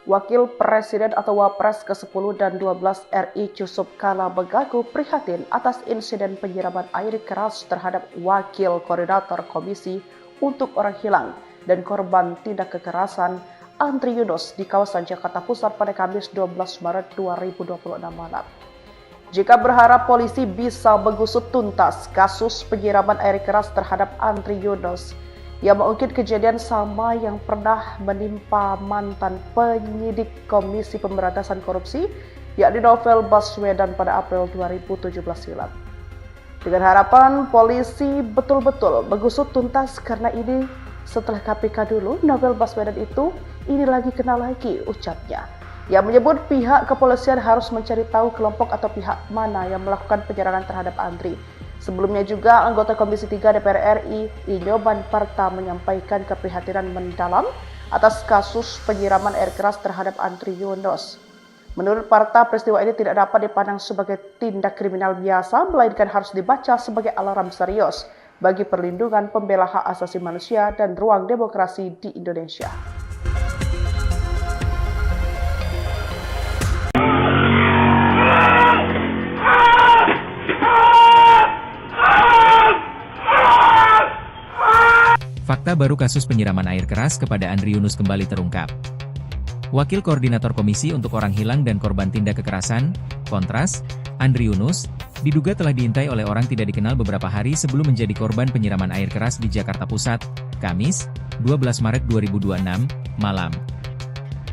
Wakil Presiden atau Wapres ke-10 dan 12 RI Yusuf Kala mengaku prihatin atas insiden penyiraman air keras terhadap Wakil Koordinator Komisi untuk Orang Hilang dan Korban Tindak Kekerasan Andri Yunus di kawasan Jakarta Pusat pada Kamis 12 Maret 2026 malam. Jika berharap polisi bisa mengusut tuntas kasus penyiraman air keras terhadap Andri Yunus, yang mengungkit kejadian sama yang pernah menimpa mantan penyidik Komisi Pemberantasan Korupsi, yakni Novel Baswedan pada April 2017 silam. Dengan harapan polisi betul-betul mengusut tuntas karena ini setelah KPK dulu, Novel Baswedan ini lagi kena lagi, ucapnya. Yang menyebut pihak kepolisian harus mencari tahu kelompok atau pihak mana yang melakukan penyerangan terhadap Andri. Sebelumnya juga anggota Komisi 3 DPR RI Inyoman Parta menyampaikan keprihatinan mendalam atas kasus penyiraman air keras terhadap Andri Yunus. Menurut Parta, peristiwa ini tidak dapat dipandang sebagai tindak kriminal biasa, melainkan harus dibaca sebagai alarm serius bagi perlindungan pembela hak asasi manusia dan ruang demokrasi di Indonesia. Fakta baru kasus penyiraman air keras kepada Andri Yunus kembali terungkap. Wakil Koordinator Komisi untuk Orang Hilang dan Korban Tindak Kekerasan, Kontras, Andri Yunus, diduga telah diintai oleh orang tidak dikenal beberapa hari sebelum menjadi korban penyiraman air keras di Jakarta Pusat, Kamis, 12 Maret 2026, malam.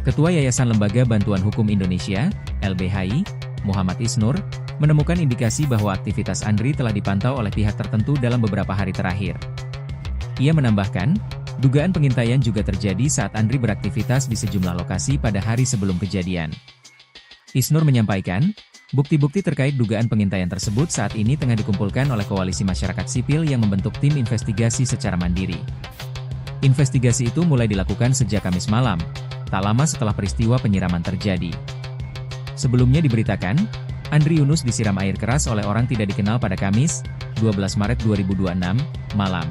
Ketua Yayasan Lembaga Bantuan Hukum Indonesia, LBHI, Muhammad Isnur, menemukan indikasi bahwa aktivitas Andri telah dipantau oleh pihak tertentu dalam beberapa hari terakhir. Ia menambahkan, dugaan pengintaian juga terjadi saat Andri beraktivitas di sejumlah lokasi pada hari sebelum kejadian. Isnur menyampaikan, bukti-bukti terkait dugaan pengintaian tersebut saat ini tengah dikumpulkan oleh koalisi masyarakat sipil yang membentuk tim investigasi secara mandiri. Investigasi itu mulai dilakukan sejak Kamis malam, tak lama setelah peristiwa penyiraman terjadi. Sebelumnya diberitakan, Andri Yunus disiram air keras oleh orang tidak dikenal pada Kamis, 12 Maret 2026, malam.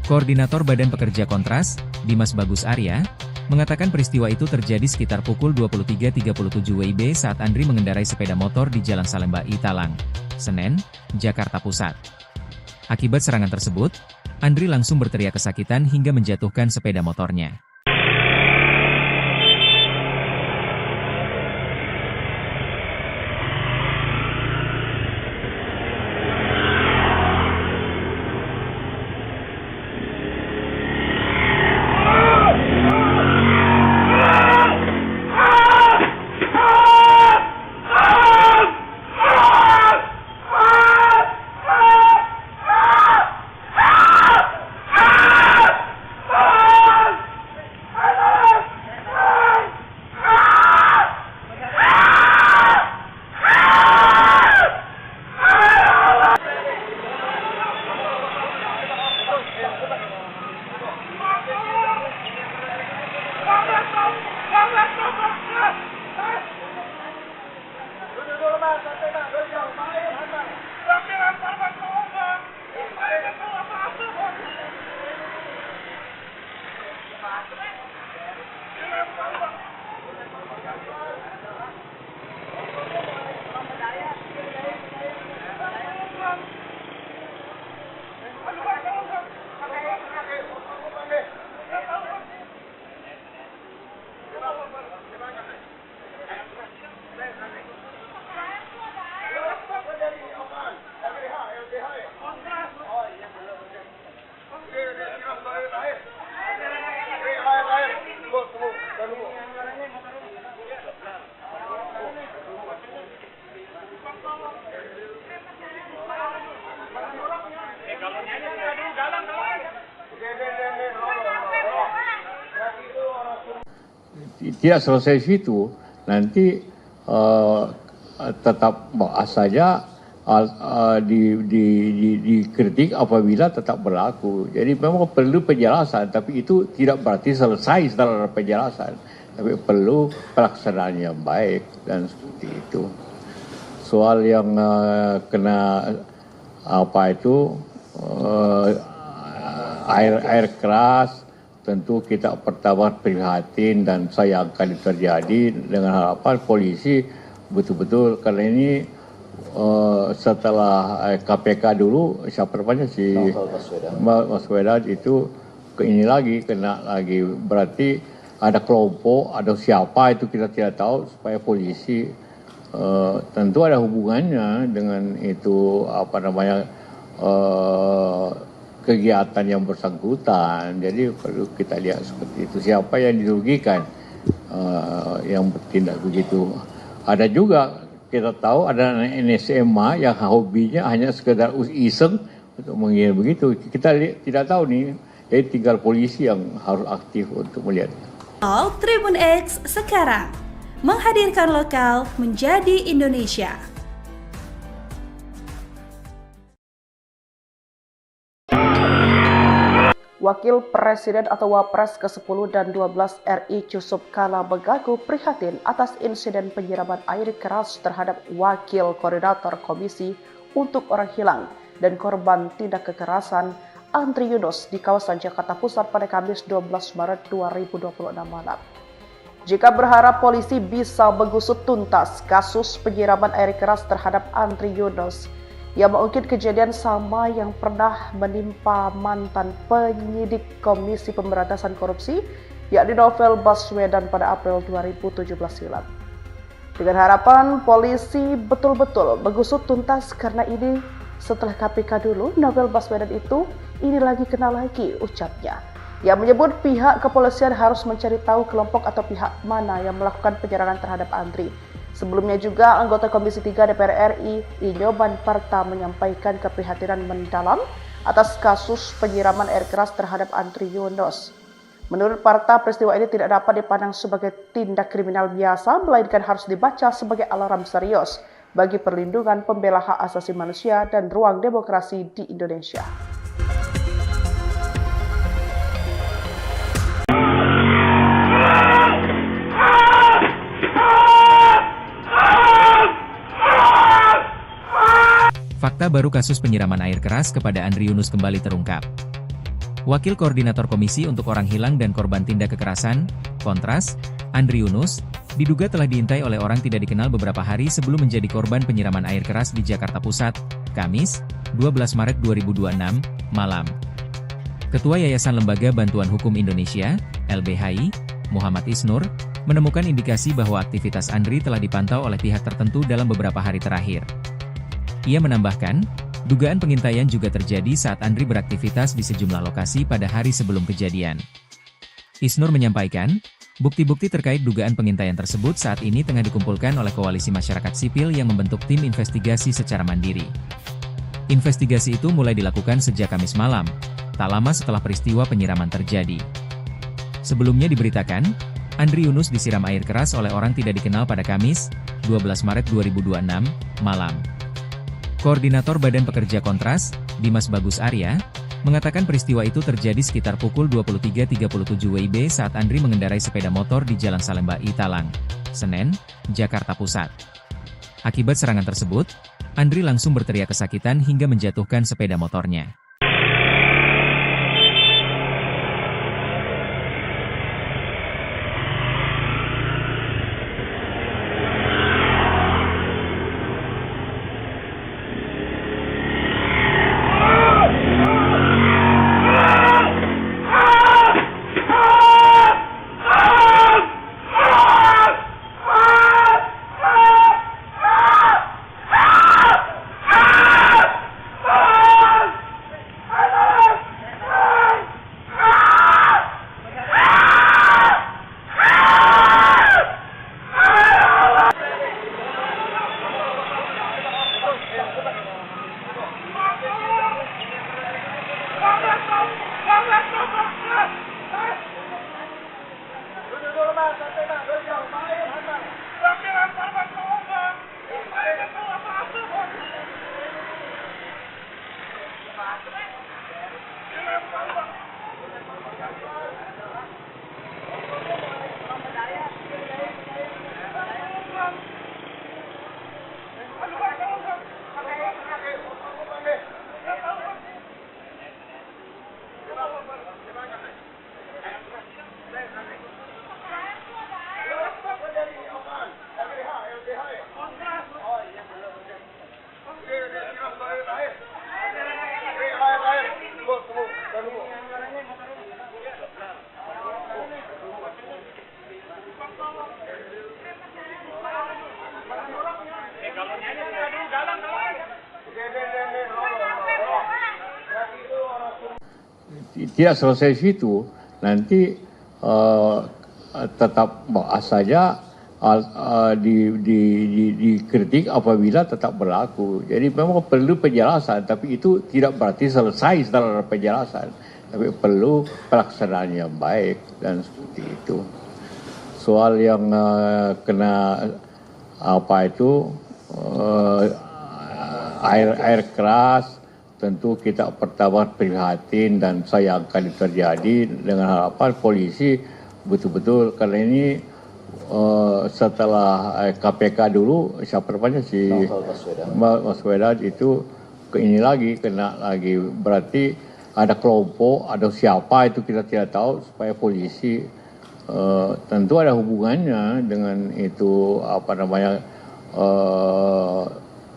Koordinator Badan Pekerja Kontras, Dimas Bagus Arya, mengatakan peristiwa itu terjadi sekitar pukul 23.37 WIB saat Andri mengendarai sepeda motor di Jalan Salemba Italang, Senen, Jakarta Pusat. Akibat serangan tersebut, Andri langsung berteriak kesakitan hingga menjatuhkan sepeda motornya. Tidak selesai situ, nanti tetap bahas saja dikritik apabila tetap berlaku. Jadi memang perlu penjelasan, tapi itu tidak berarti selesai setelah penjelasan. Tapi perlu pelaksanaan yang baik dan seperti itu. Soal yang kena air keras, tentu kita pertama prihatin dan sayangkan itu terjadi, dengan harapan polisi betul-betul, karena ini setelah KPK dulu, siapa namanya si Baswedan itu ini lagi kena lagi, berarti ada kelompok, ada siapa itu kita tidak tahu, supaya polisi tentu ada hubungannya dengan itu kegiatan yang bersangkutan. Jadi perlu kita lihat seperti itu, siapa yang dirugikan yang bertindak begitu. Ada juga kita tahu ada anak SMA yang hobinya hanya sekedar iseng untuk mengira begitu. Kita tidak tahu nih, jadi tinggal polisi yang harus aktif untuk melihat. Tribun X sekarang menghadirkan lokal menjadi Indonesia. Wakil Presiden atau Wapres ke-10 dan 12 RI Yusuf Kala mengaku prihatin atas insiden penyiraman air keras terhadap Wakil Koordinator Komisi untuk Orang Hilang dan Korban Tindak Kekerasan Andri Yunus di kawasan Jakarta Pusat pada Kamis 12 Maret 2026 malam. Jika berharap polisi bisa mengusut tuntas kasus penyiraman air keras terhadap Andri Yunus, ia mengungkit kejadian sama yang pernah menimpa mantan penyidik Komisi Pemberantasan Korupsi, yakni Novel Baswedan pada April 2017 silam. Dengan harapan polisi betul-betul mengusut tuntas, karena ini setelah KPK dulu, Novel Baswedan itu ini lagi kena lagi, ucapnya. Ia menyebut pihak kepolisian harus mencari tahu kelompok atau pihak mana yang melakukan penyerangan terhadap Andri. Sebelumnya juga anggota Komisi 3 DPR RI, Inyoman Parta, menyampaikan keprihatinan mendalam atas kasus penyiraman air keras terhadap Andri Yunus. Menurut Parta, peristiwa ini tidak dapat dipandang sebagai tindak kriminal biasa, melainkan harus dibaca sebagai alarm serius bagi perlindungan pembela hak asasi manusia dan ruang demokrasi di Indonesia. Fakta baru kasus penyiraman air keras kepada Andri Yunus kembali terungkap. Wakil Koordinator Komisi untuk Orang Hilang dan Korban Tindak Kekerasan, Kontras, Andri Yunus, diduga telah diintai oleh orang tidak dikenal beberapa hari sebelum menjadi korban penyiraman air keras di Jakarta Pusat, Kamis, 12 Maret 2026, malam. Ketua Yayasan Lembaga Bantuan Hukum Indonesia, LBHI, Muhammad Isnur, menemukan indikasi bahwa aktivitas Andri telah dipantau oleh pihak tertentu dalam beberapa hari terakhir. Ia menambahkan, dugaan pengintaian juga terjadi saat Andri beraktivitas di sejumlah lokasi pada hari sebelum kejadian. Isnur menyampaikan, bukti-bukti terkait dugaan pengintaian tersebut saat ini tengah dikumpulkan oleh Koalisi Masyarakat Sipil yang membentuk tim investigasi secara mandiri. Investigasi itu mulai dilakukan sejak Kamis malam, tak lama setelah peristiwa penyiraman terjadi. Sebelumnya diberitakan, Andri Yunus disiram air keras oleh orang tidak dikenal pada Kamis, 12 Maret 2026, malam. Koordinator Badan Pekerja Kontras, Dimas Bagus Arya, mengatakan peristiwa itu terjadi sekitar pukul 23.37 WIB saat Andri mengendarai sepeda motor di Jalan Salemba Italang, Senen, Jakarta Pusat. Akibat serangan tersebut, Andri langsung berteriak kesakitan hingga menjatuhkan sepeda motornya. tidak selesai situ, nanti tetap saja dikritik apabila tetap berlaku. Jadi memang perlu penjelasan, tapi itu tidak berarti selesai setelah penjelasan, tapi perlu pelaksanaan yang baik dan seperti itu. Soal yang kena air keras, tentu kita pertama prihatin dan sayangkan itu terjadi, dengan harapan polisi betul-betul, karena ini setelah KPK dulu, siapa namanya si Baswedan itu ini lagi kena lagi, berarti ada kelompok, ada siapa itu kita tidak tahu, supaya polisi tentu ada hubungannya dengan itu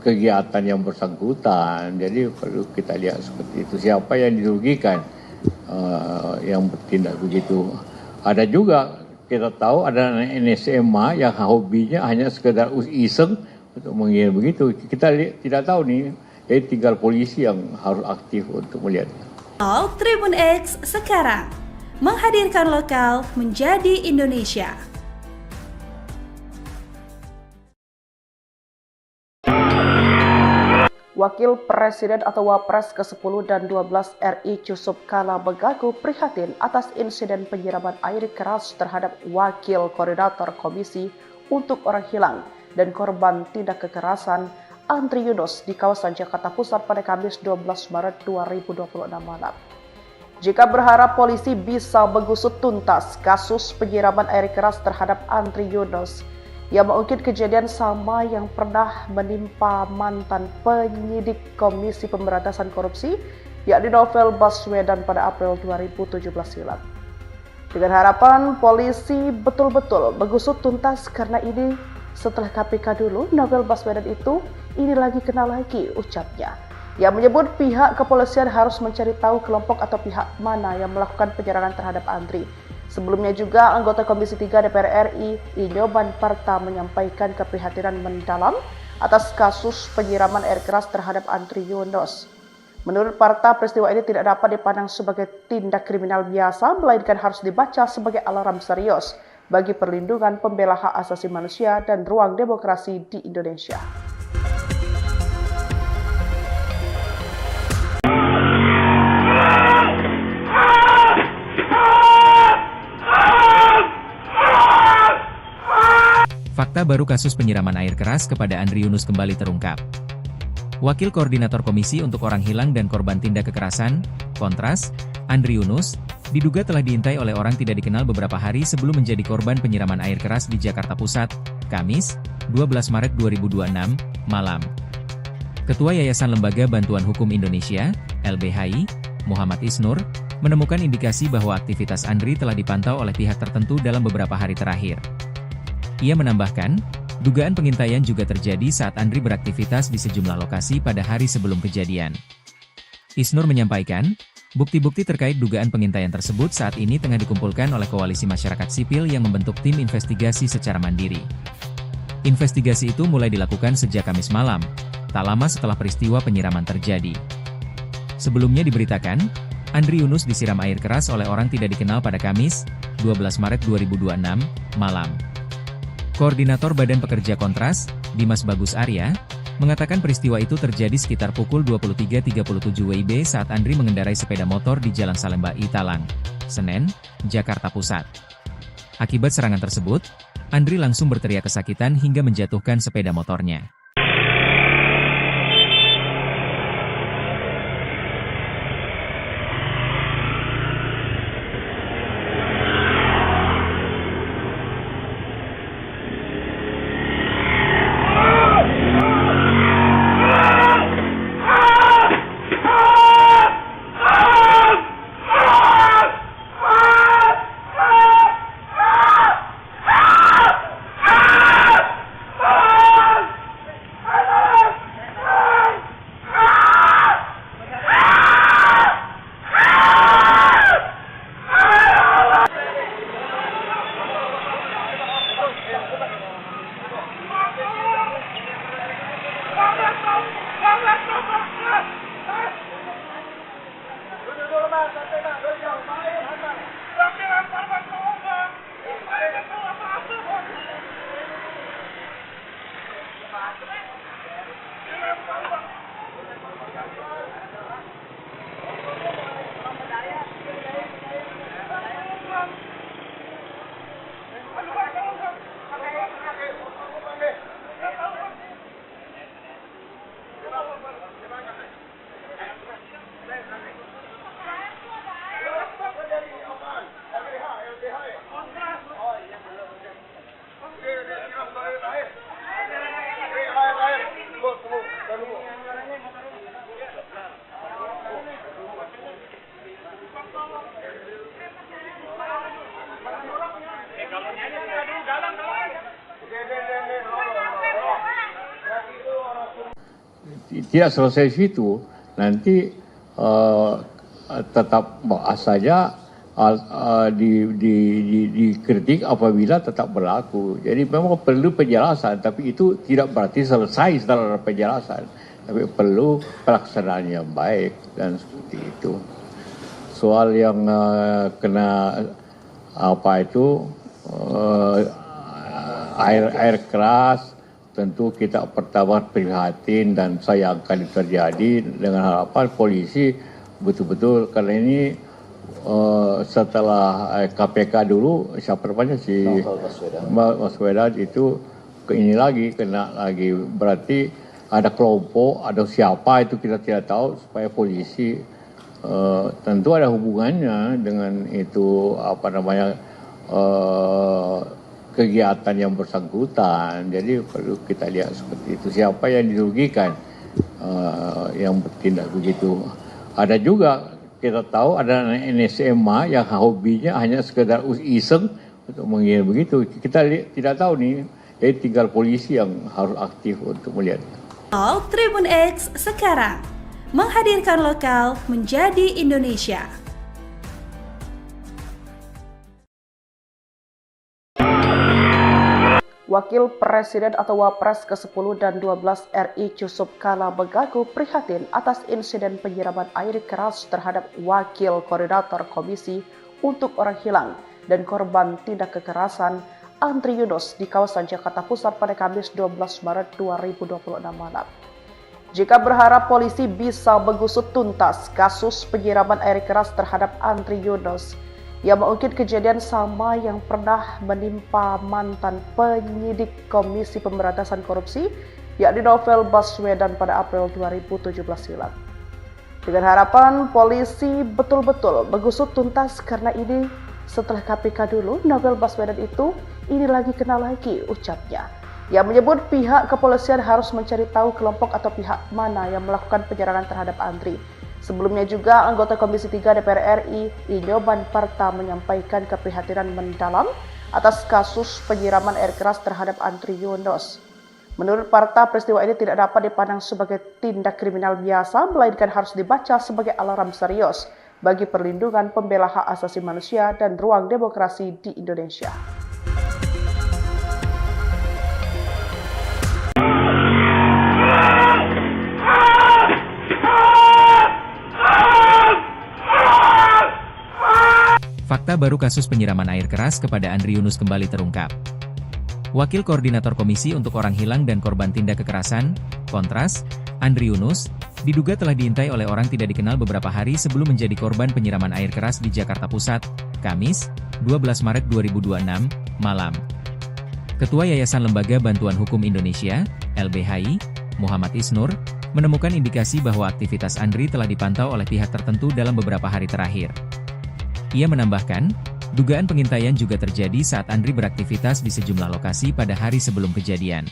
kegiatan yang bersangkutan. Jadi perlu kita lihat seperti itu, siapa yang dirugikan yang bertindak begitu. Ada juga kita tahu ada NSMA yang hobinya hanya sekedar iseng untuk mengira begitu. Kita tidak tahu nih, jadi tinggal polisi yang harus aktif untuk melihat. Tribun X sekarang menghadirkan lokal menjadi Indonesia. Wakil Presiden atau Wapres ke-10 dan 12 RI Yusuf Kala Begagu prihatin atas insiden penyiraman air keras terhadap Wakil Koordinator Komisi untuk Orang Hilang dan Korban Tindak Kekerasan Andri Yunus di kawasan Jakarta Pusat pada Kamis 12 Maret 2026 malam. Jika berharap polisi bisa mengusut tuntas kasus penyiraman air keras terhadap Andri Yunus, ia mengungkit kejadian sama yang pernah menimpa mantan penyidik Komisi Pemberantasan Korupsi, yakni Novel Baswedan pada April 2017 silam. Dengan harapan polisi betul-betul mengusut tuntas, karena ini setelah KPK dulu, Novel Baswedan itu ini lagi kena lagi, ucapnya. Ia menyebut pihak kepolisian harus mencari tahu kelompok atau pihak mana yang melakukan penyerangan terhadap Andri. Sebelumnya juga anggota Komisi 3 DPR RI Inyoban Parta menyampaikan keprihatinan mendalam atas kasus penyiraman air keras terhadap Andri Yunus. Menurut Parta, peristiwa ini tidak dapat dipandang sebagai tindak kriminal biasa, melainkan harus dibaca sebagai alarm serius bagi perlindungan pembela hak asasi manusia dan ruang demokrasi di Indonesia. Fakta baru kasus penyiraman air keras kepada Andri Yunus kembali terungkap. Wakil Koordinator Komisi untuk Orang Hilang dan Korban Tindak Kekerasan, Kontras, Andri Yunus, diduga telah diintai oleh orang tidak dikenal beberapa hari sebelum menjadi korban penyiraman air keras di Jakarta Pusat, Kamis, 12 Maret 2026, malam. Ketua Yayasan Lembaga Bantuan Hukum Indonesia, LBHI, Muhammad Isnur, menemukan indikasi bahwa aktivitas Andri telah dipantau oleh pihak tertentu dalam beberapa hari terakhir. Ia menambahkan, dugaan pengintaian juga terjadi saat Andri beraktivitas di sejumlah lokasi pada hari sebelum kejadian. Isnur menyampaikan, bukti-bukti terkait dugaan pengintaian tersebut saat ini tengah dikumpulkan oleh Koalisi Masyarakat Sipil yang membentuk tim investigasi secara mandiri. Investigasi itu mulai dilakukan sejak Kamis malam, tak lama setelah peristiwa penyiraman terjadi. Sebelumnya diberitakan, Andri Yunus disiram air keras oleh orang tidak dikenal pada Kamis, 12 Maret 2026, malam. Koordinator Badan Pekerja Kontras, Dimas Bagus Arya, mengatakan peristiwa itu terjadi sekitar pukul 23.37 WIB saat Andri mengendarai sepeda motor di Jalan Salemba Italang, Senen, Jakarta Pusat. Akibat serangan tersebut, Andri langsung berteriak kesakitan hingga menjatuhkan sepeda motornya. Tidak selesai situ, nanti tetap saja dikritik apabila tetap berlaku. Jadi memang perlu penjelasan, tapi itu tidak berarti selesai setelah penjelasan. Tapi perlu pelaksanaan yang baik dan seperti itu. Soal yang kena air keras, tentu kita pertama prihatin dan sayangkan itu terjadi, dengan harapan polisi betul-betul, karena ini setelah KPK dulu siapa namanya si Baswedan itu ini lagi kena lagi, berarti ada kelompok, ada siapa itu kita tidak tahu, supaya polisi tentu ada hubungannya dengan itu kegiatan yang bersangkutan. Jadi perlu kita lihat seperti itu, siapa yang dirugikan yang bertindak begitu. Ada juga kita tahu ada NSMA yang hobinya hanya sekedar iseng untuk mengira begitu. Kita tidak tahu nih, jadi tinggal polisi yang harus aktif untuk melihat. Tribun X sekarang menghadirkan lokal menjadi Indonesia. Wakil Presiden atau Wapres ke-10 dan 12 RI Yusuf Kala Begagu prihatin atas insiden penyiraman air keras terhadap Wakil Koordinator Komisi untuk Orang Hilang dan Korban Tindak Kekerasan Andri Yunus di kawasan Jakarta Pusat pada Kamis 12 Maret 2026 malam. Jika berharap polisi bisa mengusut tuntas kasus penyiraman air keras terhadap Andri Yunus, yang mengungkit kejadian sama yang pernah menimpa mantan penyidik Komisi Pemberantasan Korupsi, yakni Novel Baswedan pada April 2017 silam. Dengan harapan polisi betul-betul mengusut tuntas, karena ini setelah KPK dulu, Novel Baswedan itu ini lagi kena lagi, ucapnya. Yang menyebut pihak kepolisian harus mencari tahu kelompok atau pihak mana yang melakukan penyerangan terhadap Andri. Sebelumnya juga, anggota Komisi 3 DPR RI, Inyoman Parta, menyampaikan keprihatinan mendalam atas kasus penyiraman air keras terhadap Andri Yunus. Menurut Parta, peristiwa ini tidak dapat dipandang sebagai tindak kriminal biasa, melainkan harus dibaca sebagai alarm serius bagi perlindungan pembela hak asasi manusia dan ruang demokrasi di Indonesia. Fakta baru kasus penyiraman air keras kepada Andri Yunus kembali terungkap. Wakil Koordinator Komisi untuk Orang Hilang dan Korban Tindak Kekerasan, Kontras, Andri Yunus, diduga telah diintai oleh orang tidak dikenal beberapa hari sebelum menjadi korban penyiraman air keras di Jakarta Pusat, Kamis, 12 Maret 2026, malam. Ketua Yayasan Lembaga Bantuan Hukum Indonesia, LBHI, Muhammad Isnur, menemukan indikasi bahwa aktivitas Andri telah dipantau oleh pihak tertentu dalam beberapa hari terakhir. Ia menambahkan, dugaan pengintaian juga terjadi saat Andri beraktivitas di sejumlah lokasi pada hari sebelum kejadian.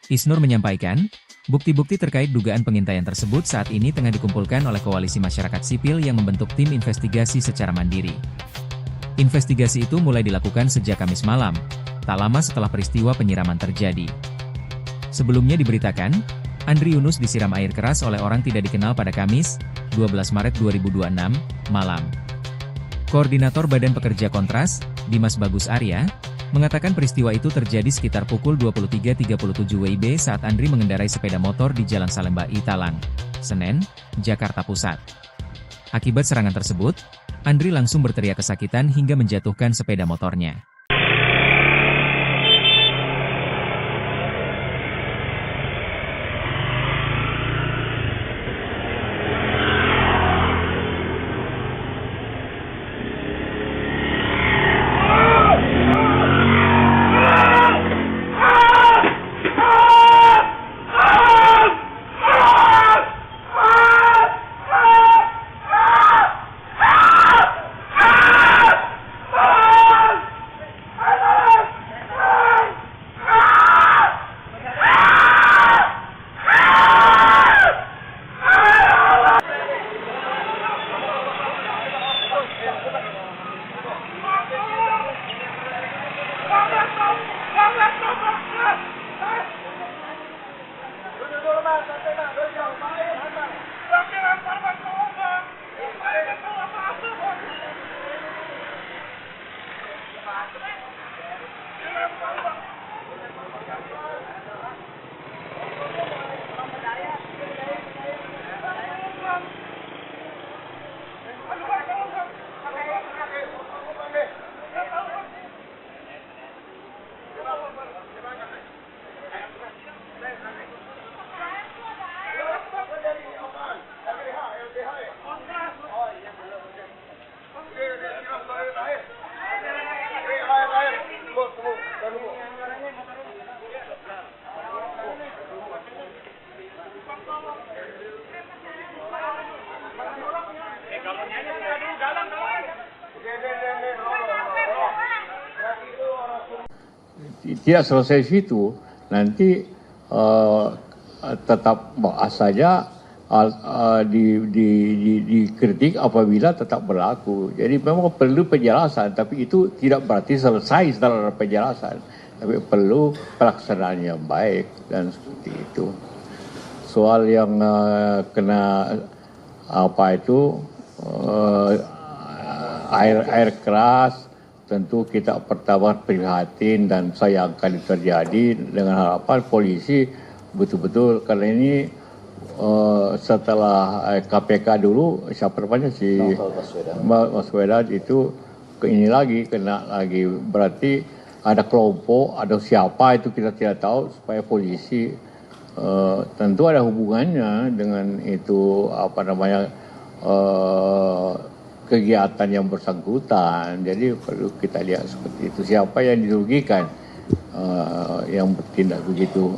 Isnur menyampaikan, bukti-bukti terkait dugaan pengintaian tersebut saat ini tengah dikumpulkan oleh Koalisi Masyarakat Sipil yang membentuk tim investigasi secara mandiri. Investigasi itu mulai dilakukan sejak Kamis malam, tak lama setelah peristiwa penyiraman terjadi. Sebelumnya diberitakan, Andri Yunus disiram air keras oleh orang tidak dikenal pada Kamis, 12 Maret 2026, malam. Koordinator Badan Pekerja Kontras, Dimas Bagus Arya, mengatakan peristiwa itu terjadi sekitar pukul 23.37 WIB saat Andri mengendarai sepeda motor di Jalan Salemba Italang, Senen, Jakarta Pusat. Akibat serangan tersebut, Andri langsung berteriak kesakitan hingga menjatuhkan sepeda motornya. Tidak selesai situ, nanti tetap saja dikritik apabila tetap berlaku. Jadi memang perlu penjelasan, tapi itu tidak berarti selesai setelah penjelasan, tapi perlu pelaksanaan yang baik dan seperti itu. Soal yang kena air keras, tentu kita pertama prihatin dan sayangkan terjadi, dengan harapan polisi betul-betul, karena ini setelah KPK dulu, siapa namanya si Baswedan itu ini lagi kena lagi, berarti ada kelompok, ada siapa itu kita tidak tahu, supaya polisi tentu ada hubungannya dengan itu kegiatan yang bersangkutan. Jadi perlu kita lihat seperti itu, siapa yang dirugikan yang bertindak begitu.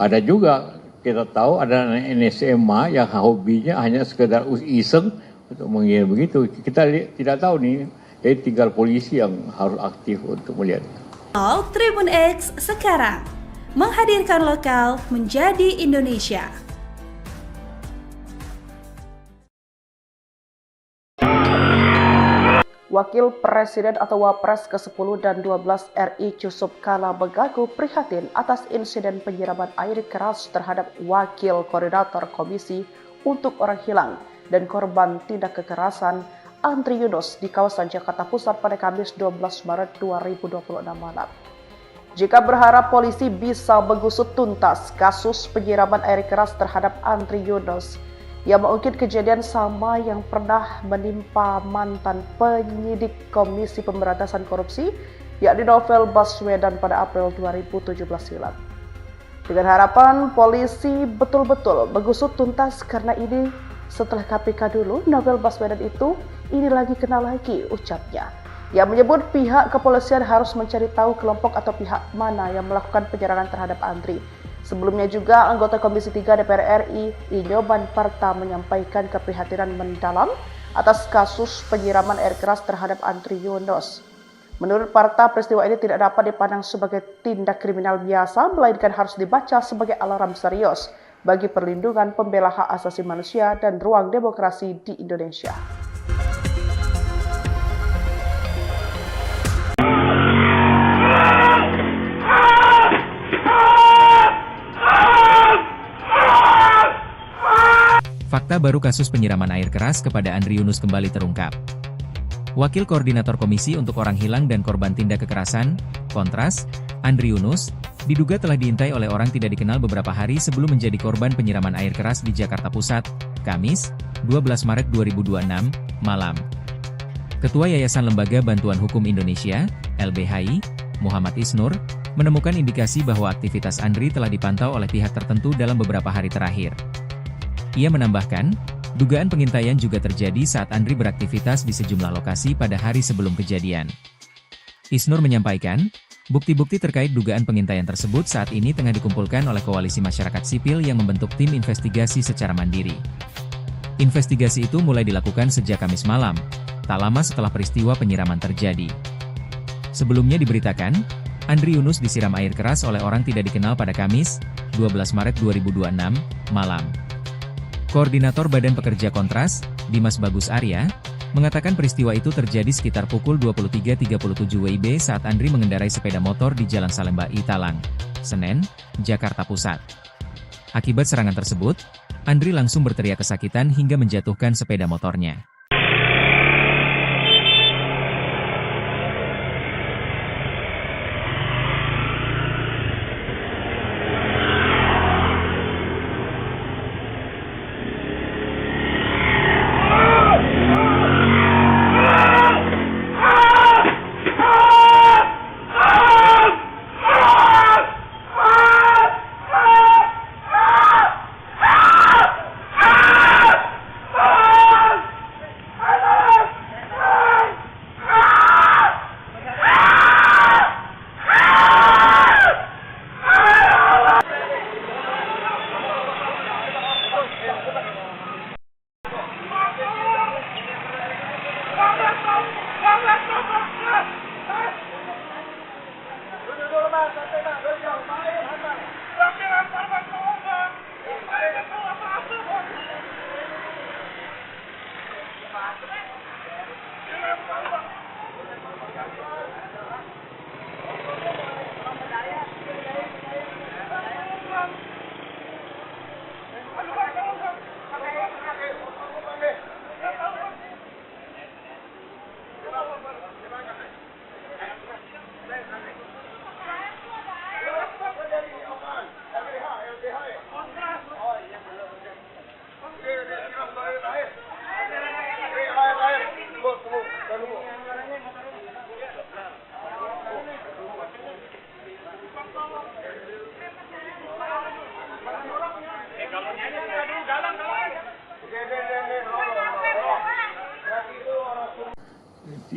Ada juga kita tahu ada NSMA yang hobinya hanya sekedar iseng untuk mengira begitu. Kita tidak tahu nih, jadi tinggal polisi yang harus aktif untuk melihat. Tribun X sekarang menghadirkan lokal menjadi Indonesia. Wakil Presiden atau Wapres ke-10 dan 12 RI Yusuf Kala Begagu prihatin atas insiden penyiraman air keras terhadap Wakil Koordinator Komisi untuk Orang Hilang dan Korban Tindak Kekerasan Andri Yunus di kawasan Jakarta Pusat pada Kamis 12 Maret 2026 malam. Jika berharap polisi bisa mengusut tuntas kasus penyiraman air keras terhadap Andri Yunus, yang mengungkit kejadian sama yang pernah menimpa mantan penyidik Komisi Pemberantasan Korupsi, yakni Novel Baswedan pada April 2017 silam. Dengan harapan polisi betul-betul mengusut tuntas, karena ini setelah KPK dulu, Novel Baswedan itu ini lagi kena lagi, ucapnya. Yang menyebut pihak kepolisian harus mencari tahu kelompok atau pihak mana yang melakukan penyerangan terhadap Andri. Sebelumnya juga, anggota Komisi 3 DPR RI, Inyoban Parta, menyampaikan keprihatinan mendalam atas kasus penyiraman air keras terhadap Andri Yunus. Menurut Parta, peristiwa ini tidak dapat dipandang sebagai tindak kriminal biasa, melainkan harus dibaca sebagai alarm serius bagi perlindungan pembela hak asasi manusia dan ruang demokrasi di Indonesia. Fakta baru kasus penyiraman air keras kepada Andri Yunus kembali terungkap. Wakil Koordinator Komisi untuk Orang Hilang dan Korban Tindak Kekerasan, Kontras, Andri Yunus, diduga telah diintai oleh orang tidak dikenal beberapa hari sebelum menjadi korban penyiraman air keras di Jakarta Pusat, Kamis, 12 Maret 2026, malam. Ketua Yayasan Lembaga Bantuan Hukum Indonesia, LBHI, Muhammad Isnur, menemukan indikasi bahwa aktivitas Andri telah dipantau oleh pihak tertentu dalam beberapa hari terakhir. Ia menambahkan, dugaan pengintaian juga terjadi saat Andri beraktivitas di sejumlah lokasi pada hari sebelum kejadian. Isnur menyampaikan, bukti-bukti terkait dugaan pengintaian tersebut saat ini tengah dikumpulkan oleh koalisi masyarakat sipil yang membentuk tim investigasi secara mandiri. Investigasi itu mulai dilakukan sejak Kamis malam, tak lama setelah peristiwa penyiraman terjadi. Sebelumnya diberitakan, Andri Yunus disiram air keras oleh orang tidak dikenal pada Kamis, 12 Maret 2026, malam. Koordinator Badan Pekerja Kontras, Dimas Bagus Arya, mengatakan peristiwa itu terjadi sekitar pukul 23.37 WIB saat Andri mengendarai sepeda motor di Jalan Salemba Italang, Senen, Jakarta Pusat. Akibat serangan tersebut, Andri langsung berteriak kesakitan hingga menjatuhkan sepeda motornya.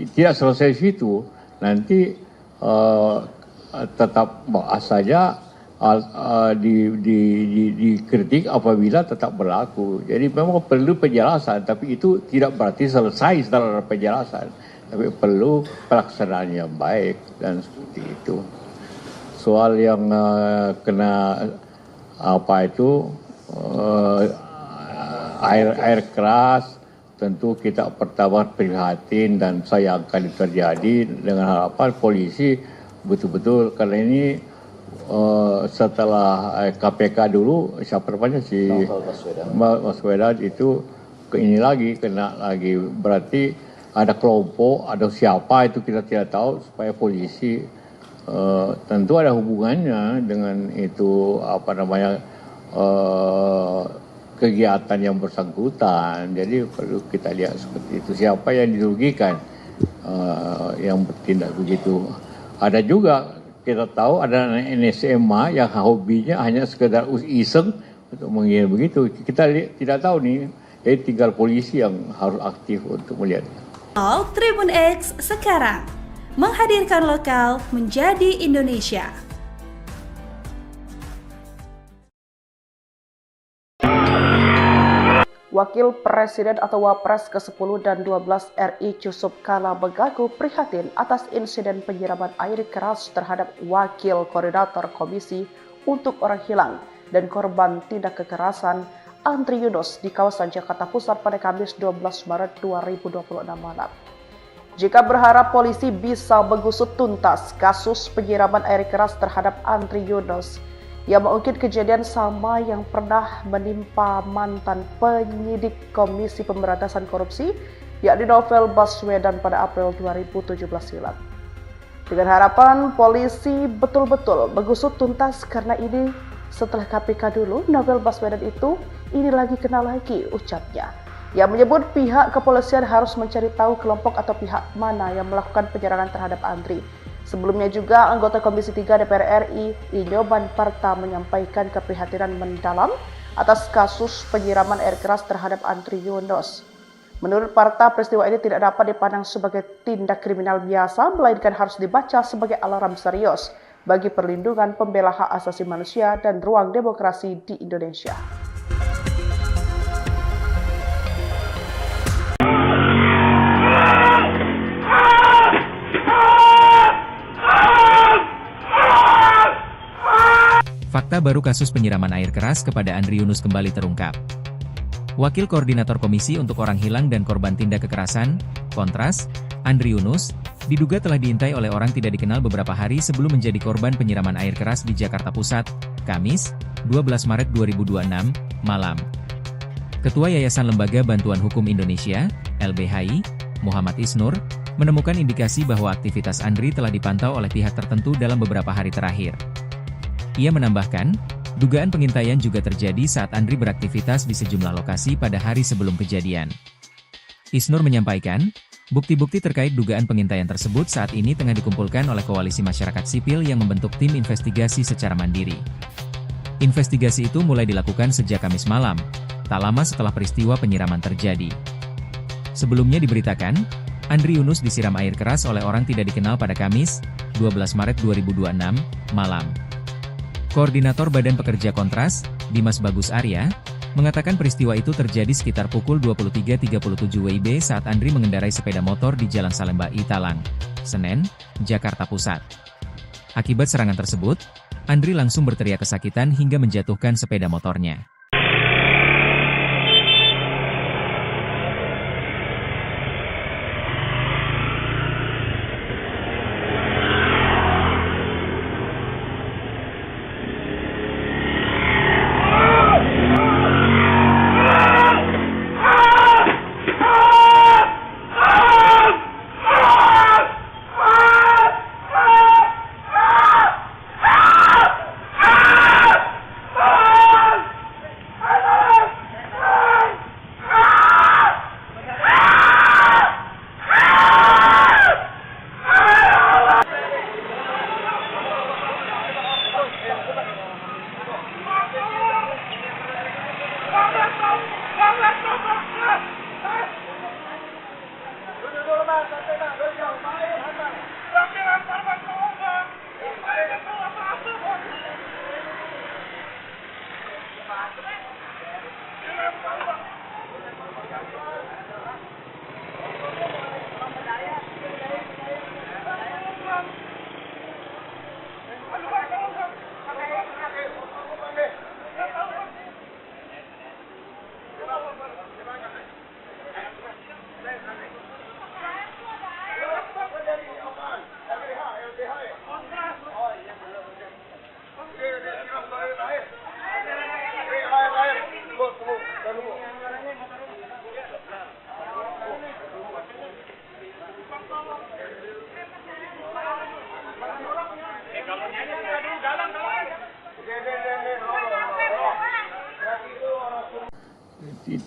Tidak selesai situ, nanti tetap saja dikritik apabila tetap berlaku. Jadi memang perlu penjelasan, tapi itu tidak berarti selesai setelah penjelasan. Tapi perlu pelaksanaan yang baik dan seperti itu. Soal yang kena air keras, tentu kita pertama prihatin dan sayangkan itu terjadi, dengan harapan polisi betul-betul, karena ini setelah KPK dulu, siapa namanya si Baswedan itu ini lagi kena lagi, berarti ada kelompok, ada siapa itu kita tidak tahu, supaya polisi tentu ada hubungannya dengan itu kegiatan yang bersangkutan. Jadi perlu kita lihat seperti itu, siapa yang dirugikan yang bertindak begitu. Ada juga kita tahu ada anak SMA yang hobinya hanya sekedar iseng untuk mengira begitu. Kita tidak tahu nih, jadi tinggal polisi yang harus aktif untuk melihat. Tribun X sekarang menghadirkan lokal menjadi Indonesia. Wakil Presiden atau Wapres ke-10 dan 12 RI Yusuf Kala Beggagu prihatin atas insiden penyiraman air keras terhadap Wakil Koordinator Komisi untuk Orang Hilang dan Korban Tindak Kekerasan Andri Yunus di kawasan Jakarta Pusat pada Kamis 12 Maret 2026 malam. Jika berharap polisi bisa mengusut tuntas kasus penyiraman air keras terhadap Andri Yunus, yang mengungkit kejadian sama yang pernah menimpa mantan penyidik Komisi Pemberantasan Korupsi, yakni Novel Baswedan pada April 2017 silam. Dengan harapan polisi betul-betul mengusut tuntas, karena ini setelah KPK dulu, Novel Baswedan itu ini lagi kena lagi, ucapnya. Ia menyebut pihak kepolisian harus mencari tahu kelompok atau pihak mana yang melakukan penyerangan terhadap Andri. Sebelumnya juga, anggota Komisi 3 DPR RI, Inyoman Parta menyampaikan keprihatinan mendalam atas kasus penyiraman air keras terhadap Andri Yunus. Menurut Parta, peristiwa ini tidak dapat dipandang sebagai tindak kriminal biasa, melainkan harus dibaca sebagai alarm serius bagi perlindungan pembela hak asasi manusia dan ruang demokrasi di Indonesia. Fakta baru kasus penyiraman air keras kepada Andri Yunus kembali terungkap. Wakil Koordinator Komisi untuk Orang Hilang dan Korban Tindak Kekerasan, Kontras, Andri Yunus, diduga telah diintai oleh orang tidak dikenal beberapa hari sebelum menjadi korban penyiraman air keras di Jakarta Pusat, Kamis, 12 Maret 2026, malam. Ketua Yayasan Lembaga Bantuan Hukum Indonesia, LBHI, Muhammad Isnur, menemukan indikasi bahwa aktivitas Andri telah dipantau oleh pihak tertentu dalam beberapa hari terakhir. Ia menambahkan, dugaan pengintaian juga terjadi saat Andri beraktivitas di sejumlah lokasi pada hari sebelum kejadian. Isnur menyampaikan, bukti-bukti terkait dugaan pengintaian tersebut saat ini tengah dikumpulkan oleh koalisi masyarakat sipil yang membentuk tim investigasi secara mandiri. Investigasi itu mulai dilakukan sejak Kamis malam, tak lama setelah peristiwa penyiraman terjadi. Sebelumnya diberitakan, Andri Yunus disiram air keras oleh orang tidak dikenal pada Kamis, 12 Maret 2026, malam. Koordinator Badan Pekerja Kontras, Dimas Bagus Arya, mengatakan peristiwa itu terjadi sekitar pukul 23.37 WIB saat Andri mengendarai sepeda motor di Jalan Salemba Italang, Senen, Jakarta Pusat. Akibat serangan tersebut, Andri langsung berteriak kesakitan hingga menjatuhkan sepeda motornya.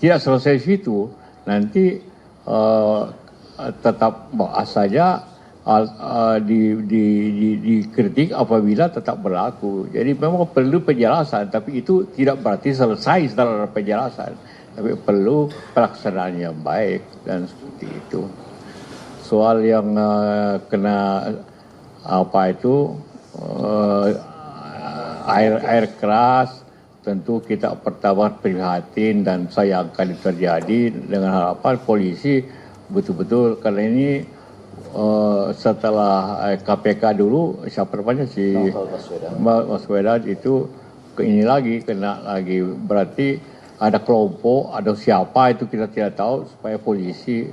Tidak selesai situ, nanti tetap saja dikritik apabila tetap berlaku. Jadi memang perlu penjelasan, tapi itu tidak berarti selesai setelah penjelasan. Tapi perlu pelaksanaan yang baik dan seperti itu. Soal yang kena air keras, tentu kita pertama prihatin dan sayangkan terjadi dengan harapan polisi betul-betul, karena ini setelah KPK dulu siapa namanya si Baswedan itu ini lagi kena lagi, berarti ada kelompok, ada siapa itu kita tidak tahu, supaya polisi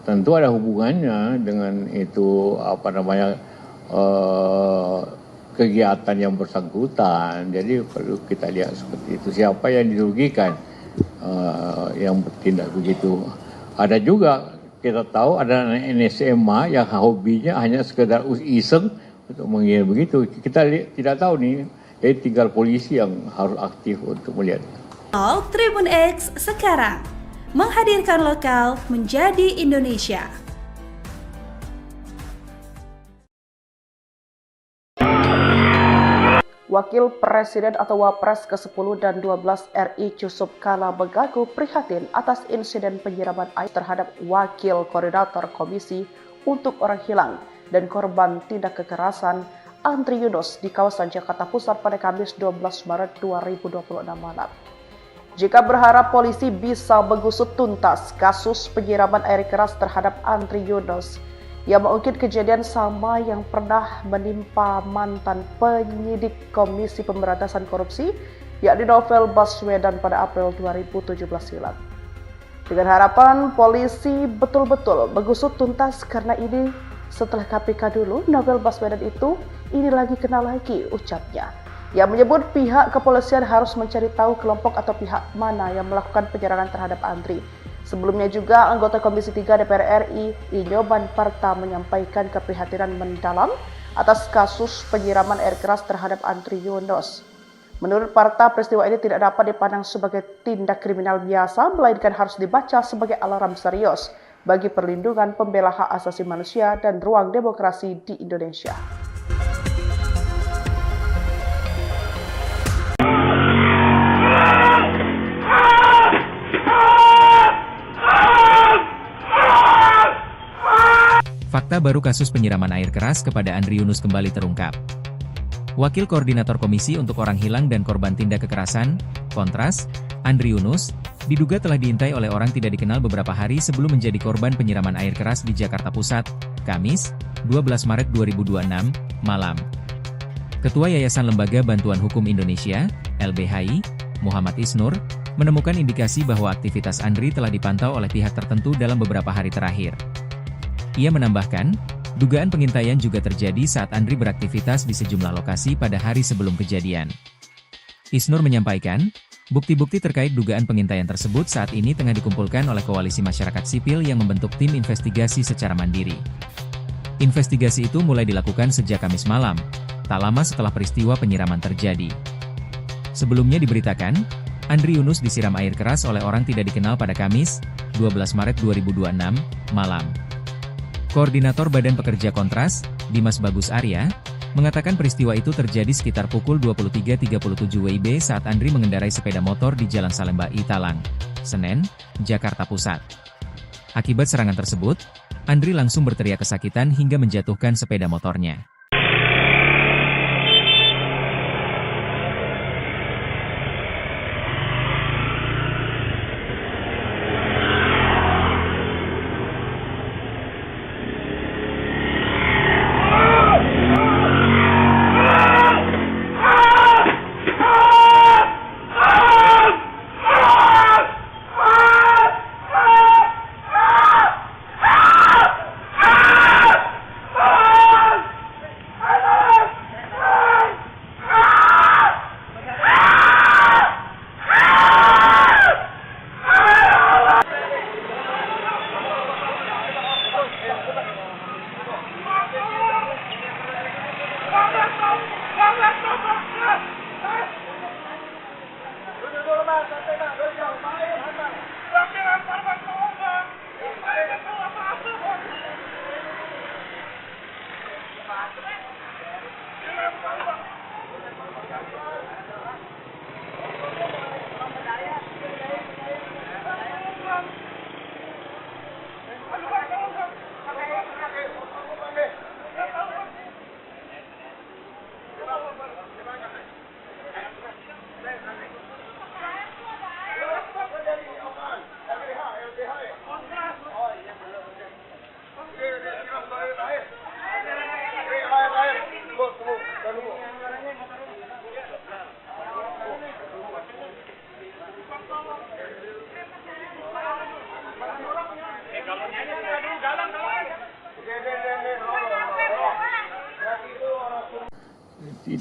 tentu ada hubungannya dengan itu kegiatan yang bersangkutan. Jadi perlu kita lihat seperti itu, siapa yang dirugikan yang bertindak begitu. Ada juga kita tahu ada NSMA yang hobinya hanya sekedar iseng untuk mengira begitu. Kita tidak tahu nih, jadi tinggal polisi yang harus aktif untuk melihat. Tribun X sekarang menghadirkan lokal menjadi Indonesia. Wakil Presiden atau Wapres ke-10 dan 12 RI Yusuf Kala Begagu prihatin atas insiden penyiraman air terhadap Wakil Koordinator Komisi untuk Orang Hilang dan Korban Tindak Kekerasan Andri Yunus di kawasan Jakarta Pusat pada Kamis 12 Maret 2026 malam. Jika berharap polisi bisa mengusut tuntas kasus penyiraman air keras terhadap Andri Yunus, ia mengungkit kejadian sama yang pernah menimpa mantan penyidik Komisi Pemberantasan Korupsi, yakni Novel Baswedan pada April 2017 silam. Dengan harapan polisi betul-betul mengusut tuntas karena ini setelah KPK dulu, Novel Baswedan ini lagi kena lagi, ucapnya. Ia menyebut pihak kepolisian harus mencari tahu kelompok atau pihak mana yang melakukan penyerangan terhadap Andri. Sebelumnya juga anggota Komisi 3 DPR RI, Inyoman Parta menyampaikan keprihatinan mendalam atas kasus penyiraman air keras terhadap Andri Yunus. Menurut Parta, peristiwa ini tidak dapat dipandang sebagai tindak kriminal biasa, melainkan harus dibaca sebagai alarm serius bagi perlindungan pembela hak asasi manusia dan ruang demokrasi di Indonesia. Fakta baru kasus penyiraman air keras kepada Andri Yunus kembali terungkap. Wakil Koordinator Komisi untuk Orang Hilang dan Korban Tindak Kekerasan, Kontras, Andri Yunus, diduga telah diintai oleh orang tidak dikenal beberapa hari sebelum menjadi korban penyiraman air keras di Jakarta Pusat, Kamis, 12 Maret 2026, malam. Ketua Yayasan Lembaga Bantuan Hukum Indonesia, LBHI, Muhammad Isnur, menemukan indikasi bahwa aktivitas Andri telah dipantau oleh pihak tertentu dalam beberapa hari terakhir. Ia menambahkan, dugaan pengintaian juga terjadi saat Andri beraktivitas di sejumlah lokasi pada hari sebelum kejadian. Isnur menyampaikan, bukti-bukti terkait dugaan pengintaian tersebut saat ini tengah dikumpulkan oleh Koalisi Masyarakat Sipil yang membentuk tim investigasi secara mandiri. Investigasi itu mulai dilakukan sejak Kamis malam, tak lama setelah peristiwa penyiraman terjadi. Sebelumnya diberitakan, Andri Yunus disiram air keras oleh orang tidak dikenal pada Kamis, 12 Maret 2026, malam. Koordinator Badan Pekerja Kontras, Dimas Bagus Arya, mengatakan peristiwa itu terjadi sekitar pukul 23.37 WIB saat Andri mengendarai sepeda motor di Jalan Salemba Italang, Senen, Jakarta Pusat. Akibat serangan tersebut, Andri langsung berteriak kesakitan hingga menjatuhkan sepeda motornya.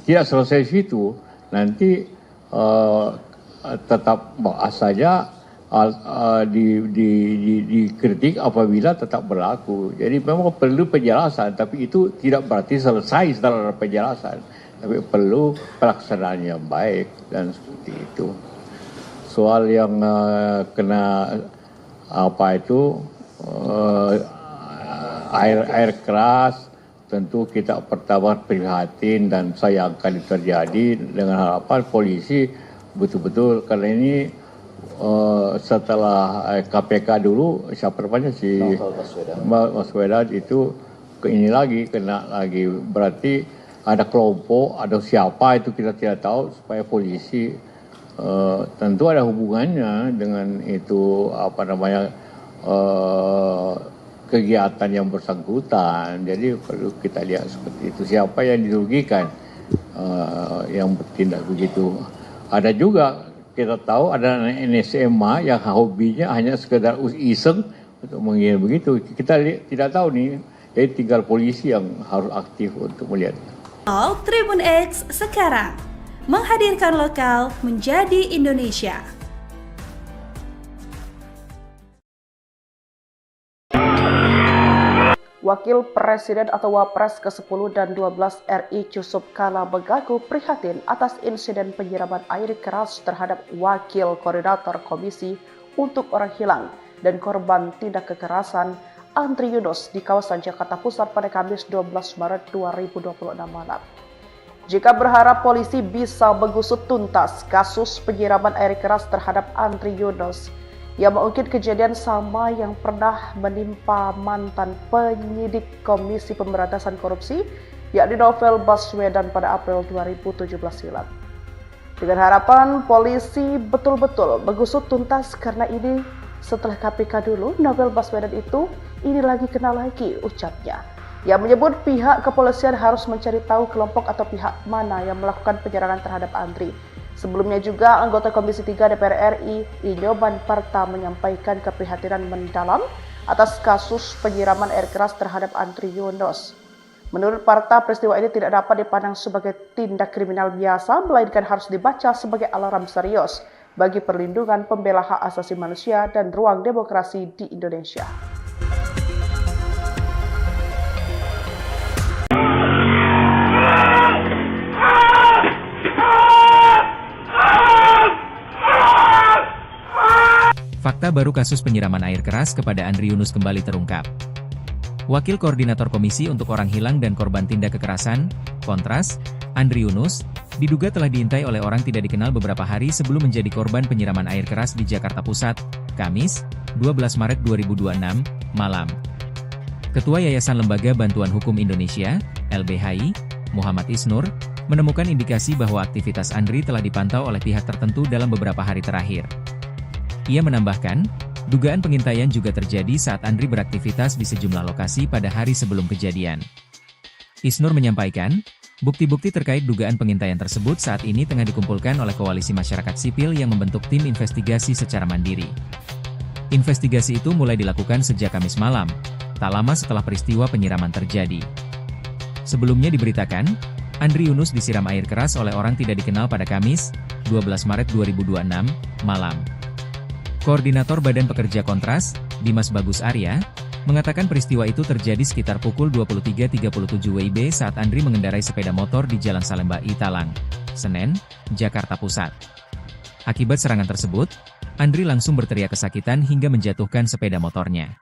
Tidak selesai situ, nanti tetap saja dikritik apabila tetap berlaku. Jadi memang perlu penjelasan, tapi itu tidak berarti selesai setelah penjelasan. Tapi perlu pelaksanaan yang baik dan seperti itu. soal yang kena apa itu air keras, tentu kita pertama prihatin dan sayangkan itu terjadi, dengan harapan polisi betul-betul, karena ini setelah KPK dulu siapa namanya si Baswedan itu ini lagi kena lagi, berarti ada kelompok, ada siapa itu kita tidak tahu, supaya polisi tentu ada hubungannya dengan itu apa namanya kegiatan yang bersangkutan. Jadi perlu kita lihat seperti itu, siapa yang dirugikan yang bertindak begitu. Ada juga kita tahu ada NSMA yang hobinya hanya sekedar iseng untuk mengira begitu. Kita tidak tahu nih, jadi tinggal polisi yang harus aktif untuk melihat. Tribun X sekarang menghadirkan lokal menjadi Indonesia. Wakil Presiden atau Wapres ke-10 dan 12 RI Yusuf Kala mengaku prihatin atas insiden penyiraman air keras terhadap Wakil Koordinator Komisi untuk Orang Hilang dan Korban Tindak Kekerasan Andri Yunus di kawasan Jakarta Pusat pada Kamis 12 Maret 2026 malam. Jika berharap polisi bisa mengusut tuntas kasus penyiraman air keras terhadap Andri Yunus, yang mengungkit kejadian sama yang pernah menimpa mantan penyidik Komisi Pemberantasan Korupsi, yakni Novel Baswedan pada April 2017 silam. Dengan harapan polisi betul-betul mengusut tuntas, karena ini setelah KPK dulu, Novel Baswedan itu ini lagi kena lagi, ucapnya. Yang menyebut pihak kepolisian harus mencari tahu kelompok atau pihak mana yang melakukan penyerangan terhadap Andri. Sebelumnya juga anggota Komisi 3 DPR RI, Inyoman Parta, menyampaikan keprihatinan mendalam atas kasus penyiraman air keras terhadap Andri Yunus. Menurut Parta, peristiwa ini tidak dapat dipandang sebagai tindak kriminal biasa, melainkan harus dibaca sebagai alarm serius bagi perlindungan pembela hak asasi manusia dan ruang demokrasi di Indonesia. Fakta baru kasus penyiraman air keras kepada Andri Yunus kembali terungkap. Wakil Koordinator Komisi untuk Orang Hilang dan Korban Tindak Kekerasan, Kontras, Andri Yunus, diduga telah diintai oleh orang tidak dikenal beberapa hari sebelum menjadi korban penyiraman air keras di Jakarta Pusat, Kamis, 12 Maret 2026, malam. Ketua Yayasan Lembaga Bantuan Hukum Indonesia, LBHI, Muhammad Isnur, menemukan indikasi bahwa aktivitas Andri telah dipantau oleh pihak tertentu dalam beberapa hari terakhir. Ia menambahkan, dugaan pengintaian juga terjadi saat Andri beraktivitas di sejumlah lokasi pada hari sebelum kejadian. Isnur menyampaikan, bukti-bukti terkait dugaan pengintaian tersebut saat ini tengah dikumpulkan oleh Koalisi Masyarakat Sipil yang membentuk tim investigasi secara mandiri. Investigasi itu mulai dilakukan sejak Kamis malam, tak lama setelah peristiwa penyiraman terjadi. Sebelumnya diberitakan, Andri Yunus disiram air keras oleh orang tidak dikenal pada Kamis, 12 Maret 2026, malam. Koordinator Badan Pekerja Kontras, Dimas Bagus Arya, mengatakan peristiwa itu terjadi sekitar pukul 23.37 WIB saat Andri mengendarai sepeda motor di Jalan Salemba Italang, Senen, Jakarta Pusat. Akibat serangan tersebut, Andri langsung berteriak kesakitan hingga menjatuhkan sepeda motornya.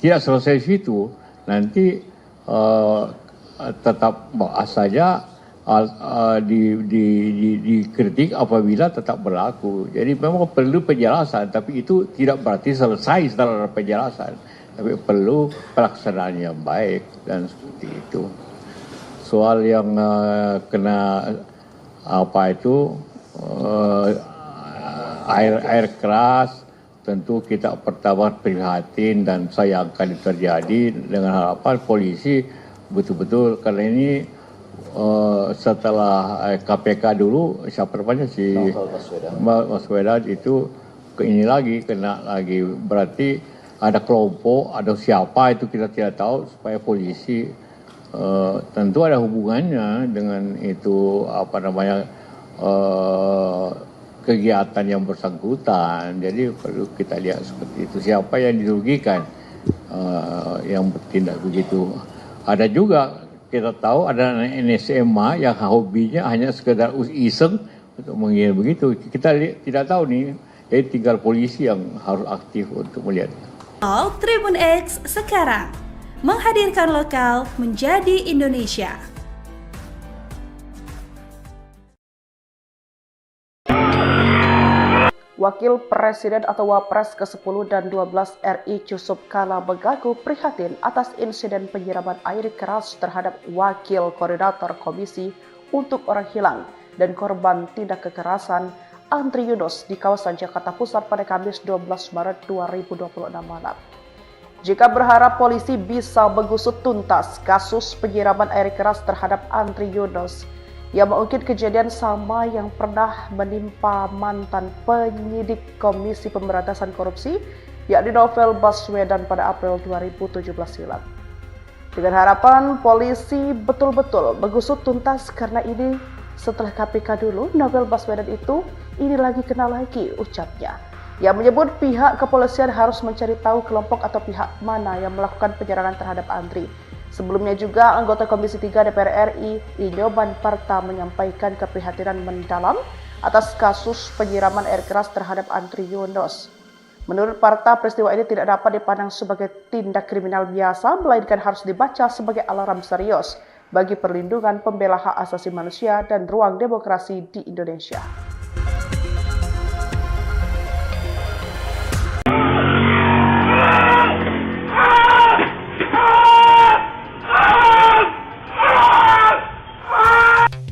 tidak selesai situ, nanti tetap saja dikritik apabila tetap berlaku. Jadi memang perlu penjelasan, tapi itu tidak berarti selesai setelah penjelasan. Tapi perlu pelaksanaan yang baik dan seperti itu. Soal yang kena air keras, tentu kita pertama prihatin dan sayangkan itu terjadi, dengan harapan polisi betul-betul, karena ini setelah KPK dulu siapa namanya si Baswedan itu ini lagi kena lagi, berarti ada kelompok, ada siapa itu kita tidak tahu, supaya polisi tentu ada hubungannya dengan itu kegiatan yang bersangkutan. Jadi perlu kita lihat seperti itu, siapa yang dirugikan yang bertindak begitu. Ada juga kita tahu ada NSMA yang hobinya hanya sekedar iseng untuk mengira begitu. Kita tidak tahu nih, jadi tinggal polisi yang harus aktif untuk melihat. Tribun X sekarang menghadirkan lokal menjadi Indonesia. Wakil Presiden atau Wapres ke-10 dan 12 RI Yusuf Kala Begagu prihatin atas insiden penyiraman air keras terhadap Wakil Koordinator Komisi untuk Orang Hilang dan Korban Tindak Kekerasan Andri Yunus di kawasan Jakarta Pusat pada Kamis 12 Maret 2026 malam. Jika berharap polisi bisa mengusut tuntas kasus penyiraman air keras terhadap Andri Yunus, yang mengungkit kejadian sama yang pernah menimpa mantan penyidik Komisi Pemberantasan Korupsi, yakni Novel Baswedan pada April 2017 silam. Dengan harapan polisi betul-betul mengusut tuntas, karena ini setelah KPK dulu, Novel Baswedan itu ini lagi kena lagi, ucapnya. Yang menyebut pihak kepolisian harus mencari tahu kelompok atau pihak mana yang melakukan penyerangan terhadap Andri. Sebelumnya juga, anggota Komisi 3 DPR RI, Inyoman Parta, menyampaikan keprihatinan mendalam atas kasus penyiraman air keras terhadap Andri Yunus. Menurut Parta, peristiwa ini tidak dapat dipandang sebagai tindak kriminal biasa, melainkan harus dibaca sebagai alarm serius bagi perlindungan pembela hak asasi manusia dan ruang demokrasi di Indonesia.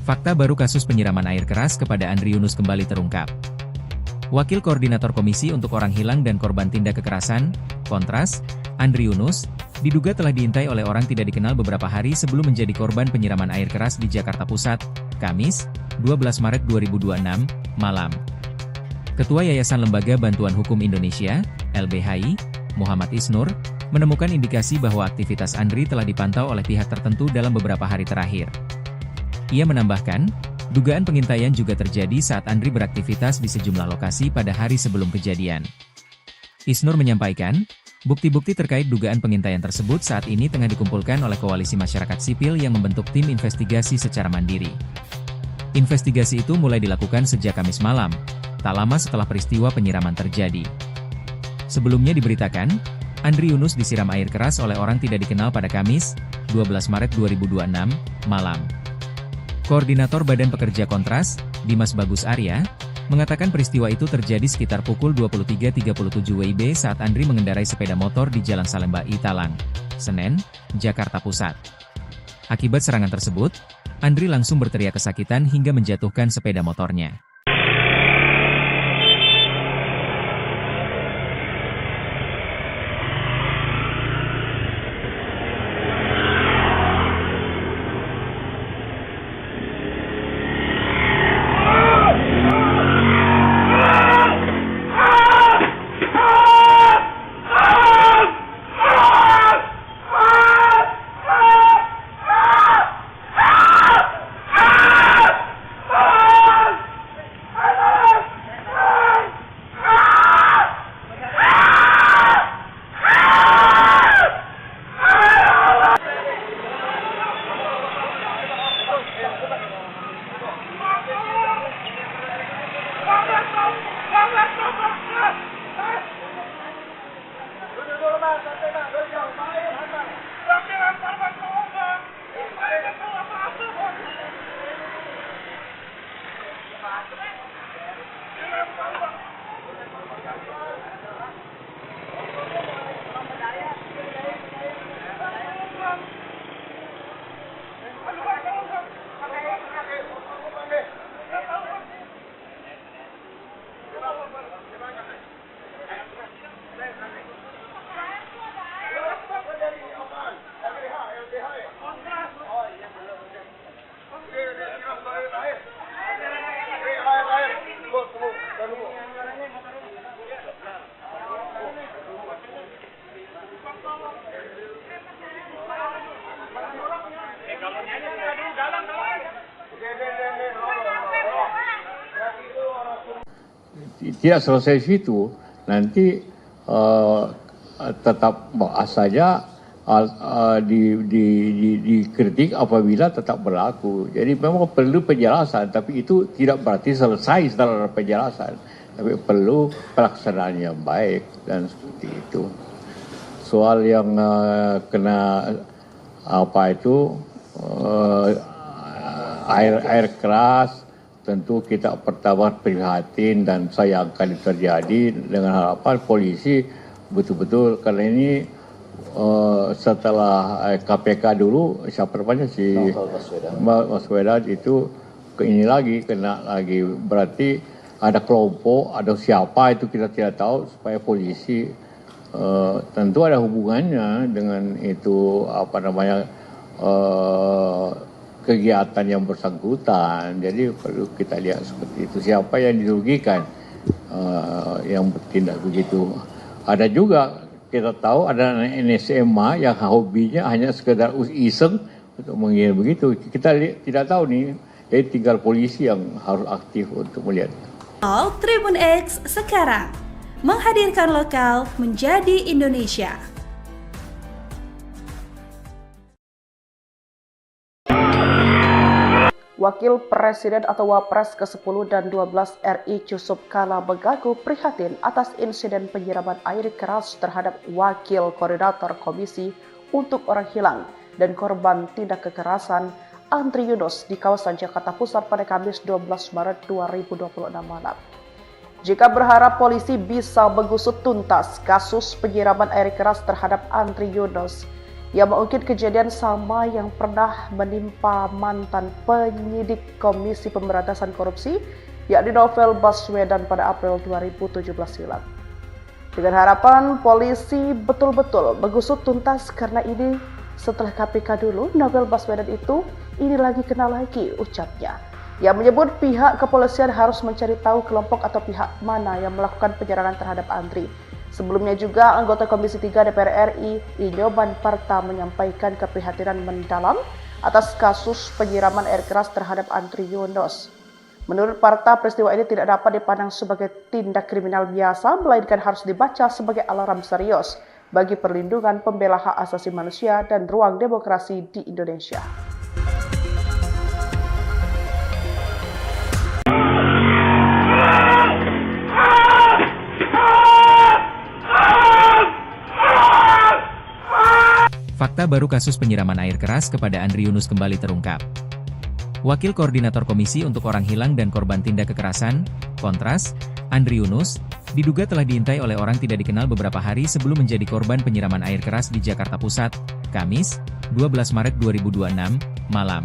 Fakta baru kasus penyiraman air keras kepada Andri Yunus kembali terungkap. Wakil Koordinator Komisi untuk Orang Hilang dan Korban Tindak Kekerasan, Kontras, Andri Yunus, diduga telah diintai oleh orang tidak dikenal beberapa hari sebelum menjadi korban penyiraman air keras di Jakarta Pusat, Kamis, 12 Maret 2026, malam. Ketua Yayasan Lembaga Bantuan Hukum Indonesia, LBHI, Muhammad Isnur, menemukan indikasi bahwa aktivitas Andri telah dipantau oleh pihak tertentu dalam beberapa hari terakhir. Ia menambahkan, dugaan pengintaian juga terjadi saat Andri beraktivitas di sejumlah lokasi pada hari sebelum kejadian. Isnur menyampaikan, bukti-bukti terkait dugaan pengintaian tersebut saat ini tengah dikumpulkan oleh koalisi masyarakat sipil yang membentuk tim investigasi secara mandiri. Investigasi itu mulai dilakukan sejak Kamis malam, tak lama setelah peristiwa penyiraman terjadi. Sebelumnya diberitakan, Andri Yunus disiram air keras oleh orang tidak dikenal pada Kamis, 12 Maret 2026, malam. Koordinator Badan Pekerja Kontras, Dimas Bagus Arya, mengatakan peristiwa itu terjadi sekitar pukul 23.37 WIB saat Andri mengendarai sepeda motor di Jalan Salemba Italang, Senen, Jakarta Pusat. Akibat serangan tersebut, Andri langsung berteriak kesakitan hingga menjatuhkan sepeda motornya. tidak selesai situ, nanti tetap saja dikritik apabila tetap berlaku. Jadi memang perlu penjelasan, tapi itu tidak berarti selesai setelah penjelasan, tapi perlu pelaksanaan yang baik dan seperti itu. Soal yang kena air keras, tentu kita pertama prihatin dan sayangkan itu terjadi, dengan harapan polisi betul-betul, karena ini setelah KPK dulu, siapa namanya si Baswedan itu ini lagi kena lagi, berarti ada kelompok, ada siapa itu kita tidak tahu, supaya polisi tentu ada hubungannya dengan itu kegiatan yang bersangkutan. Jadi perlu kita lihat seperti itu, siapa yang dirugikan yang bertindak begitu. Ada juga kita tahu ada NSMA yang hobinya hanya sekedar iseng untuk mengira begitu. Kita tidak tahu nih, jadi tinggal polisi yang harus aktif untuk melihat. Tribun X sekarang menghadirkan lokal menjadi Indonesia. Wakil Presiden atau Wapres ke-10 dan 12 RI Yusuf Kala Begagu prihatin atas insiden penyiraman air keras terhadap Wakil Koordinator Komisi untuk Orang Hilang dan Korban Tindak Kekerasan Andri Yunus di kawasan Jakarta Pusat pada Kamis 12 Maret 2026 malam. Jika berharap polisi bisa mengusut tuntas kasus penyiraman air keras terhadap Andri Yunus, yang mengungkit kejadian sama yang pernah menimpa mantan penyidik Komisi Pemberantasan Korupsi, yakni Novel Baswedan pada April 2017 silam. Dengan harapan polisi betul-betul mengusut tuntas, karena ini setelah KPK dulu, Novel Baswedan itu ini lagi kena lagi, ucapnya. Yang menyebut pihak kepolisian harus mencari tahu kelompok atau pihak mana yang melakukan penyerangan terhadap Andri. Sebelumnya juga anggota Komisi 3 DPR RI Inyoman Parta menyampaikan keprihatinan mendalam atas kasus penyiraman air keras terhadap Andri Yunus. Menurut Parta, peristiwa ini tidak dapat dipandang sebagai tindak kriminal biasa, melainkan harus dibaca sebagai alarm serius bagi perlindungan pembela hak asasi manusia dan ruang demokrasi di Indonesia. Fakta baru kasus penyiraman air keras kepada Andri Yunus kembali terungkap. Wakil Koordinator Komisi untuk Orang Hilang dan Korban Tindak Kekerasan, Kontras, Andri Yunus, diduga telah diintai oleh orang tidak dikenal beberapa hari sebelum menjadi korban penyiraman air keras di Jakarta Pusat, Kamis, 12 Maret 2026, malam.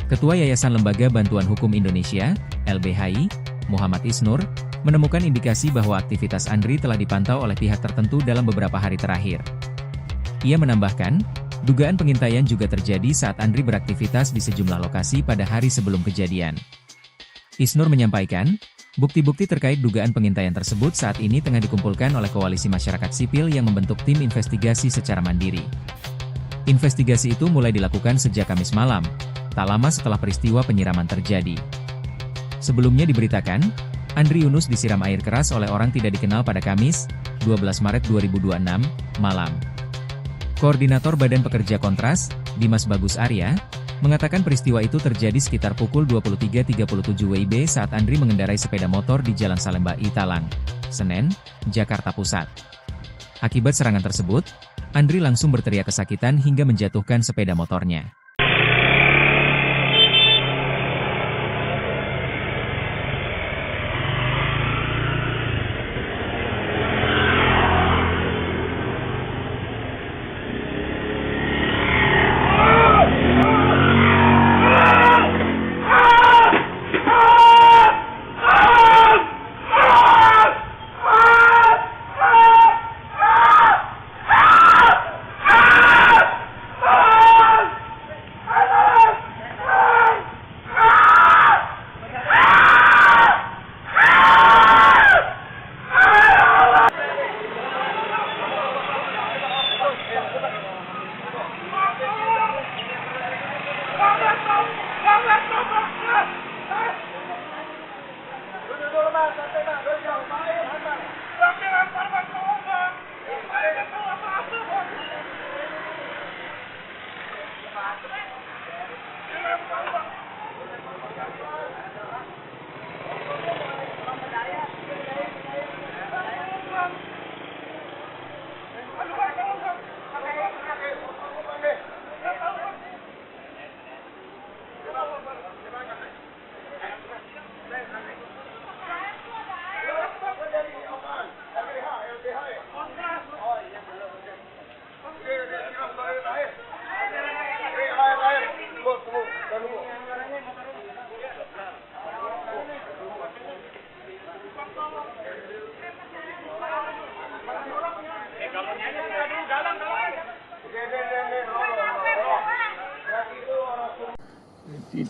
Ketua Yayasan Lembaga Bantuan Hukum Indonesia, LBHI, Muhammad Isnur, menemukan indikasi bahwa aktivitas Andri telah dipantau oleh pihak tertentu dalam beberapa hari terakhir. Ia menambahkan, dugaan pengintaian juga terjadi saat Andri beraktivitas di sejumlah lokasi pada hari sebelum kejadian. Isnur menyampaikan, bukti-bukti terkait dugaan pengintaian tersebut saat ini tengah dikumpulkan oleh Koalisi Masyarakat Sipil yang membentuk tim investigasi secara mandiri. Investigasi itu mulai dilakukan sejak Kamis malam, tak lama setelah peristiwa penyiraman terjadi. Sebelumnya diberitakan, Andri Yunus disiram air keras oleh orang tidak dikenal pada Kamis, 12 Maret 2026, malam. Koordinator Badan Pekerja Kontras, Dimas Bagus Arya, mengatakan peristiwa itu terjadi sekitar pukul 23.37 WIB saat Andri mengendarai sepeda motor di Jalan Salemba Italang, Senen, Jakarta Pusat. Akibat serangan tersebut, Andri langsung berteriak kesakitan hingga menjatuhkan sepeda motornya.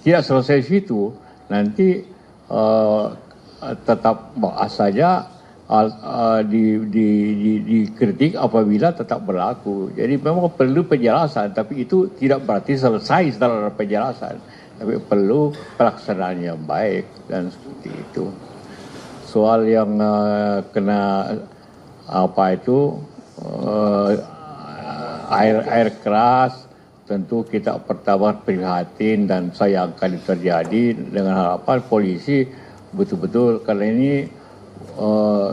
tidak selesai situ, nanti tetap saja dikritik apabila tetap berlaku. Jadi memang perlu penjelasan, tapi itu tidak berarti selesai setelah penjelasan, tapi perlu pelaksanaan yang baik dan seperti itu. Soal yang kena air keras, tentu kita pertama prihatin dan sayangkan itu terjadi, dengan harapan polisi betul-betul, karena ini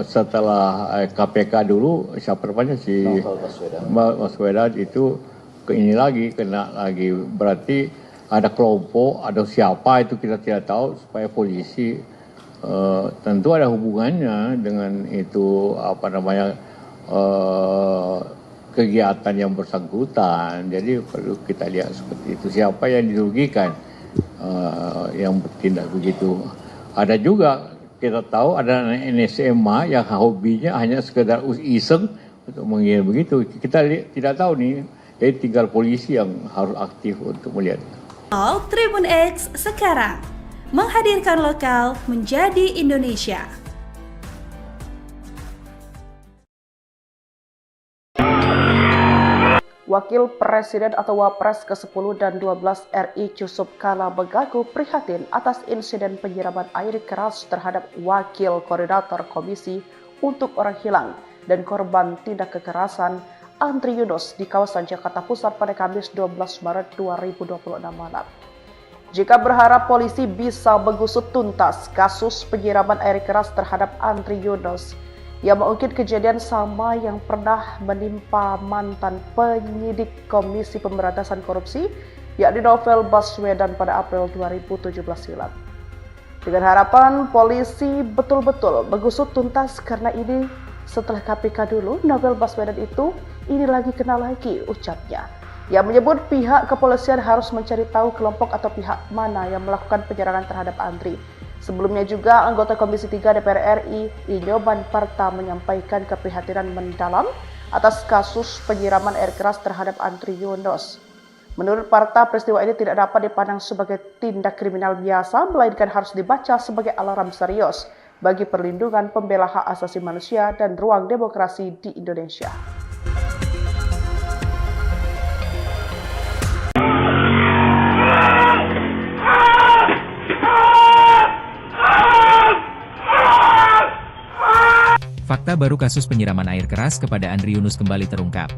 setelah KPK dulu, siapa namanya si Baswedan itu ini lagi kena lagi, berarti ada kelompok, ada siapa itu kita tidak tahu, supaya polisi tentu ada hubungannya dengan itu kegiatan yang bersangkutan. Jadi perlu kita lihat seperti itu, siapa yang dirugikan yang bertindak begitu. Ada juga kita tahu ada NSMA yang hobinya hanya sekedar iseng untuk mengira begitu. Kita tidak tahu nih, jadi tinggal polisi yang harus aktif untuk melihat. Tribun X sekarang menghadirkan lokal menjadi Indonesia. Wakil Presiden atau Wapres ke-10 dan 12 RI Yusuf Kala Begagu prihatin atas insiden penyiraman air keras terhadap Wakil Koordinator Komisi untuk Orang Hilang dan Korban Tindak Kekerasan Andri Yunus di kawasan Jakarta Pusat pada Kamis 12 Maret 2026 malam. Jika berharap polisi bisa mengusut tuntas kasus penyiraman air keras terhadap Andri Yunus, yang mengungkit kejadian sama yang pernah menimpa mantan penyidik Komisi Pemberantasan Korupsi, yakni Novel Baswedan pada April 2017 silam. Dengan harapan polisi betul-betul mengusut tuntas, karena ini setelah KPK dulu, Novel Baswedan itu ini lagi kena lagi, ucapnya. Yang menyebut pihak kepolisian harus mencari tahu kelompok atau pihak mana yang melakukan penyerangan terhadap Andri. Sebelumnya juga anggota Komisi 3 DPR RI Inyoban Parta menyampaikan keprihatinan mendalam atas kasus penyiraman air keras terhadap Andri Yunus. Menurut Parta, peristiwa ini tidak dapat dipandang sebagai tindak kriminal biasa, melainkan harus dibaca sebagai alarm serius bagi perlindungan pembela hak asasi manusia dan ruang demokrasi di Indonesia. Fakta baru kasus penyiraman air keras kepada Andri Yunus kembali terungkap.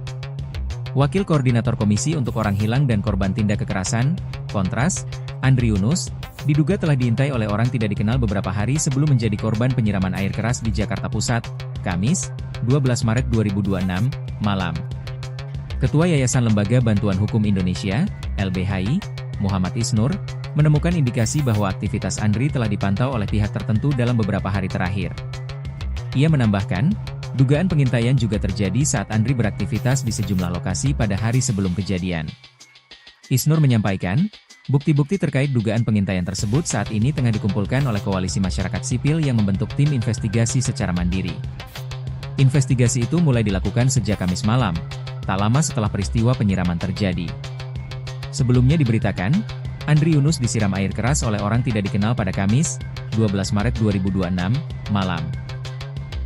Wakil Koordinator Komisi untuk Orang Hilang dan Korban Tindak Kekerasan, Kontras, Andri Yunus, diduga telah diintai oleh orang tidak dikenal beberapa hari sebelum menjadi korban penyiraman air keras di Jakarta Pusat, Kamis, 12 Maret 2026, malam. Ketua Yayasan Lembaga Bantuan Hukum Indonesia, LBHI, Muhammad Isnur, menemukan indikasi bahwa aktivitas Andri telah dipantau oleh pihak tertentu dalam beberapa hari terakhir. Ia menambahkan, dugaan pengintaian juga terjadi saat Andri beraktivitas di sejumlah lokasi pada hari sebelum kejadian. Isnur menyampaikan, bukti-bukti terkait dugaan pengintaian tersebut saat ini tengah dikumpulkan oleh Koalisi Masyarakat Sipil yang membentuk tim investigasi secara mandiri. Investigasi itu mulai dilakukan sejak Kamis malam, tak lama setelah peristiwa penyiraman terjadi. Sebelumnya diberitakan, Andri Yunus disiram air keras oleh orang tidak dikenal pada Kamis, 12 Maret 2026, malam.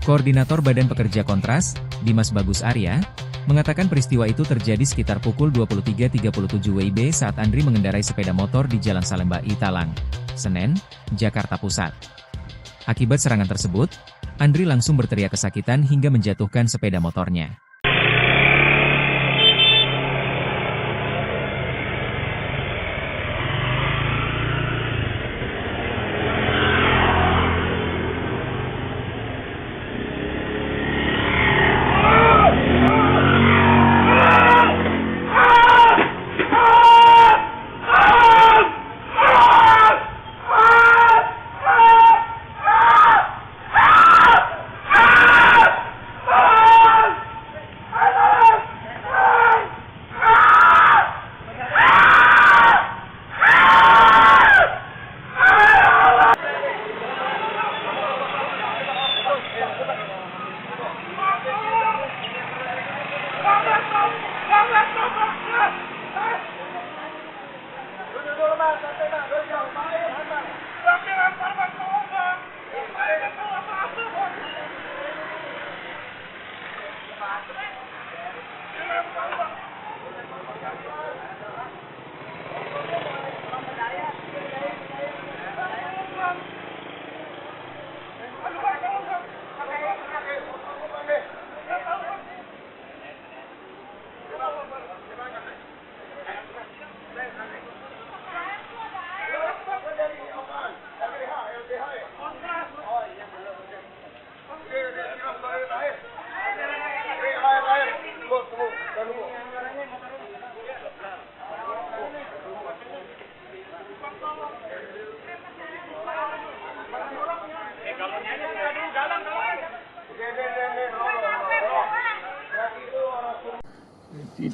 Koordinator Badan Pekerja Kontras, Dimas Bagus Arya, mengatakan peristiwa itu terjadi sekitar pukul 23.37 WIB saat Andri mengendarai sepeda motor di Jalan Salemba Italang, Senen, Jakarta Pusat. Akibat serangan tersebut, Andri langsung berteriak kesakitan hingga menjatuhkan sepeda motornya.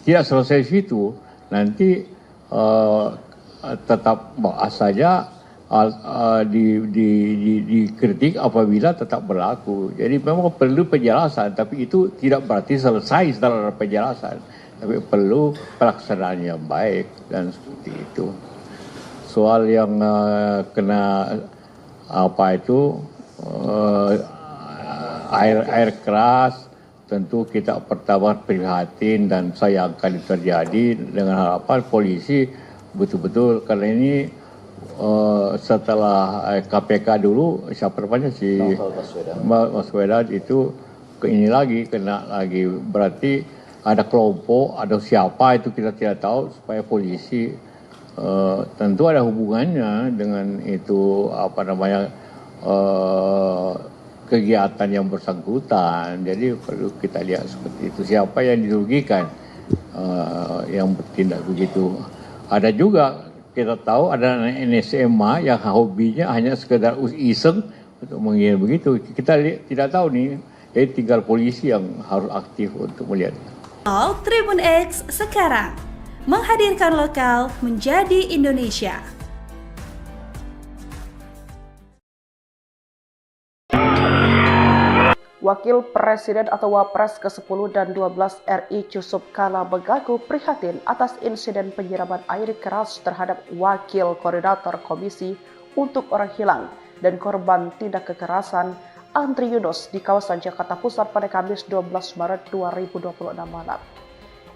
tidak selesai situ, nanti tetap saja dikritik apabila tetap berlaku. Jadi memang perlu penjelasan, tapi itu tidak berarti selesai setelah penjelasan, tapi perlu pelaksanaan yang baik dan seperti itu. Soal yang kena air keras, tentu kita pertama prihatin dan sayangkan itu terjadi, dengan harapan polisi betul-betul, karena ini setelah KPK dulu, siapa namanya si Baswedan itu ini lagi kena lagi, berarti ada kelompok, ada siapa itu kita tidak tahu, supaya polisi tentu ada hubungannya dengan itu kegiatan yang bersangkutan. Jadi perlu kita lihat seperti itu, siapa yang dirugikan yang bertindak begitu. Ada juga kita tahu ada anak SMA yang hobinya hanya sekedar iseng untuk mengira begitu. Kita tidak tahu nih, jadi tinggal polisi yang harus aktif untuk melihat. Tribun X sekarang menghadirkan lokal menjadi Indonesia. Wakil Presiden atau Wapres ke-10 dan 12 RI Yusuf Kala Begagu prihatin atas insiden penyiraman air keras terhadap Wakil Koordinator Komisi untuk Orang Hilang dan Korban Tindak Kekerasan Andri Yunus di kawasan Jakarta Pusat pada Kamis 12 Maret 2026 malam.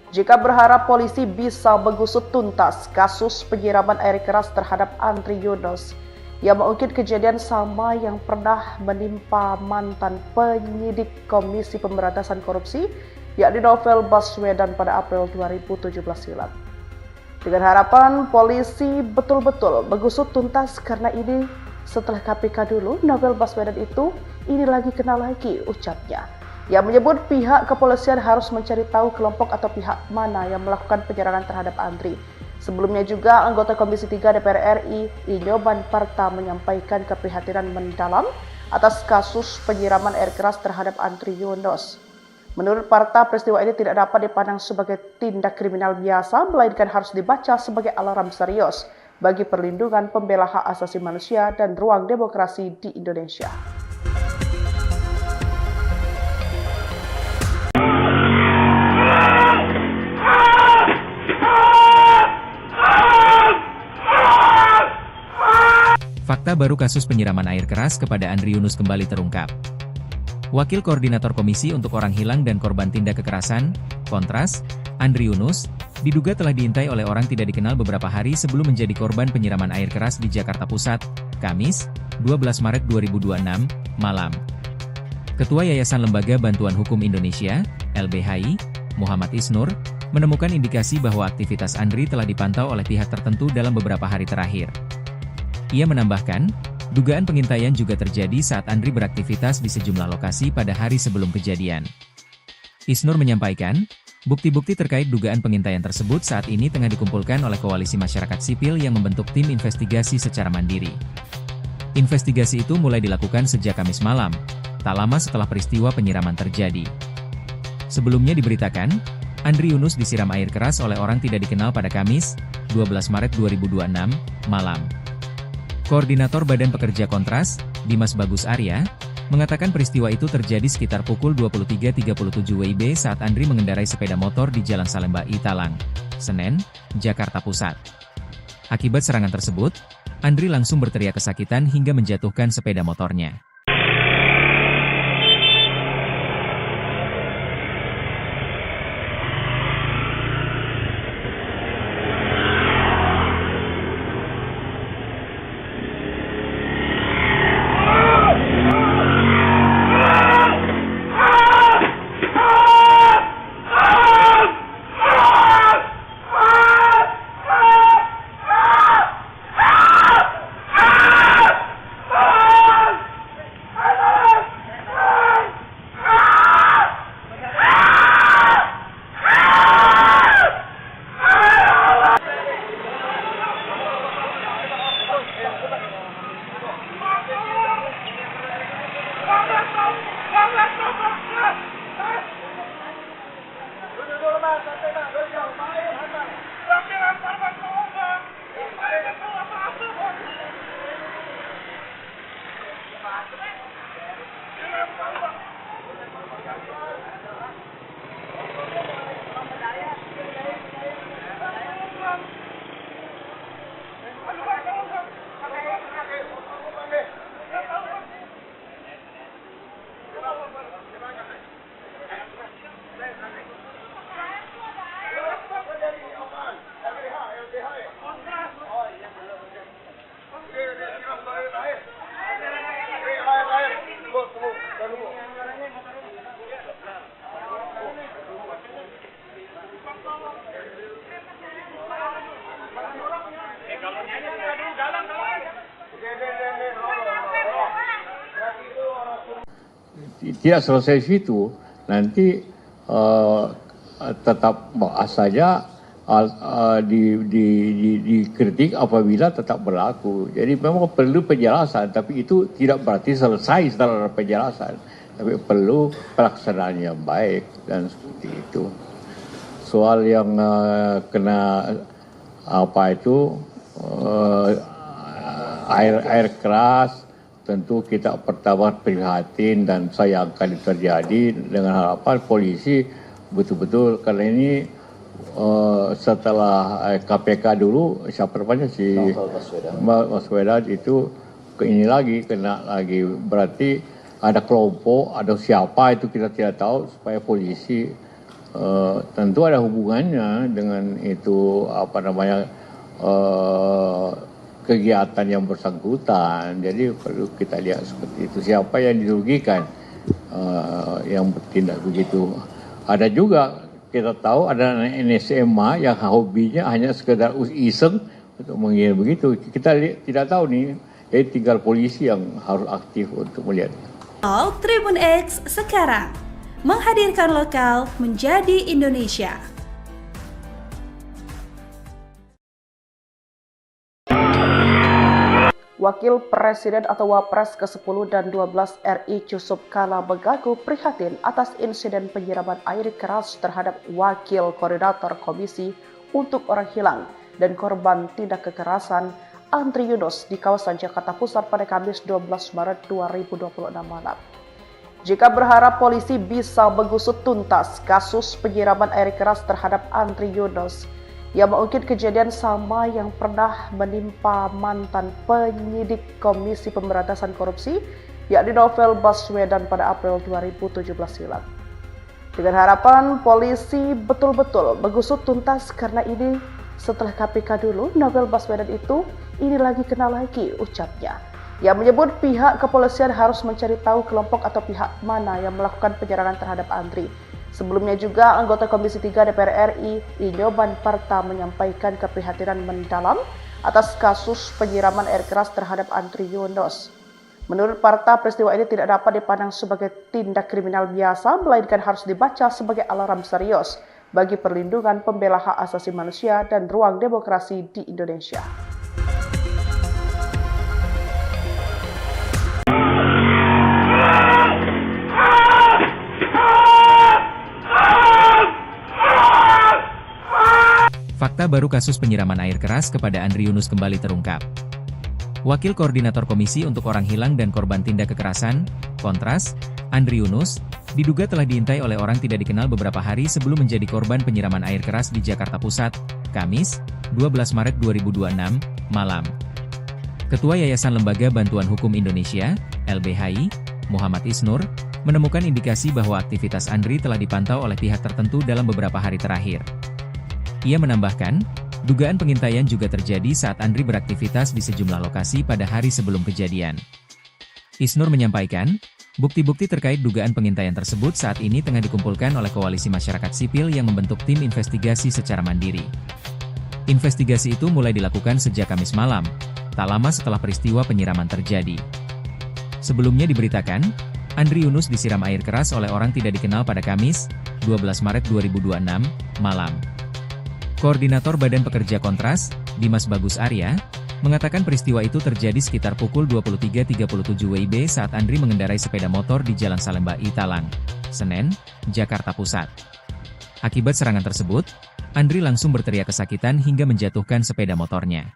Jika berharap polisi bisa mengusut tuntas kasus penyiraman air keras terhadap Andri Yunus, yang mengungkit kejadian sama yang pernah menimpa mantan penyidik Komisi Pemberantasan Korupsi, yakni Novel Baswedan pada April 2017 silam. Dengan harapan polisi betul-betul mengusut tuntas, karena ini setelah KPK dulu, Novel Baswedan itu ini lagi kena lagi, ucapnya. Yang menyebut pihak kepolisian harus mencari tahu kelompok atau pihak mana yang melakukan penyerangan terhadap Andri. Sebelumnya juga anggota Komisi 3 DPR RI, Inyoban Parta, menyampaikan keprihatinan mendalam atas kasus penyiraman air keras terhadap Andri Yunus. Menurut Parta, peristiwa ini tidak dapat dipandang sebagai tindak kriminal biasa, melainkan harus dibaca sebagai alarm serius bagi perlindungan pembela hak asasi manusia dan ruang demokrasi di Indonesia. Fakta baru kasus penyiraman air keras kepada Andri Yunus kembali terungkap. Wakil Koordinator Komisi untuk Orang Hilang dan Korban Tindak Kekerasan, Kontras, Andri Yunus, diduga telah diintai oleh orang tidak dikenal beberapa hari sebelum menjadi korban penyiraman air keras di Jakarta Pusat, Kamis, 12 Maret 2026, malam. Ketua Yayasan Lembaga Bantuan Hukum Indonesia, LBHI, Muhammad Isnur, menemukan indikasi bahwa aktivitas Andri telah dipantau oleh pihak tertentu dalam beberapa hari terakhir. Ia menambahkan, dugaan pengintaian juga terjadi saat Andri beraktivitas di sejumlah lokasi pada hari sebelum kejadian. Isnur menyampaikan, bukti-bukti terkait dugaan pengintaian tersebut saat ini tengah dikumpulkan oleh Koalisi Masyarakat Sipil yang membentuk tim investigasi secara mandiri. Investigasi itu mulai dilakukan sejak Kamis malam, tak lama setelah peristiwa penyiraman terjadi. Sebelumnya diberitakan, Andri Yunus disiram air keras oleh orang tidak dikenal pada Kamis, 12 Maret 2026, malam. Koordinator Badan Pekerja Kontras, Dimas Bagus Arya, mengatakan peristiwa itu terjadi sekitar pukul 23.37 WIB saat Andri mengendarai sepeda motor di Jalan Salemba Italang, Senen, Jakarta Pusat. Akibat serangan tersebut, Andri langsung berteriak kesakitan hingga menjatuhkan sepeda motornya. tidak selesai situ, nanti tetap saja dikritik apabila tetap berlaku. Jadi memang perlu penjelasan, tapi itu tidak berarti selesai setelah penjelasan, tapi perlu pelaksanaan yang baik dan seperti itu. Soal yang kena air keras, tentu kita pertama prihatin dan sayangkan itu terjadi, dengan harapan polisi betul-betul, karena ini setelah KPK dulu siapa namanya si Baswedan itu ini lagi kena lagi, berarti ada kelompok, ada siapa itu kita tidak tahu, supaya polisi tentu ada hubungannya dengan itu kegiatan yang bersangkutan. Jadi perlu kita lihat seperti itu, siapa yang dirugikan yang bertindak begitu. Ada juga kita tahu ada NSMA yang hobinya hanya sekedar iseng untuk mengira begitu. Kita tidak tahu nih, jadi tinggal polisi yang harus aktif untuk melihat. Tribun X sekarang menghadirkan lokal menjadi Indonesia. Wakil Presiden atau Wapres ke-10 dan 12 RI Yusuf Kala Begagu prihatin atas insiden penyiraman air keras terhadap Wakil Koordinator Komisi untuk Orang Hilang dan Korban Tindak Kekerasan Andri Yunus di kawasan Jakarta Pusat pada Kamis 12 Maret 2026 malam. Jika berharap polisi bisa mengusut tuntas kasus penyiraman air keras terhadap Andri Yunus, yang mengungkit kejadian sama yang pernah menimpa mantan penyidik Komisi Pemberantasan Korupsi, yakni Novel Baswedan pada April 2017 silam. Dengan harapan polisi betul-betul mengusut tuntas, karena ini setelah KPK dulu, Novel Baswedan itu ini lagi kena lagi, ucapnya. Yang menyebut pihak kepolisian harus mencari tahu kelompok atau pihak mana yang melakukan penyerangan terhadap Andri. Sebelumnya juga anggota Komisi 3 DPR RI Inyoman Parta menyampaikan keprihatinan mendalam atas kasus penyiraman air keras terhadap Andri Yunus. Menurut Parta, peristiwa ini tidak dapat dipandang sebagai tindak kriminal biasa, melainkan harus dibaca sebagai alarm serius bagi perlindungan pembela hak asasi manusia dan ruang demokrasi di Indonesia. Fakta baru kasus penyiraman air keras kepada Andri Yunus kembali terungkap. Wakil Koordinator Komisi untuk Orang Hilang dan Korban Tindak Kekerasan, Kontras, Andri Yunus, diduga telah diintai oleh orang tidak dikenal beberapa hari sebelum menjadi korban penyiraman air keras di Jakarta Pusat, Kamis, 12 Maret 2026, malam. Ketua Yayasan Lembaga Bantuan Hukum Indonesia, LBHI, Muhammad Isnur, menemukan indikasi bahwa aktivitas Andri telah dipantau oleh pihak tertentu dalam beberapa hari terakhir. Ia menambahkan, dugaan pengintaian juga terjadi saat Andri beraktivitas di sejumlah lokasi pada hari sebelum kejadian. Isnur menyampaikan, bukti-bukti terkait dugaan pengintaian tersebut saat ini tengah dikumpulkan oleh koalisi masyarakat sipil yang membentuk tim investigasi secara mandiri. Investigasi itu mulai dilakukan sejak Kamis malam, tak lama setelah peristiwa penyiraman terjadi. Sebelumnya diberitakan, Andri Yunus disiram air keras oleh orang tidak dikenal pada Kamis, 12 Maret 2026, malam. Koordinator Badan Pekerja Kontras, Dimas Bagus Arya, mengatakan peristiwa itu terjadi sekitar pukul 23.37 WIB saat Andri mengendarai sepeda motor di Jalan Salemba Italang, Senen, Jakarta Pusat. Akibat serangan tersebut, Andri langsung berteriak kesakitan hingga menjatuhkan sepeda motornya.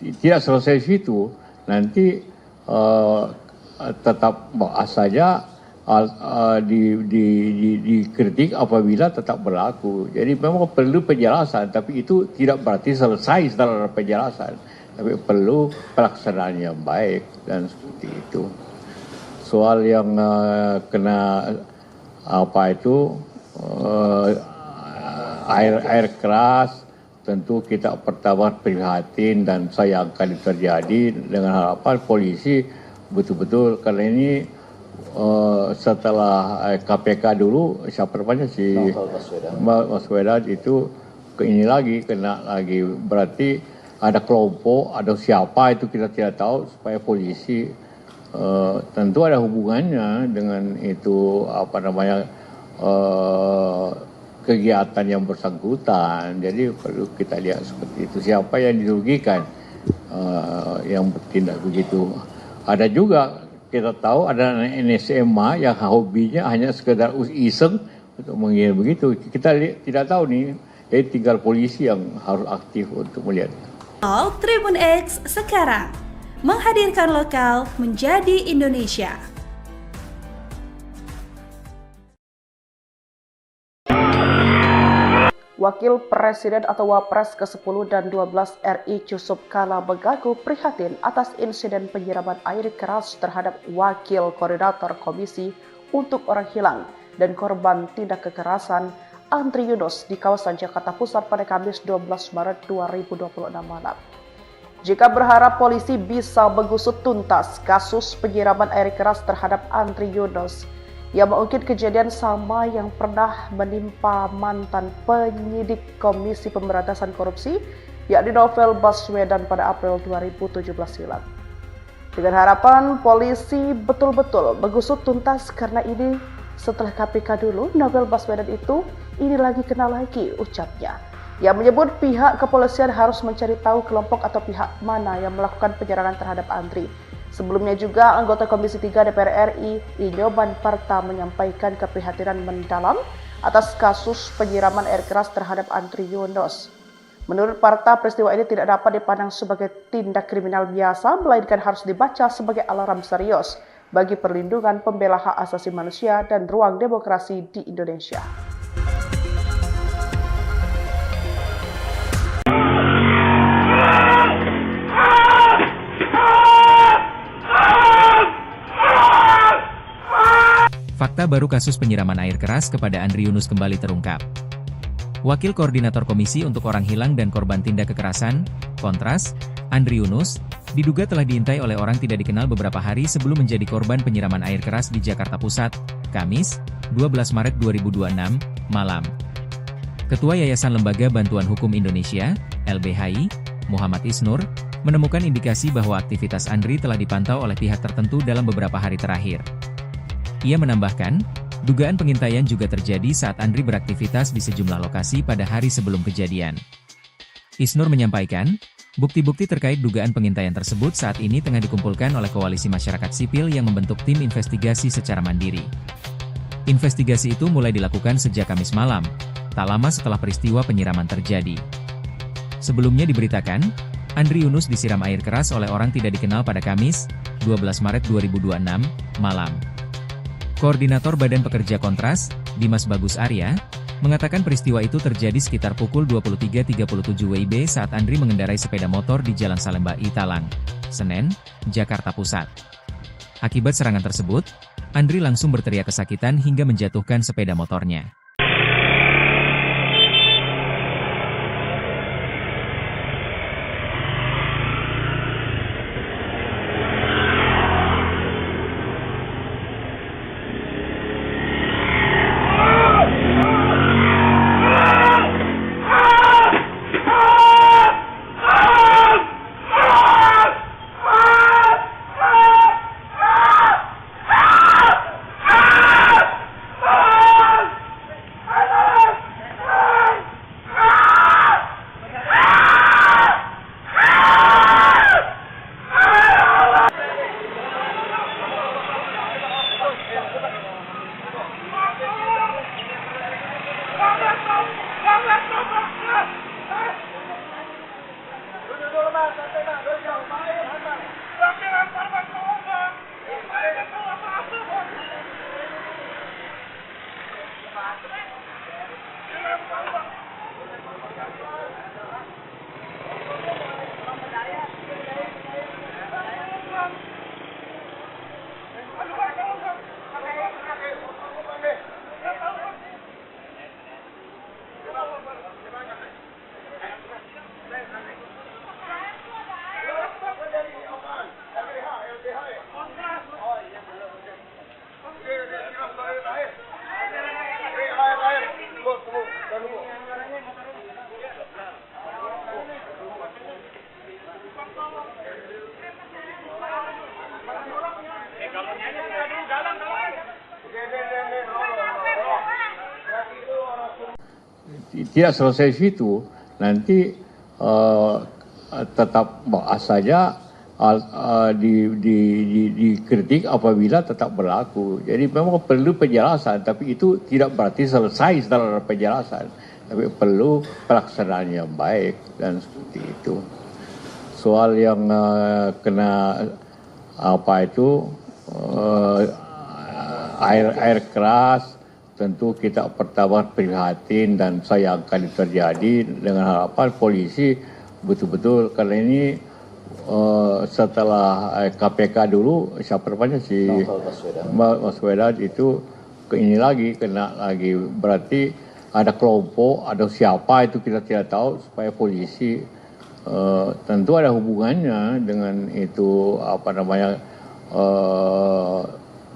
tidak selesai situ, nanti tetap saja dikritik apabila tetap berlaku. Jadi memang perlu penjelasan, tapi itu tidak berarti selesai setelah penjelasan, tapi perlu pelaksanaan yang baik dan seperti itu. Soal yang kena air keras, tentu kita pertama prihatin dan sayangkan itu terjadi, dengan harapan polisi betul-betul, karena ini setelah KPK dulu siapa namanya si Baswedan itu ini lagi kena lagi, berarti ada kelompok, ada siapa itu kita tidak tahu, supaya polisi tentu ada hubungannya dengan itu kegiatan yang bersangkutan. Jadi perlu kita lihat seperti itu, siapa yang dirugikan yang bertindak begitu. Ada juga kita tahu ada NSMA yang hobinya hanya sekedar iseng untuk mengira begitu. Kita tidak tahu nih, jadi tinggal polisi yang harus aktif untuk melihat. Tribun X sekarang menghadirkan lokal menjadi Indonesia. Wakil Presiden atau Wapres ke-10 dan 12 RI Yusuf Kala Begagu prihatin atas insiden penyiraman air keras terhadap Wakil Koordinator Komisi untuk Orang Hilang dan Korban Tindak Kekerasan Andri Yunus di kawasan Jakarta Pusat pada Kamis 12 Maret 2026 malam. Jika berharap polisi bisa mengusut tuntas kasus penyiraman air keras terhadap Andri Yunus, yang mengungkit kejadian sama yang pernah menimpa mantan penyidik Komisi Pemberantasan Korupsi, yakni Novel Baswedan pada April 2017 silam. Dengan harapan polisi betul-betul mengusut tuntas, karena ini setelah KPK dulu, Novel Baswedan itu ini lagi kena lagi, ucapnya. Yang menyebut pihak kepolisian harus mencari tahu kelompok atau pihak mana yang melakukan penyerangan terhadap Andri. Sebelumnya juga anggota Komisi 3 DPR RI Inyoban Parta menyampaikan keprihatinan mendalam atas kasus penyiraman air keras terhadap Andri Yunus. Menurut Parta, peristiwa ini tidak dapat dipandang sebagai tindak kriminal biasa, melainkan harus dibaca sebagai alarm serius bagi perlindungan pembela hak asasi manusia dan ruang demokrasi di Indonesia. Fakta baru kasus penyiraman air keras kepada Andri Yunus kembali terungkap. Wakil Koordinator Komisi untuk Orang Hilang dan Korban Tindak Kekerasan, Kontras, Andri Yunus, diduga telah diintai oleh orang tidak dikenal beberapa hari sebelum menjadi korban penyiraman air keras di Jakarta Pusat, Kamis, 12 Maret 2026, malam. Ketua Yayasan Lembaga Bantuan Hukum Indonesia, LBHI, Muhammad Isnur, menemukan indikasi bahwa aktivitas Andri telah dipantau oleh pihak tertentu dalam beberapa hari terakhir. Ia menambahkan, dugaan pengintaian juga terjadi saat Andri beraktivitas di sejumlah lokasi pada hari sebelum kejadian. Isnur menyampaikan, bukti-bukti terkait dugaan pengintaian tersebut saat ini tengah dikumpulkan oleh Koalisi Masyarakat Sipil yang membentuk tim investigasi secara mandiri. Investigasi itu mulai dilakukan sejak Kamis malam, tak lama setelah peristiwa penyiraman terjadi. Sebelumnya diberitakan, Andri Yunus disiram air keras oleh orang tidak dikenal pada Kamis, 12 Maret 2026, malam. Koordinator Badan Pekerja Kontras, Dimas Bagus Arya, mengatakan peristiwa itu terjadi sekitar pukul 23.37 WIB saat Andri mengendarai sepeda motor di Jalan Salemba Italang, Senen, Jakarta Pusat. Akibat serangan tersebut, Andri langsung berteriak kesakitan hingga menjatuhkan sepeda motornya. tidak selesai situ, nanti tetap saja dikritik apabila tetap berlaku. Jadi memang perlu penjelasan, tapi itu tidak berarti selesai setelah penjelasan, tapi perlu pelaksanaan yang baik dan seperti itu. Soal yang kena air keras, tentu kita pertama prihatin dan sayangkan itu terjadi, dengan harapan polisi betul-betul, karena ini setelah KPK dulu, siapa namanya si Baswedan itu ini lagi kena lagi, berarti ada kelompok, ada siapa itu kita tidak tahu, supaya polisi tentu ada hubungannya dengan itu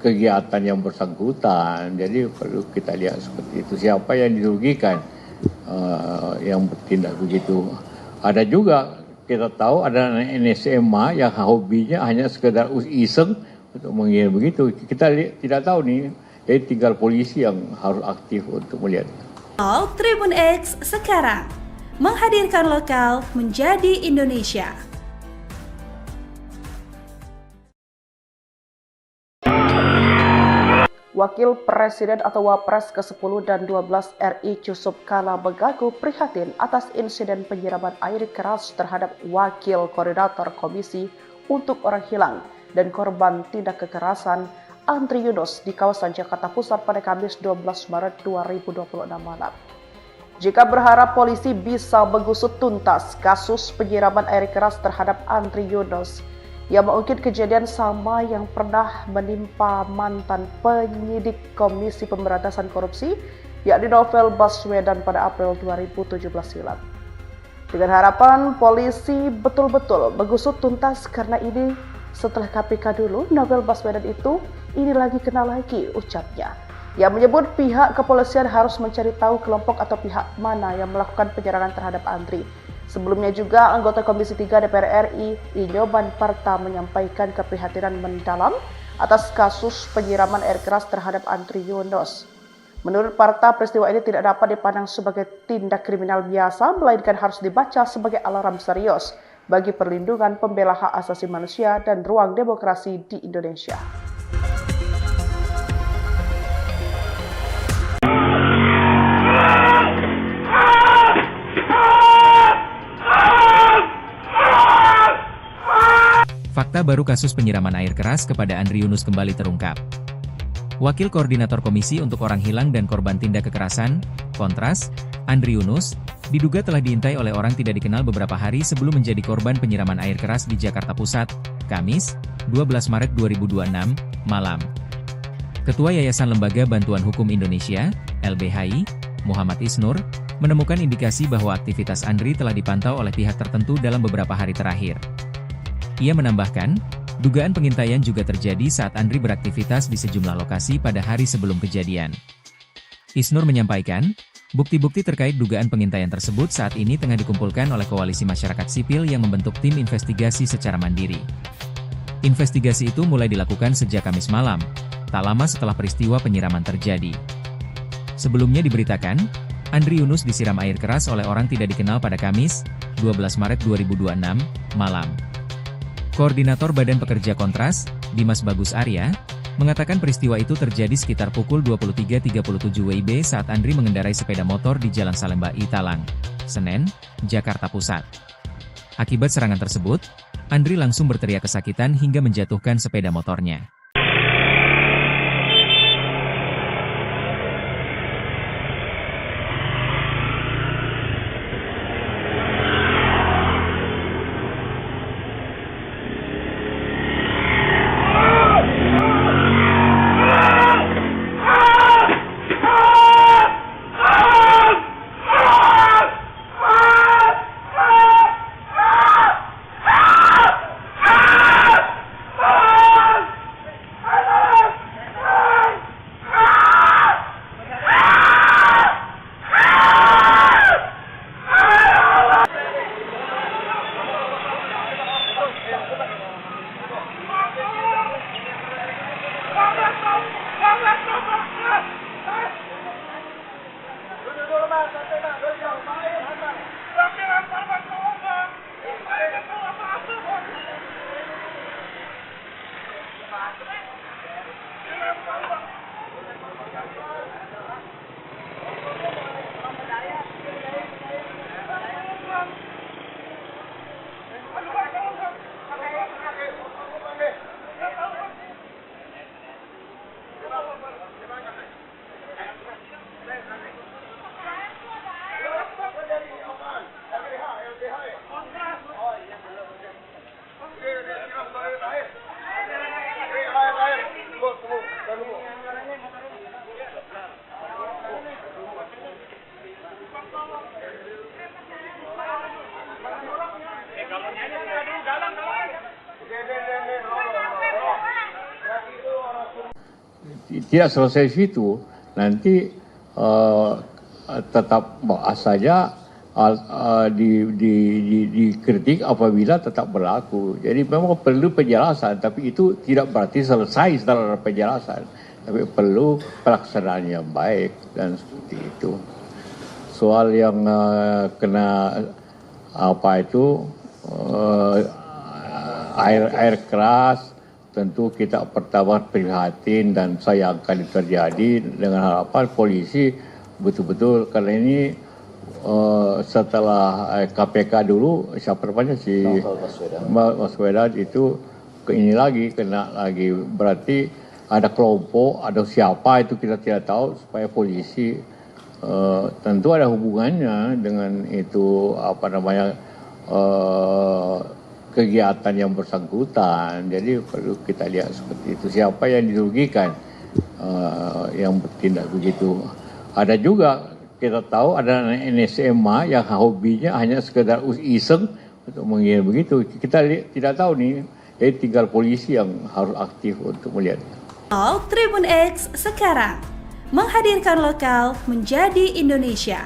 kegiatan yang bersangkutan. Jadi perlu kita lihat seperti itu, siapa yang dirugikan yang bertindak begitu. Ada juga kita tahu ada NSMA yang hobinya hanya sekedar iseng untuk mengira begitu. Kita tidak tahu nih, jadi tinggal polisi yang harus aktif untuk melihat. Tribun X sekarang menghadirkan lokal menjadi Indonesia. Wakil Presiden atau Wapres ke-10 dan 12 RI Yusuf Kala Begagу prihatin atas insiden penyiraman air keras terhadap Wakil Koordinator Komisi untuk Orang Hilang dan Korban Tindak Kekerasan Andri Yunus di kawasan Jakarta Pusat pada Kamis 12 Maret 2026 malam. Jika berharap polisi bisa mengusut tuntas kasus penyiraman air keras terhadap Andri Yunus, yang mengungkit kejadian sama yang pernah menimpa mantan penyidik Komisi Pemberantasan Korupsi, yakni Novel Baswedan pada April 2017 silam. Dengan harapan polisi betul-betul mengusut tuntas, karena ini setelah KPK dulu, Novel Baswedan itu ini lagi kena lagi, ucapnya. Yang menyebut pihak kepolisian harus mencari tahu kelompok atau pihak mana yang melakukan penyerangan terhadap Andri. Sebelumnya juga, anggota Komisi 3 DPR RI, Inyoman Parta, menyampaikan keprihatinan mendalam atas kasus penyiraman air keras terhadap Andri Yunus. Menurut Parta, peristiwa ini tidak dapat dipandang sebagai tindak kriminal biasa, melainkan harus dibaca sebagai alarm serius bagi perlindungan pembela hak asasi manusia dan ruang demokrasi di Indonesia. Fakta baru kasus penyiraman air keras kepada Andri Yunus kembali terungkap. Wakil Koordinator Komisi untuk Orang Hilang dan Korban Tindak Kekerasan, Kontras, Andri Yunus, diduga telah diintai oleh orang tidak dikenal beberapa hari sebelum menjadi korban penyiraman air keras di Jakarta Pusat, Kamis, 12 Maret 2026, malam. Ketua Yayasan Lembaga Bantuan Hukum Indonesia, LBHI, Muhammad Isnur, menemukan indikasi bahwa aktivitas Andri telah dipantau oleh pihak tertentu dalam beberapa hari terakhir. Ia menambahkan, dugaan pengintaian juga terjadi saat Andri beraktivitas di sejumlah lokasi pada hari sebelum kejadian. Isnur menyampaikan, bukti-bukti terkait dugaan pengintaian tersebut saat ini tengah dikumpulkan oleh Koalisi Masyarakat Sipil yang membentuk tim investigasi secara mandiri. Investigasi itu mulai dilakukan sejak Kamis malam, tak lama setelah peristiwa penyiraman terjadi. Sebelumnya diberitakan, Andri Yunus disiram air keras oleh orang tidak dikenal pada Kamis, 12 Maret 2026, malam. Koordinator Badan Pekerja Kontras, Dimas Bagus Arya, mengatakan peristiwa itu terjadi sekitar pukul 23.37 WIB saat Andri mengendarai sepeda motor di Jalan Salemba Italang, Senen, Jakarta Pusat. Akibat serangan tersebut, Andri langsung berteriak kesakitan hingga menjatuhkan sepeda motornya. tidak selesai situ, nanti tetap saja dikritik apabila tetap berlaku. Jadi memang perlu penjelasan, tapi itu tidak berarti selesai setelah penjelasan, tapi perlu pelaksanaan yang baik dan seperti itu. Soal yang kena air keras, tentu kita pertama prihatin dan sayangkan itu terjadi, dengan harapan polisi betul-betul, karena ini setelah KPK dulu siapa namanya si Baswedan itu ini lagi kena lagi, berarti ada kelompok, ada siapa itu kita tidak tahu, supaya polisi tentu ada hubungannya dengan itu kegiatan yang bersangkutan. Jadi perlu kita lihat seperti itu, siapa yang dirugikan yang bertindak begitu. Ada juga kita tahu ada NSMA yang hobinya hanya sekedar iseng untuk mengira begitu. Kita tidak tahu nih, jadi tinggal polisi yang harus aktif untuk melihat. Tribun X sekarang menghadirkan lokal menjadi Indonesia.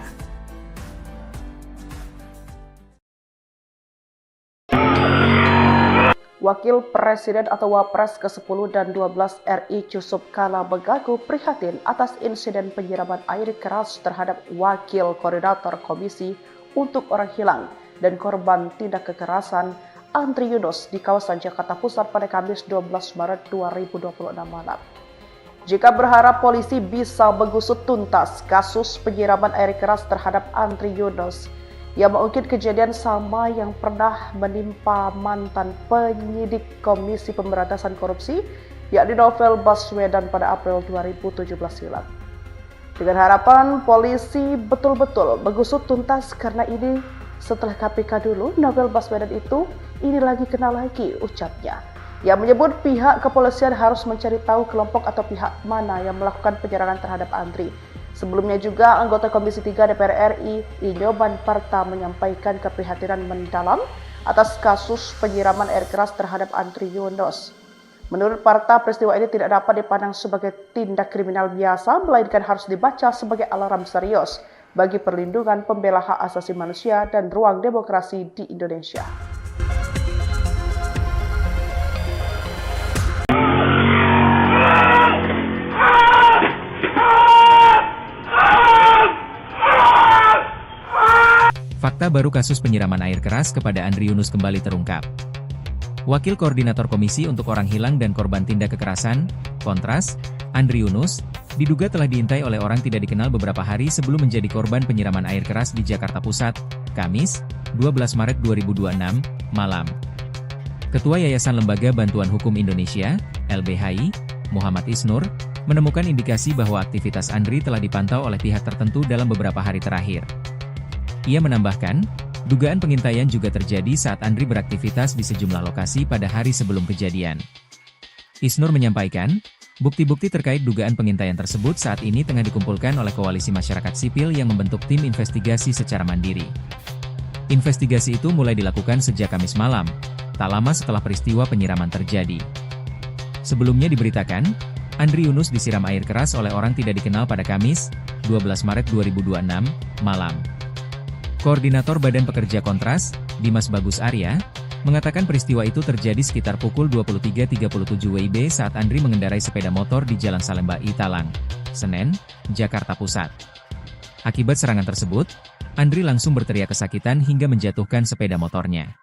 Wakil Presiden atau Wapres ke-10 dan 12 RI Yusuf Kala Begagu prihatin atas insiden penyiraman air keras terhadap Wakil Koordinator Komisi untuk Orang Hilang dan Korban Tindak Kekerasan Andri Yunus di kawasan Jakarta Pusat pada Kamis 12 Maret 2026 malam. Jika berharap polisi bisa mengusut tuntas kasus penyiraman air keras terhadap Andri Yunus, yang mengungkit kejadian sama yang pernah menimpa mantan penyidik Komisi Pemberantasan Korupsi, yakni Novel Baswedan pada April 2017 silam. Dengan harapan polisi betul-betul mengusut tuntas, karena ini setelah KPK dulu, Novel Baswedan itu ini lagi kena lagi, ucapnya. Yang menyebut pihak kepolisian harus mencari tahu kelompok atau pihak mana yang melakukan penyerangan terhadap Andri. Sebelumnya juga anggota Komisi 3 DPR RI Inyoban Parta menyampaikan keprihatinan mendalam atas kasus penyiraman air keras terhadap Andri Yunus. Menurut Parta, peristiwa ini tidak dapat dipandang sebagai tindak kriminal biasa, melainkan harus dibaca sebagai alarm serius bagi perlindungan pembela hak asasi manusia dan ruang demokrasi di Indonesia. Fakta baru kasus penyiraman air keras kepada Andri Yunus kembali terungkap. Wakil Koordinator Komisi untuk Orang Hilang dan Korban Tindak Kekerasan, Kontras, Andri Yunus, diduga telah diintai oleh orang tidak dikenal beberapa hari sebelum menjadi korban penyiraman air keras di Jakarta Pusat, Kamis, 12 Maret 2026, malam. Ketua Yayasan Lembaga Bantuan Hukum Indonesia, LBHI, Muhammad Isnur, menemukan indikasi bahwa aktivitas Andri telah dipantau oleh pihak tertentu dalam beberapa hari terakhir. Ia menambahkan, dugaan pengintaian juga terjadi saat Andri beraktivitas di sejumlah lokasi pada hari sebelum kejadian. Isnur menyampaikan, bukti-bukti terkait dugaan pengintaian tersebut saat ini tengah dikumpulkan oleh Koalisi Masyarakat Sipil yang membentuk tim investigasi secara mandiri. Investigasi itu mulai dilakukan sejak Kamis malam, tak lama setelah peristiwa penyiraman terjadi. Sebelumnya diberitakan, Andri Yunus disiram air keras oleh orang tidak dikenal pada Kamis, 12 Maret 2026, malam. Koordinator Badan Pekerja Kontras, Dimas Bagus Arya, mengatakan peristiwa itu terjadi sekitar pukul 23.37 WIB saat Andri mengendarai sepeda motor di Jalan Salemba Italang, Senen, Jakarta Pusat. Akibat serangan tersebut, Andri langsung berteriak kesakitan hingga menjatuhkan sepeda motornya.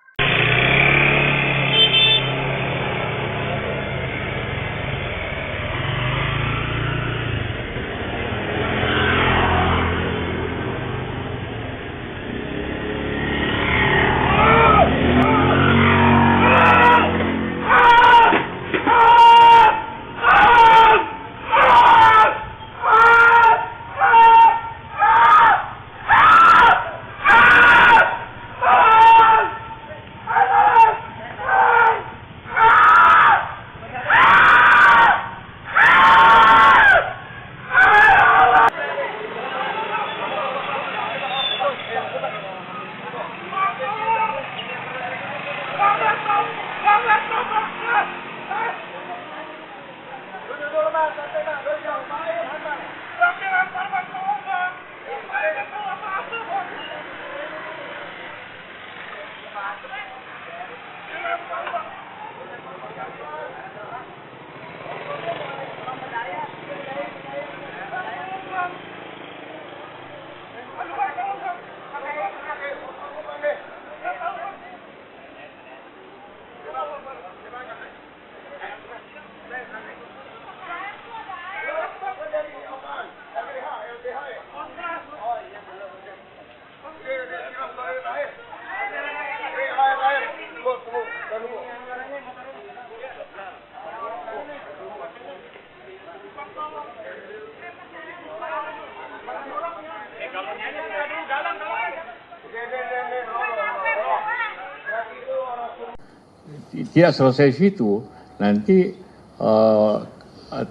tidak selesai situ, nanti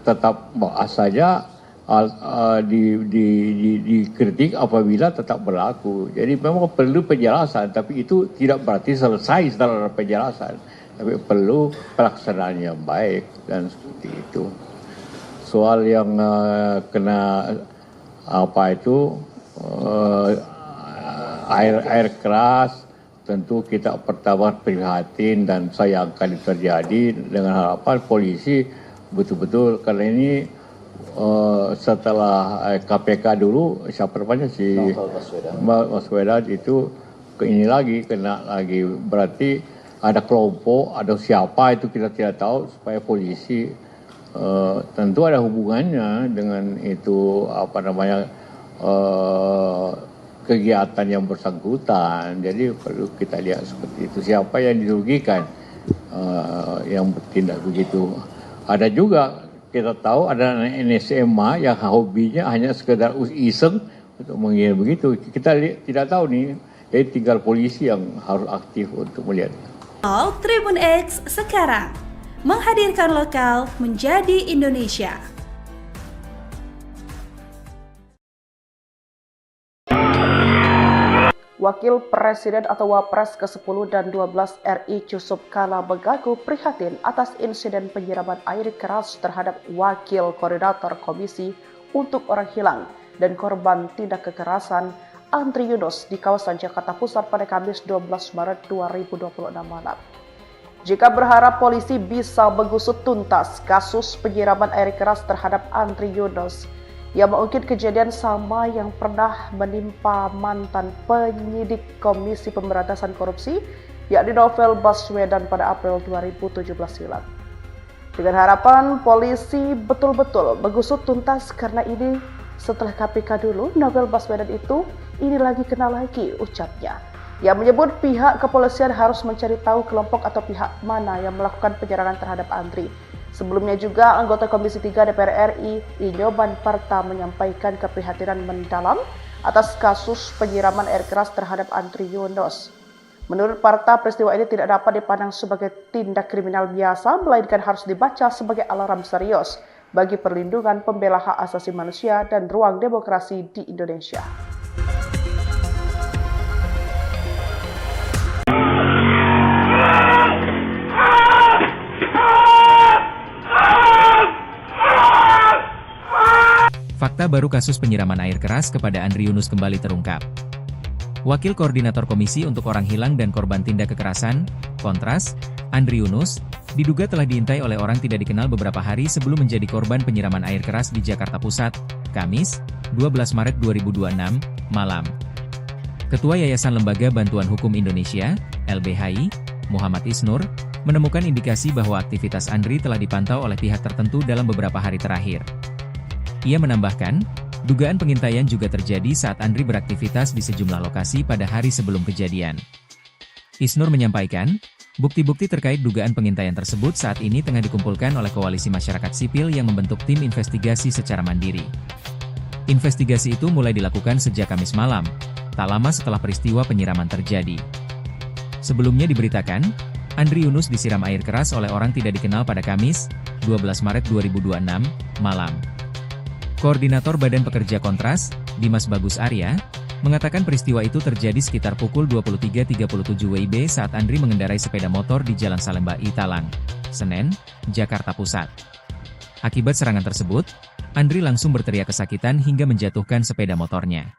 tetap saja dikritik apabila tetap berlaku. Jadi memang perlu penjelasan, tapi itu tidak berarti selesai setelah penjelasan. Tapi perlu pelaksanaan yang baik dan seperti itu. Soal yang kena air keras, tentu kita pertama prihatin dan sayangkan itu terjadi, dengan harapan polisi betul-betul, karena ini setelah KPK dulu siapa namanya si Baswedan itu ini lagi kena lagi, berarti ada kelompok, ada siapa itu kita tidak tahu, supaya polisi tentu ada hubungannya dengan itu kegiatan yang bersangkutan. Jadi perlu kita lihat seperti itu, siapa yang dirugikan yang bertindak begitu. Ada juga kita tahu ada anak SMA yang hobinya hanya sekedar iseng untuk mengira begitu. Kita tidak tahu nih, jadi tinggal polisi yang harus aktif untuk melihat. Tribun X sekarang menghadirkan lokal menjadi Indonesia. Wakil Presiden atau Wapres ke-10 dan 12 RI Yusuf Kala Begagu prihatin atas insiden penyiraman air keras terhadap Wakil Koordinator Komisi untuk Orang Hilang dan Korban Tindak Kekerasan Andri Yunus di kawasan Jakarta Pusat pada Kamis 12 Maret 2026 malam. Jika berharap polisi bisa mengusut tuntas kasus penyiraman air keras terhadap Andri Yunus, yang mengungkit kejadian sama yang pernah menimpa mantan penyidik Komisi Pemberantasan Korupsi, yakni Novel Baswedan pada April 2017 silam. Dengan harapan polisi betul-betul mengusut tuntas, karena ini setelah KPK dulu, Novel Baswedan itu ini lagi kena lagi, ucapnya. Yang menyebut pihak kepolisian harus mencari tahu kelompok atau pihak mana yang melakukan penyerangan terhadap Andri. Sebelumnya juga anggota Komisi 3 DPR RI Inyoban Parta menyampaikan keprihatinan mendalam atas kasus penyiraman air keras terhadap Andri Yunus. Menurut Parta, peristiwa ini tidak dapat dipandang sebagai tindak kriminal biasa, melainkan harus dibaca sebagai alarm serius bagi perlindungan pembela hak asasi manusia dan ruang demokrasi di Indonesia. Fakta baru kasus penyiraman air keras kepada Andri Yunus kembali terungkap. Wakil Koordinator Komisi untuk Orang Hilang dan Korban Tindak Kekerasan, Kontras, Andri Yunus, diduga telah diintai oleh orang tidak dikenal beberapa hari sebelum menjadi korban penyiraman air keras di Jakarta Pusat, Kamis, 12 Maret 2026, malam. Ketua Yayasan Lembaga Bantuan Hukum Indonesia, LBHI, Muhammad Isnur, menemukan indikasi bahwa aktivitas Andri telah dipantau oleh pihak tertentu dalam beberapa hari terakhir. Ia menambahkan, dugaan pengintaian juga terjadi saat Andri beraktivitas di sejumlah lokasi pada hari sebelum kejadian. Isnur menyampaikan, bukti-bukti terkait dugaan pengintaian tersebut saat ini tengah dikumpulkan oleh koalisi masyarakat sipil yang membentuk tim investigasi secara mandiri. Investigasi itu mulai dilakukan sejak Kamis malam, tak lama setelah peristiwa penyiraman terjadi. Sebelumnya diberitakan, Andri Yunus disiram air keras oleh orang tidak dikenal pada Kamis, 12 Maret 2026, malam. Koordinator Badan Pekerja Kontras, Dimas Bagus Arya, mengatakan peristiwa itu terjadi sekitar pukul 23.37 WIB saat Andri mengendarai sepeda motor di Jalan Salemba Italang, Senen, Jakarta Pusat. Akibat serangan tersebut, Andri langsung berteriak kesakitan hingga menjatuhkan sepeda motornya.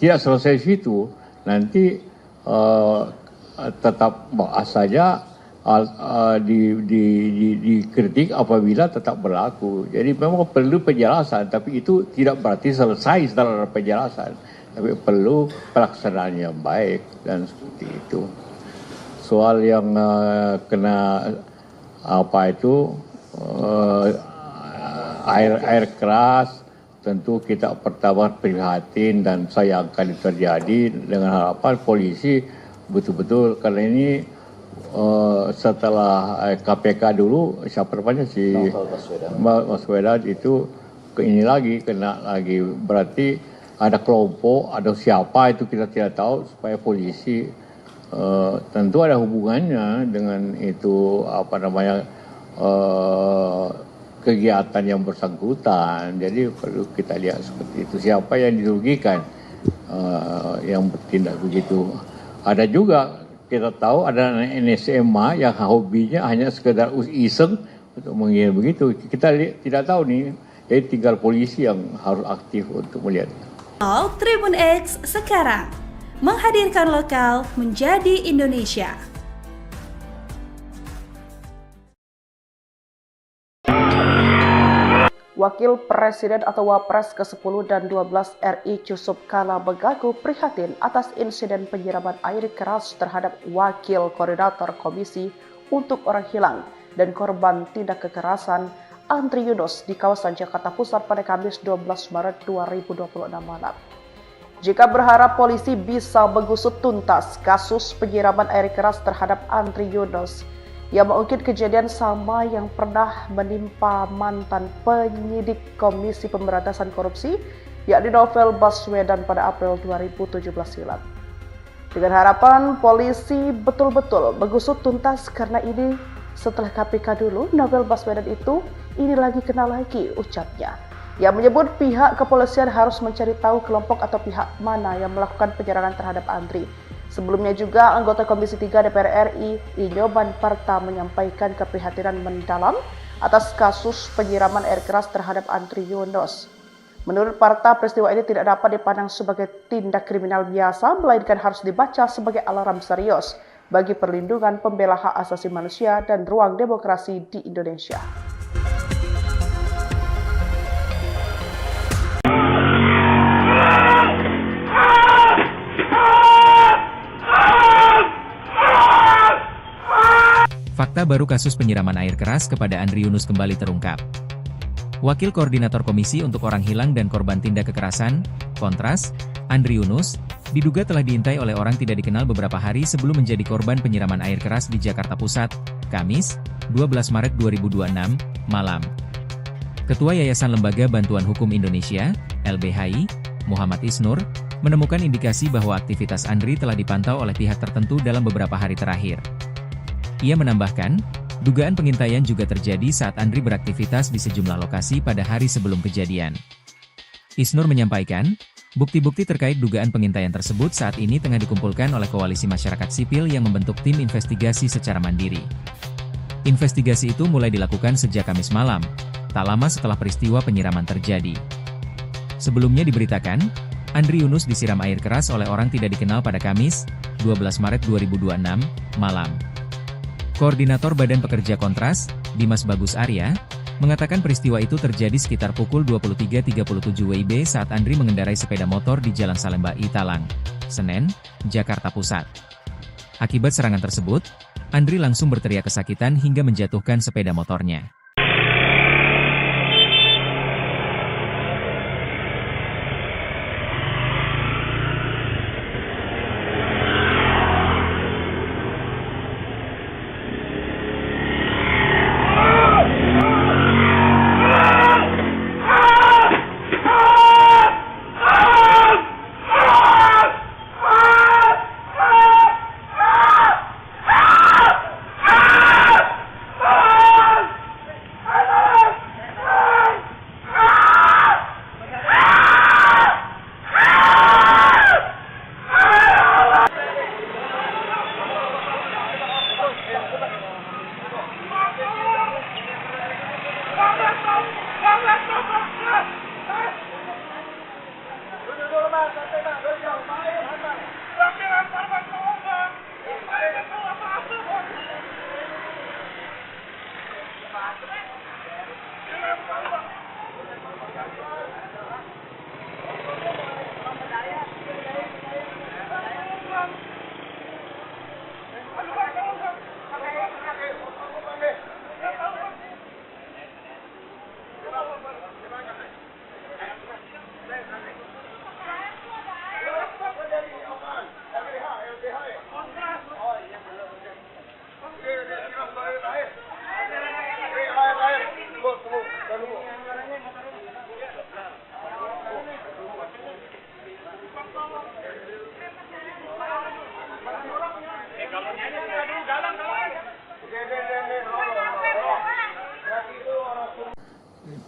tidak selesai situ, nanti tetap saja dikritik apabila tetap berlaku. Jadi memang perlu penjelasan, tapi itu tidak berarti selesai setelah penjelasan, tapi perlu pelaksanaan yang baik dan seperti itu. Soal yang kena air keras, tentu kita pertama prihatin dan sayangkan itu terjadi, dengan harapan polisi betul-betul, karena ini setelah KPK dulu, siapa namanya si Baswedan itu ini lagi kena lagi, berarti ada kelompok, ada siapa itu kita tidak tahu, supaya polisi tentu ada hubungannya dengan itu kegiatan yang bersangkutan. Jadi perlu kita lihat seperti itu, siapa yang dirugikan yang bertindak begitu. Ada juga kita tahu ada NSMA yang hobinya hanya sekedar iseng untuk mengira begitu. Kita tidak tahu nih, jadi tinggal polisi yang harus aktif untuk melihat. Tribun X sekarang menghadirkan lokal menjadi Indonesia. Wakil Presiden atau Wapres ke-10 dan 12 RI Yusuf Kala Begagu prihatin atas insiden penyiraman air keras terhadap Wakil Koordinator Komisi untuk Orang Hilang dan Korban Tindak Kekerasan Andri Yunus di kawasan Jakarta Pusat pada Kamis 12 Maret 2026 malam. Jika berharap polisi bisa mengusut tuntas kasus penyiraman air keras terhadap Andri Yunus, yang mengungkit kejadian sama yang pernah menimpa mantan penyidik Komisi Pemberantasan Korupsi, yakni Novel Baswedan pada April 2017 silam. Dengan harapan polisi betul-betul mengusut tuntas, karena ini setelah KPK dulu, Novel Baswedan itu ini lagi kena lagi, ucapnya. Yang menyebut pihak kepolisian harus mencari tahu kelompok atau pihak mana yang melakukan penyerangan terhadap Andri. Sebelumnya juga, anggota Komisi 3 DPR RI, Inyoman Parta, menyampaikan keprihatinan mendalam atas kasus penyiraman air keras terhadap Andri Yunus. Menurut Parta, peristiwa ini tidak dapat dipandang sebagai tindak kriminal biasa, melainkan harus dibaca sebagai alarm serius bagi perlindungan pembela hak asasi manusia dan ruang demokrasi di Indonesia. Fakta baru kasus penyiraman air keras kepada Andri Yunus kembali terungkap. Wakil Koordinator Komisi untuk Orang Hilang dan Korban Tindak Kekerasan, Kontras, Andri Yunus, diduga telah diintai oleh orang tidak dikenal beberapa hari sebelum menjadi korban penyiraman air keras di Jakarta Pusat, Kamis, 12 Maret 2026, malam. Ketua Yayasan Lembaga Bantuan Hukum Indonesia, LBHI, Muhammad Isnur, menemukan indikasi bahwa aktivitas Andri telah dipantau oleh pihak tertentu dalam beberapa hari terakhir. Ia menambahkan, dugaan pengintaian juga terjadi saat Andri beraktivitas di sejumlah lokasi pada hari sebelum kejadian. Isnur menyampaikan, bukti-bukti terkait dugaan pengintaian tersebut saat ini tengah dikumpulkan oleh koalisi masyarakat sipil yang membentuk tim investigasi secara mandiri. Investigasi itu mulai dilakukan sejak Kamis malam, tak lama setelah peristiwa penyiraman terjadi. Sebelumnya diberitakan, Andri Yunus disiram air keras oleh orang tidak dikenal pada Kamis, 12 Maret 2026, malam. Koordinator Badan Pekerja Kontras, Dimas Bagus Arya, mengatakan peristiwa itu terjadi sekitar pukul 23.37 WIB saat Andri mengendarai sepeda motor di Jalan Salemba Italang, Senen, Jakarta Pusat. Akibat serangan tersebut, Andri langsung berteriak kesakitan hingga menjatuhkan sepeda motornya.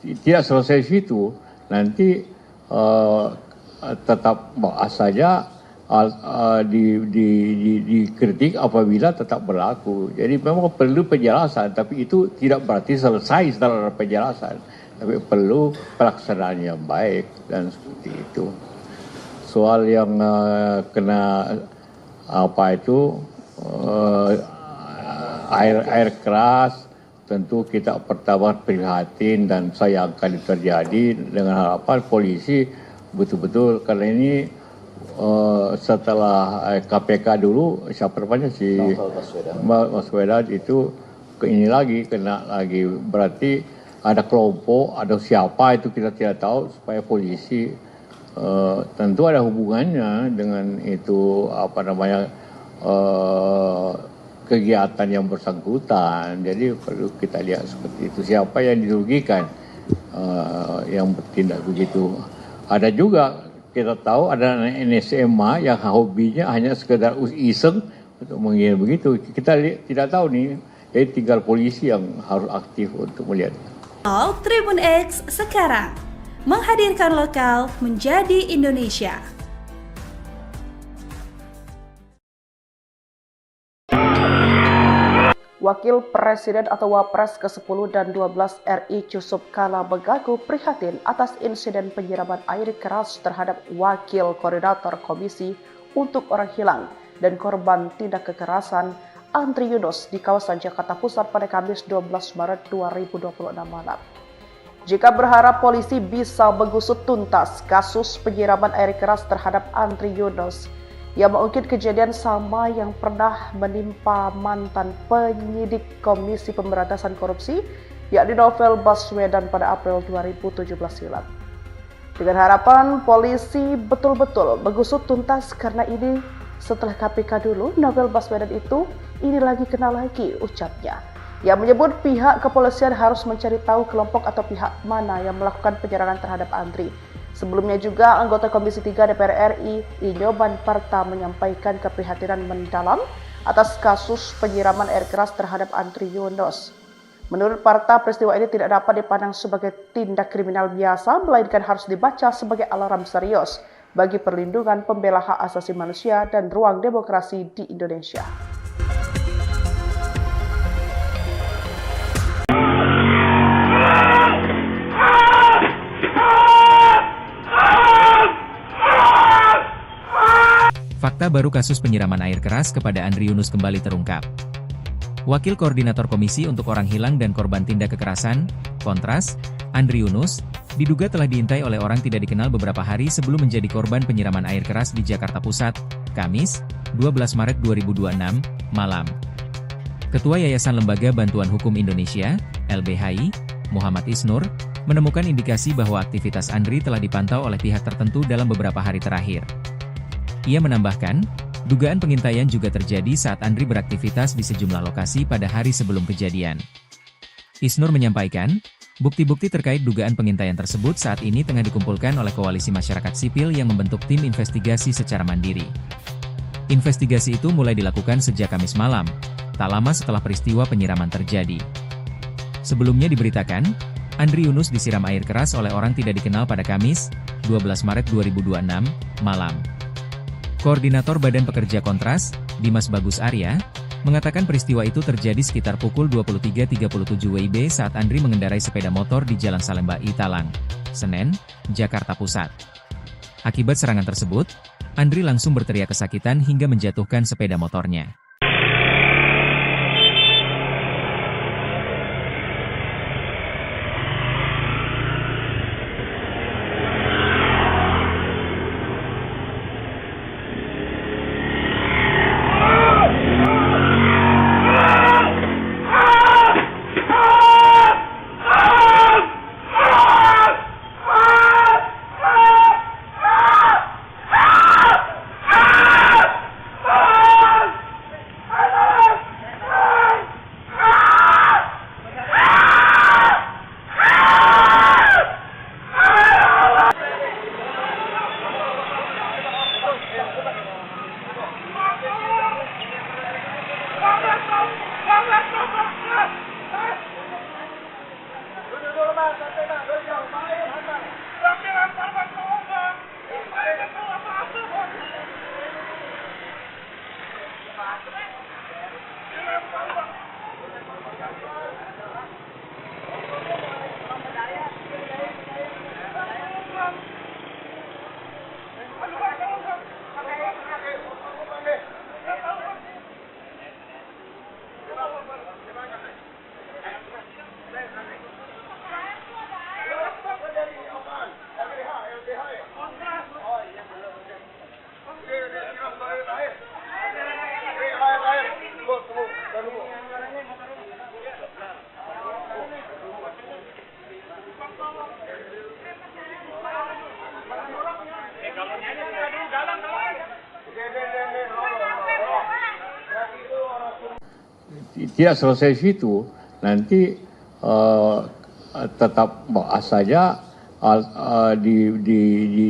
tidak selesai situ, nanti tetap bahas saja dikritik apabila tetap berlaku. Jadi memang perlu penjelasan, tapi itu tidak berarti selesai setelah penjelasan, tapi perlu pelaksanaan yang baik dan seperti itu. Soal yang kena air keras, tentu kita pertama prihatin dan sayangkan itu terjadi, dengan harapan polisi betul-betul, karena ini setelah KPK dulu, siapa namanya si Baswedan itu ini lagi kena lagi, berarti ada kelompok, ada siapa itu kita tidak tahu, supaya polisi tentu ada hubungannya dengan itu kegiatan yang bersangkutan. Jadi perlu kita lihat seperti itu, siapa yang dirugikan yang bertindak begitu. Ada juga kita tahu ada anak SMA yang hobinya hanya sekedar iseng untuk mengira begitu. Kita tidak tahu nih, jadi tinggal polisi yang harus aktif untuk melihat. Tribun X sekarang menghadirkan lokal menjadi Indonesia. Wakil Presiden atau Wapres ke-10 dan 12 RI Yusuf Kala Begagu prihatin atas insiden penyiraman air keras terhadap Wakil Koordinator Komisi untuk Orang Hilang dan Korban Tindak Kekerasan Andri Yunus di kawasan Jakarta Pusat pada Kamis 12 Maret 2026 malam. Jika berharap polisi bisa mengusut tuntas kasus penyiraman air keras terhadap Andri Yunus, yang mengungkit kejadian sama yang pernah menimpa mantan penyidik Komisi Pemberantasan Korupsi, yakni Novel Baswedan pada April 2017 silam. Dengan harapan polisi betul-betul mengusut tuntas, karena ini setelah KPK dulu, Novel Baswedan itu ini lagi kena lagi, ucapnya. Yang menyebut pihak kepolisian harus mencari tahu kelompok atau pihak mana yang melakukan penyerangan terhadap Andri. Sebelumnya juga, anggota Komisi 3 DPR RI, Inyoman Parta, menyampaikan keprihatinan mendalam atas kasus penyiraman air keras terhadap Andri Yunus. Menurut Parta, peristiwa ini tidak dapat dipandang sebagai tindak kriminal biasa, melainkan harus dibaca sebagai alarm serius bagi perlindungan pembela hak asasi manusia dan ruang demokrasi di Indonesia. Fakta baru kasus penyiraman air keras kepada Andri Yunus kembali terungkap. Wakil Koordinator Komisi untuk Orang Hilang dan Korban Tindak Kekerasan, Kontras, Andri Yunus, diduga telah diintai oleh orang tidak dikenal beberapa hari sebelum menjadi korban penyiraman air keras di Jakarta Pusat, Kamis, 12 Maret 2026, malam. Ketua Yayasan Lembaga Bantuan Hukum Indonesia, LBHI, Muhammad Isnur, menemukan indikasi bahwa aktivitas Andri telah dipantau oleh pihak tertentu dalam beberapa hari terakhir. Ia menambahkan, dugaan pengintaian juga terjadi saat Andri beraktivitas di sejumlah lokasi pada hari sebelum kejadian. Isnur menyampaikan, bukti-bukti terkait dugaan pengintaian tersebut saat ini tengah dikumpulkan oleh Koalisi Masyarakat Sipil yang membentuk tim investigasi secara mandiri. Investigasi itu mulai dilakukan sejak Kamis malam, tak lama setelah peristiwa penyiraman terjadi. Sebelumnya diberitakan, Andri Yunus disiram air keras oleh orang tidak dikenal pada Kamis, 12 Maret 2026, malam. Koordinator Badan Pekerja Kontras, Dimas Bagus Arya, mengatakan peristiwa itu terjadi sekitar pukul 23.37 WIB saat Andri mengendarai sepeda motor di Jalan Salemba Italang, Senen, Jakarta Pusat. Akibat serangan tersebut, Andri langsung berteriak kesakitan hingga menjatuhkan sepeda motornya. tidak selesai situ, nanti tetap saja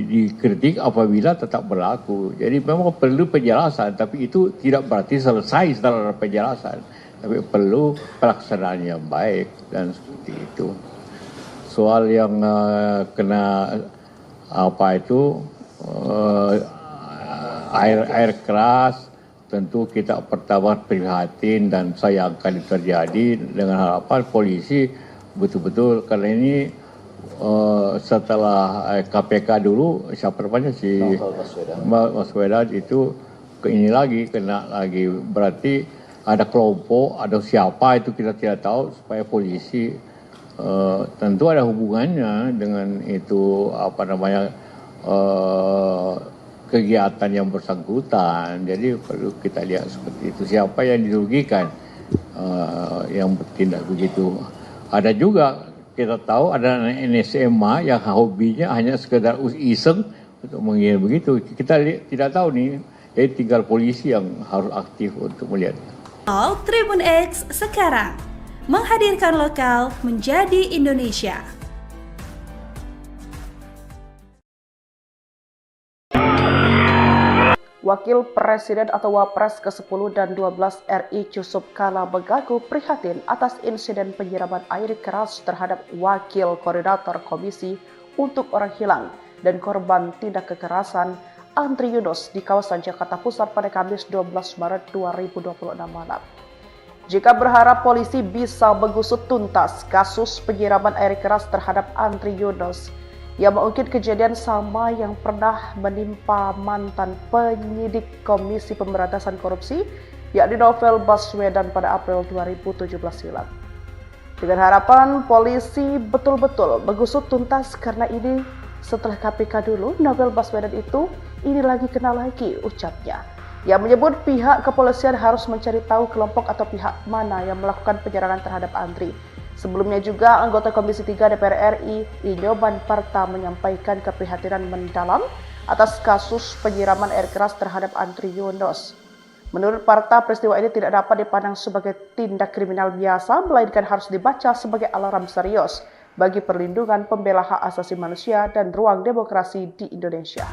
dikritik apabila tetap berlaku. Jadi memang perlu penjelasan, tapi itu tidak berarti selesai setelah penjelasan, tapi perlu pelaksanaan yang baik dan seperti itu. Soal yang kena air keras, tentu kita pertama prihatin dan sayangkan itu terjadi, dengan harapan polisi betul-betul, karena ini setelah KPK dulu siapa namanya si Baswedan itu ini lagi kena lagi, berarti ada kelompok, ada siapa itu kita tidak tahu, supaya polisi tentu ada hubungannya dengan itu kegiatan yang bersangkutan. Jadi perlu kita lihat seperti itu, siapa yang dirugikan yang bertindak begitu. Ada juga kita tahu ada NSMA yang hobinya hanya sekedar iseng untuk mengira begitu. Kita tidak tahu nih, jadi tinggal polisi yang harus aktif untuk melihat. Tribun X sekarang menghadirkan lokal menjadi Indonesia. Wakil Presiden atau Wapres ke-10 dan 12 RI Yusuf Kala mengaku prihatin atas insiden penyiraman air keras terhadap Wakil Koordinator Komisi untuk Orang Hilang dan Korban Tindak Kekerasan Andri Yunus di kawasan Jakarta Pusat pada Kamis 12 Maret 2026 malam. Jika berharap polisi bisa mengusut tuntas kasus penyiraman air keras terhadap Andri Yunus, ia mengungkit kejadian sama yang pernah menimpa mantan penyidik Komisi Pemberantasan Korupsi, yakni Novel Baswedan pada April 2017 silam. Dengan harapan polisi betul-betul mengusut tuntas, karena ini setelah KPK dulu, Novel Baswedan itu ini lagi kena lagi, ucapnya. Yang menyebut pihak kepolisian harus mencari tahu kelompok atau pihak mana yang melakukan penyerangan terhadap Andri. Sebelumnya juga anggota Komisi 3 DPR RI, Inyoman Parta, menyampaikan keprihatinan mendalam atas kasus penyiraman air keras terhadap Andri Yunus. Menurut Parta, peristiwa ini tidak dapat dipandang sebagai tindak kriminal biasa, melainkan harus dibaca sebagai alarm serius bagi perlindungan pembela hak asasi manusia dan ruang demokrasi di Indonesia.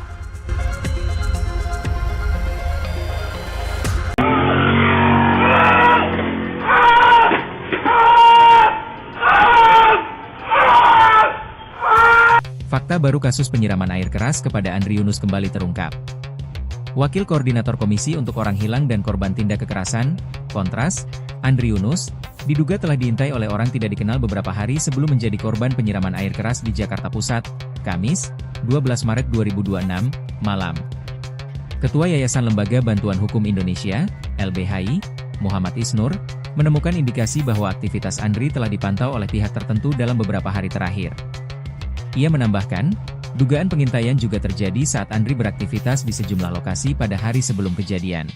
Fakta baru kasus penyiraman air keras kepada Andri Yunus kembali terungkap. Wakil Koordinator Komisi untuk Orang Hilang dan Korban Tindak Kekerasan, Kontras, Andri Yunus, diduga telah diintai oleh orang tidak dikenal beberapa hari sebelum menjadi korban penyiraman air keras di Jakarta Pusat, Kamis, 12 Maret 2026, malam. Ketua Yayasan Lembaga Bantuan Hukum Indonesia, LBHI, Muhammad Isnur, menemukan indikasi bahwa aktivitas Andri telah dipantau oleh pihak tertentu dalam beberapa hari terakhir. Ia menambahkan, dugaan pengintaian juga terjadi saat Andri beraktivitas di sejumlah lokasi pada hari sebelum kejadian.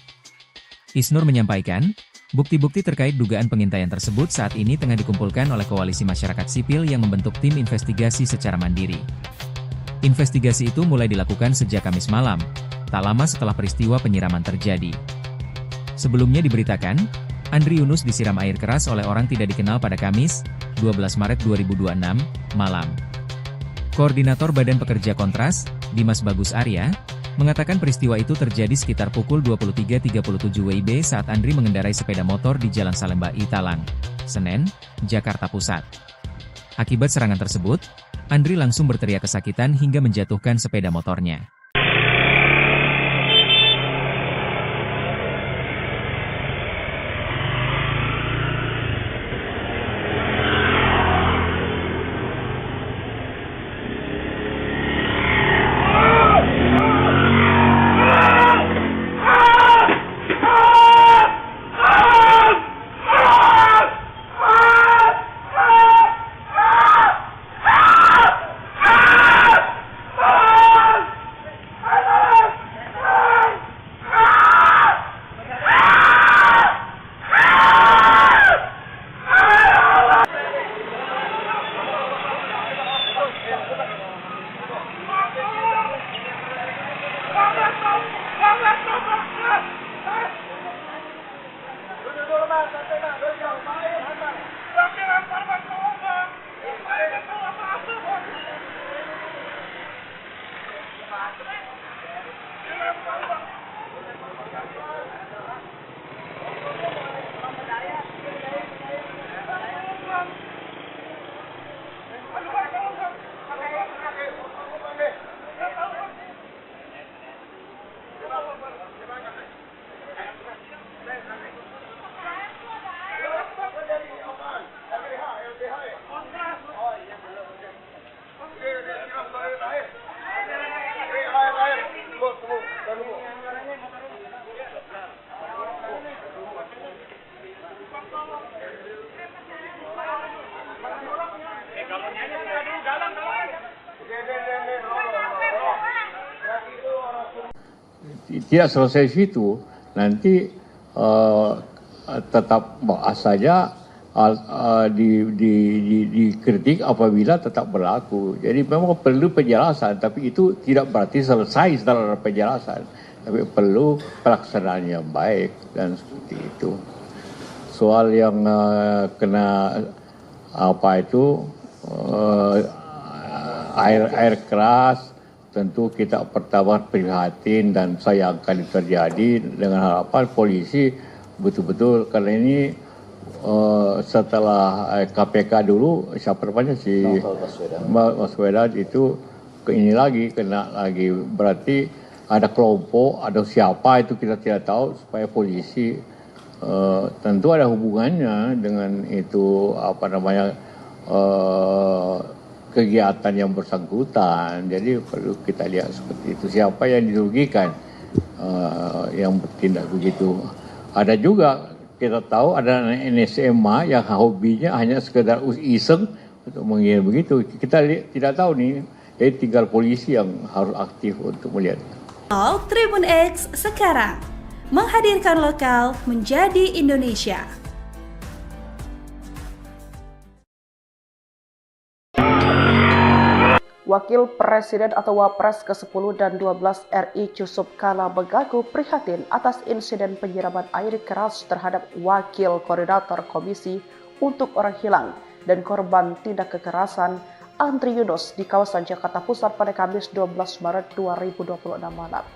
Isnur menyampaikan, bukti-bukti terkait dugaan pengintaian tersebut saat ini tengah dikumpulkan oleh Koalisi Masyarakat Sipil yang membentuk tim investigasi secara mandiri. Investigasi itu mulai dilakukan sejak Kamis malam, tak lama setelah peristiwa penyiraman terjadi. Sebelumnya diberitakan, Andri Yunus disiram air keras oleh orang tidak dikenal pada Kamis, 12 Maret 2026, malam. Koordinator Badan Pekerja Kontras, Dimas Bagus Arya, mengatakan peristiwa itu terjadi sekitar pukul 23.37 WIB saat Andri mengendarai sepeda motor di Jalan Salemba Italang, Senen, Jakarta Pusat. Akibat serangan tersebut, Andri langsung berteriak kesakitan hingga menjatuhkan sepeda motornya. tidak selesai situ, nanti tetap saja dikritik apabila tetap berlaku. Jadi memang perlu penjelasan, tapi itu tidak berarti selesai setelah penjelasan, tapi perlu pelaksanaan yang baik dan seperti itu. Soal yang kena air keras, tentu kita pertama prihatin dan sayangkan itu terjadi, dengan harapan polisi betul-betul, karena ini setelah KPK dulu, siapa namanya si Baswedan itu ini lagi kena lagi, berarti ada kelompok, ada siapa itu kita tidak tahu, supaya polisi tentu ada hubungannya dengan itu kegiatan yang bersangkutan. Jadi perlu kita lihat seperti itu, siapa yang dirugikan yang bertindak begitu. Ada juga kita tahu ada NSMA yang hobinya hanya sekedar iseng untuk mengira begitu. Kita tidak tahu nih, jadi tinggal polisi yang harus aktif untuk melihat. Tribun X sekarang menghadirkan lokal menjadi Indonesia. Wakil Presiden atau Wapres ke-10 dan 12 RI Yusuf Kala Begagu prihatin atas insiden penyiraman air keras terhadap Wakil Koordinator Komisi untuk Orang Hilang dan Korban Tindak Kekerasan Andri Yunus di kawasan Jakarta Pusat pada Kamis 12 Maret 2026 malam.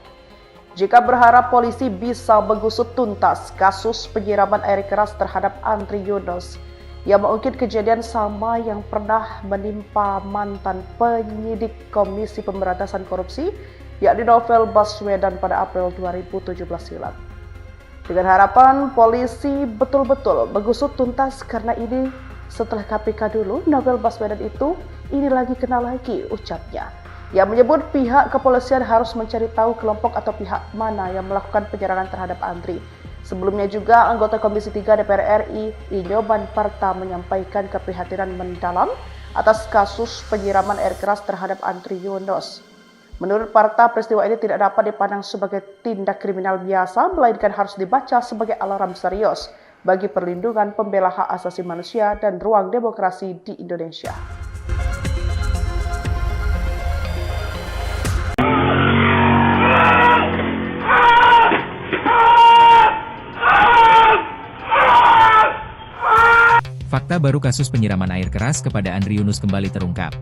Jika berharap polisi bisa mengusut tuntas kasus penyiraman air keras terhadap Andri Yunus, yang mengungkit kejadian sama yang pernah menimpa mantan penyidik Komisi Pemberantasan Korupsi, yakni Novel Baswedan pada April 2017 silam. Dengan harapan polisi betul-betul mengusut tuntas, karena ini setelah KPK dulu, Novel Baswedan itu ini lagi kena lagi, ucapnya. Yang menyebut pihak kepolisian harus mencari tahu kelompok atau pihak mana yang melakukan penyerangan terhadap Andri. Sebelumnya juga anggota Komisi 3 DPR RI Inyoman Parta menyampaikan keprihatinan mendalam atas kasus penyiraman air keras terhadap Andri Yunus. Menurut Parta, peristiwa ini tidak dapat dipandang sebagai tindak kriminal biasa, melainkan harus dibaca sebagai alarm serius bagi perlindungan pembela hak asasi manusia dan ruang demokrasi di Indonesia. Fakta baru kasus penyiraman air keras kepada Andri Yunus kembali terungkap.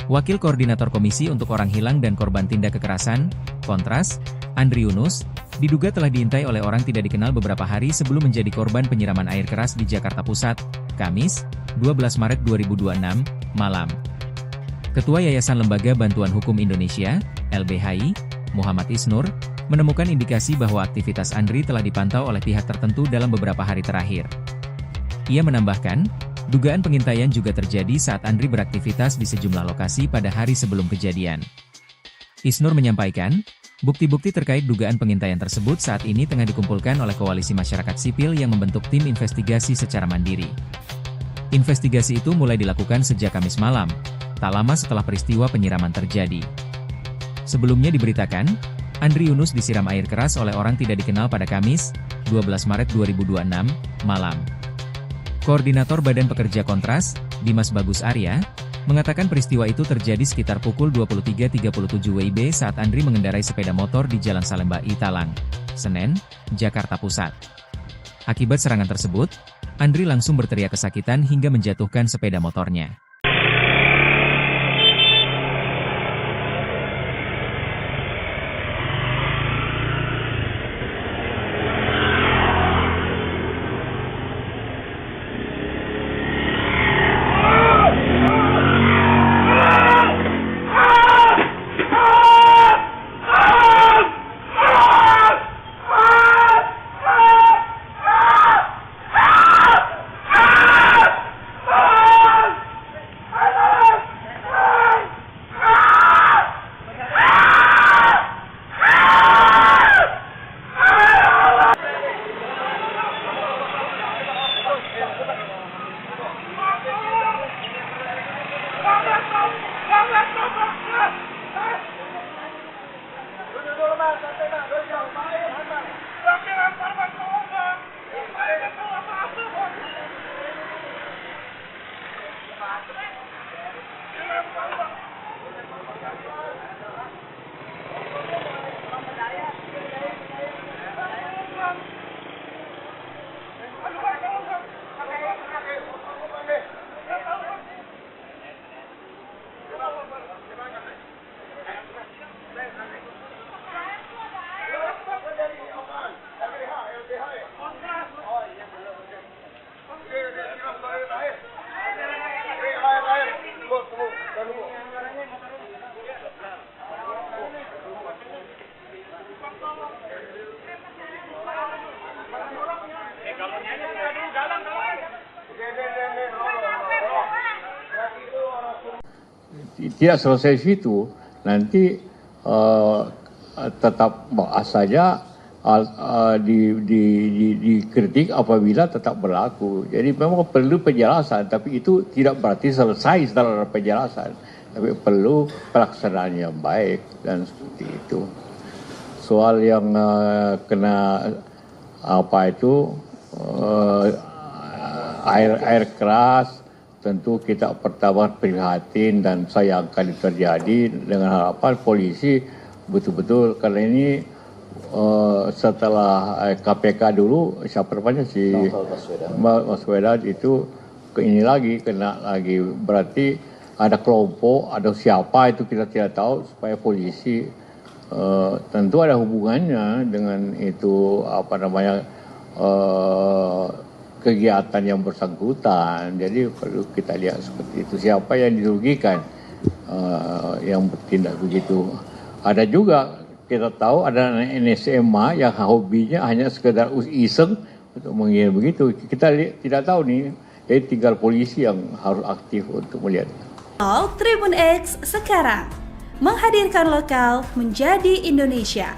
Wakil Koordinator Komisi untuk Orang Hilang dan Korban Tindak Kekerasan, Kontras, Andri Yunus, diduga telah diintai oleh orang tidak dikenal beberapa hari sebelum menjadi korban penyiraman air keras di Jakarta Pusat, Kamis, 12 Maret 2026, malam. Ketua Yayasan Lembaga Bantuan Hukum Indonesia, LBHI, Muhammad Isnur, menemukan indikasi bahwa aktivitas Andri telah dipantau oleh pihak tertentu dalam beberapa hari terakhir. Ia menambahkan, dugaan pengintaian juga terjadi saat Andri beraktivitas di sejumlah lokasi pada hari sebelum kejadian. Isnur menyampaikan, bukti-bukti terkait dugaan pengintaian tersebut saat ini tengah dikumpulkan oleh Koalisi Masyarakat Sipil yang membentuk tim investigasi secara mandiri. Investigasi itu mulai dilakukan sejak Kamis malam, tak lama setelah peristiwa penyiraman terjadi. Sebelumnya diberitakan, Andri Yunus disiram air keras oleh orang tidak dikenal pada Kamis, 12 Maret 2026, malam. Koordinator Badan Pekerja Kontras, Dimas Bagus Arya, mengatakan peristiwa itu terjadi sekitar pukul 23.37 WIB saat Andri mengendarai sepeda motor di Jalan Salemba Italang, Senen, Jakarta Pusat. Akibat serangan tersebut, Andri langsung berteriak kesakitan hingga menjatuhkan sepeda motornya. tidak selesai situ, nanti tetap saja dikritik apabila tetap berlaku. Jadi memang perlu penjelasan, tapi itu tidak berarti selesai setelah penjelasan, tapi perlu pelaksanaan yang baik dan seperti itu. Soal yang kena air keras, tentu kita pertama prihatin dan sayangkan itu terjadi, dengan harapan polisi betul-betul, karena ini setelah KPK dulu siapa namanya si Baswedan itu ini lagi kena lagi, berarti ada kelompok, ada siapa itu kita tidak tahu, supaya polisi tentu ada hubungannya dengan itu kegiatan yang bersangkutan. Jadi perlu kita lihat seperti itu, siapa yang dirugikan yang bertindak begitu. Ada juga kita tahu ada NSMA yang hobinya hanya sekedar iseng untuk mengira begitu. Kita tidak tahu nih, jadi tinggal polisi yang harus aktif untuk melihat. Tribun X sekarang menghadirkan lokal menjadi Indonesia.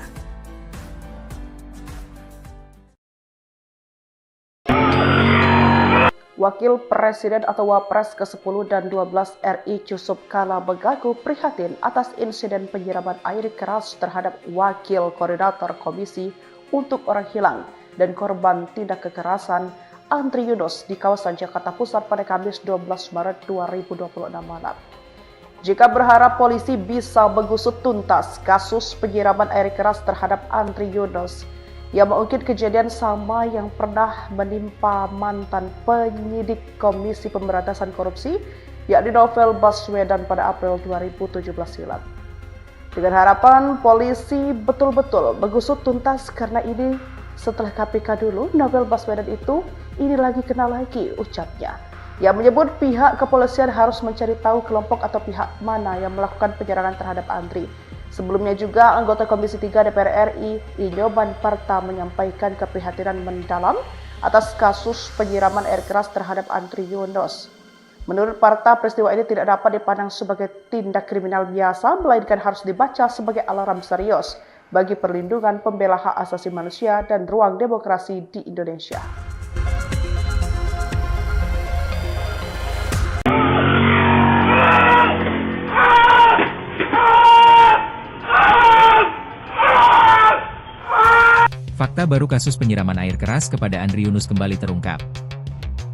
Wakil Presiden atau Wapres ke-10 dan 12 RI Yusuf Kala Begagu prihatin atas insiden penyiraman air keras terhadap Wakil Koordinator Komisi untuk Orang Hilang dan Korban Tindak Kekerasan Andri Yunus di kawasan Jakarta Pusat pada Kamis 12 Maret 2026 malam. Jika berharap polisi bisa mengusut tuntas kasus penyiraman air keras terhadap Andri Yunus, yang mengungkit kejadian sama yang pernah menimpa mantan penyidik Komisi Pemberantasan Korupsi, yakni Novel Baswedan pada April 2017 silam. Dengan harapan polisi betul-betul mengusut tuntas, karena ini setelah KPK dulu, Novel Baswedan itu ini lagi kena lagi, ucapnya. Yang menyebut pihak kepolisian harus mencari tahu kelompok atau pihak mana yang melakukan penyerangan terhadap Andri. Sebelumnya juga anggota Komisi 3 DPR RI Inyoman Parta menyampaikan keprihatinan mendalam atas kasus penyiraman air keras terhadap Andri Yunus. Menurut Parta, peristiwa ini tidak dapat dipandang sebagai tindak kriminal biasa, melainkan harus dibaca sebagai alarm serius bagi perlindungan pembela hak asasi manusia dan ruang demokrasi di Indonesia. Fakta baru kasus penyiraman air keras kepada Andri Yunus kembali terungkap.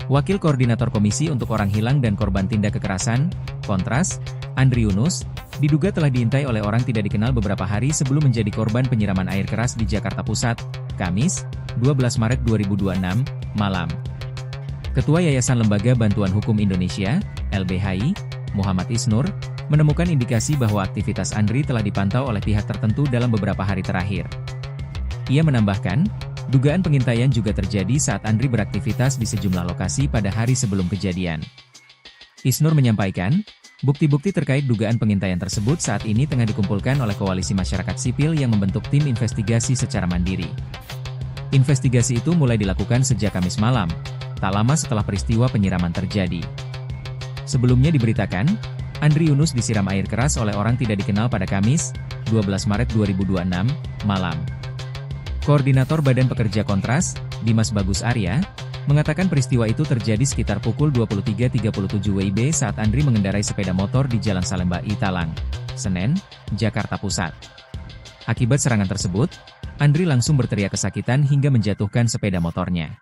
Wakil Koordinator Komisi untuk Orang Hilang dan Korban Tindak Kekerasan, Kontras, Andri Yunus, diduga telah diintai oleh orang tidak dikenal beberapa hari sebelum menjadi korban penyiraman air keras di Jakarta Pusat, Kamis, 12 Maret 2026, malam. Ketua Yayasan Lembaga Bantuan Hukum Indonesia, LBHI, Muhammad Isnur, menemukan indikasi bahwa aktivitas Andri telah dipantau oleh pihak tertentu dalam beberapa hari terakhir. Ia menambahkan, dugaan pengintaian juga terjadi saat Andri beraktivitas di sejumlah lokasi pada hari sebelum kejadian. Isnur menyampaikan, bukti-bukti terkait dugaan pengintaian tersebut saat ini tengah dikumpulkan oleh koalisi masyarakat sipil yang membentuk tim investigasi secara mandiri. Investigasi itu mulai dilakukan sejak Kamis malam, tak lama setelah peristiwa penyiraman terjadi. Sebelumnya diberitakan, Andri Yunus disiram air keras oleh orang tidak dikenal pada Kamis, 12 Maret 2026, malam. Koordinator Badan Pekerja Kontras, Dimas Bagus Arya, mengatakan peristiwa itu terjadi sekitar pukul 23.37 WIB saat Andri mengendarai sepeda motor di Jalan Salemba Italang, Senen, Jakarta Pusat. Akibat serangan tersebut, Andri langsung berteriak kesakitan hingga menjatuhkan sepeda motornya.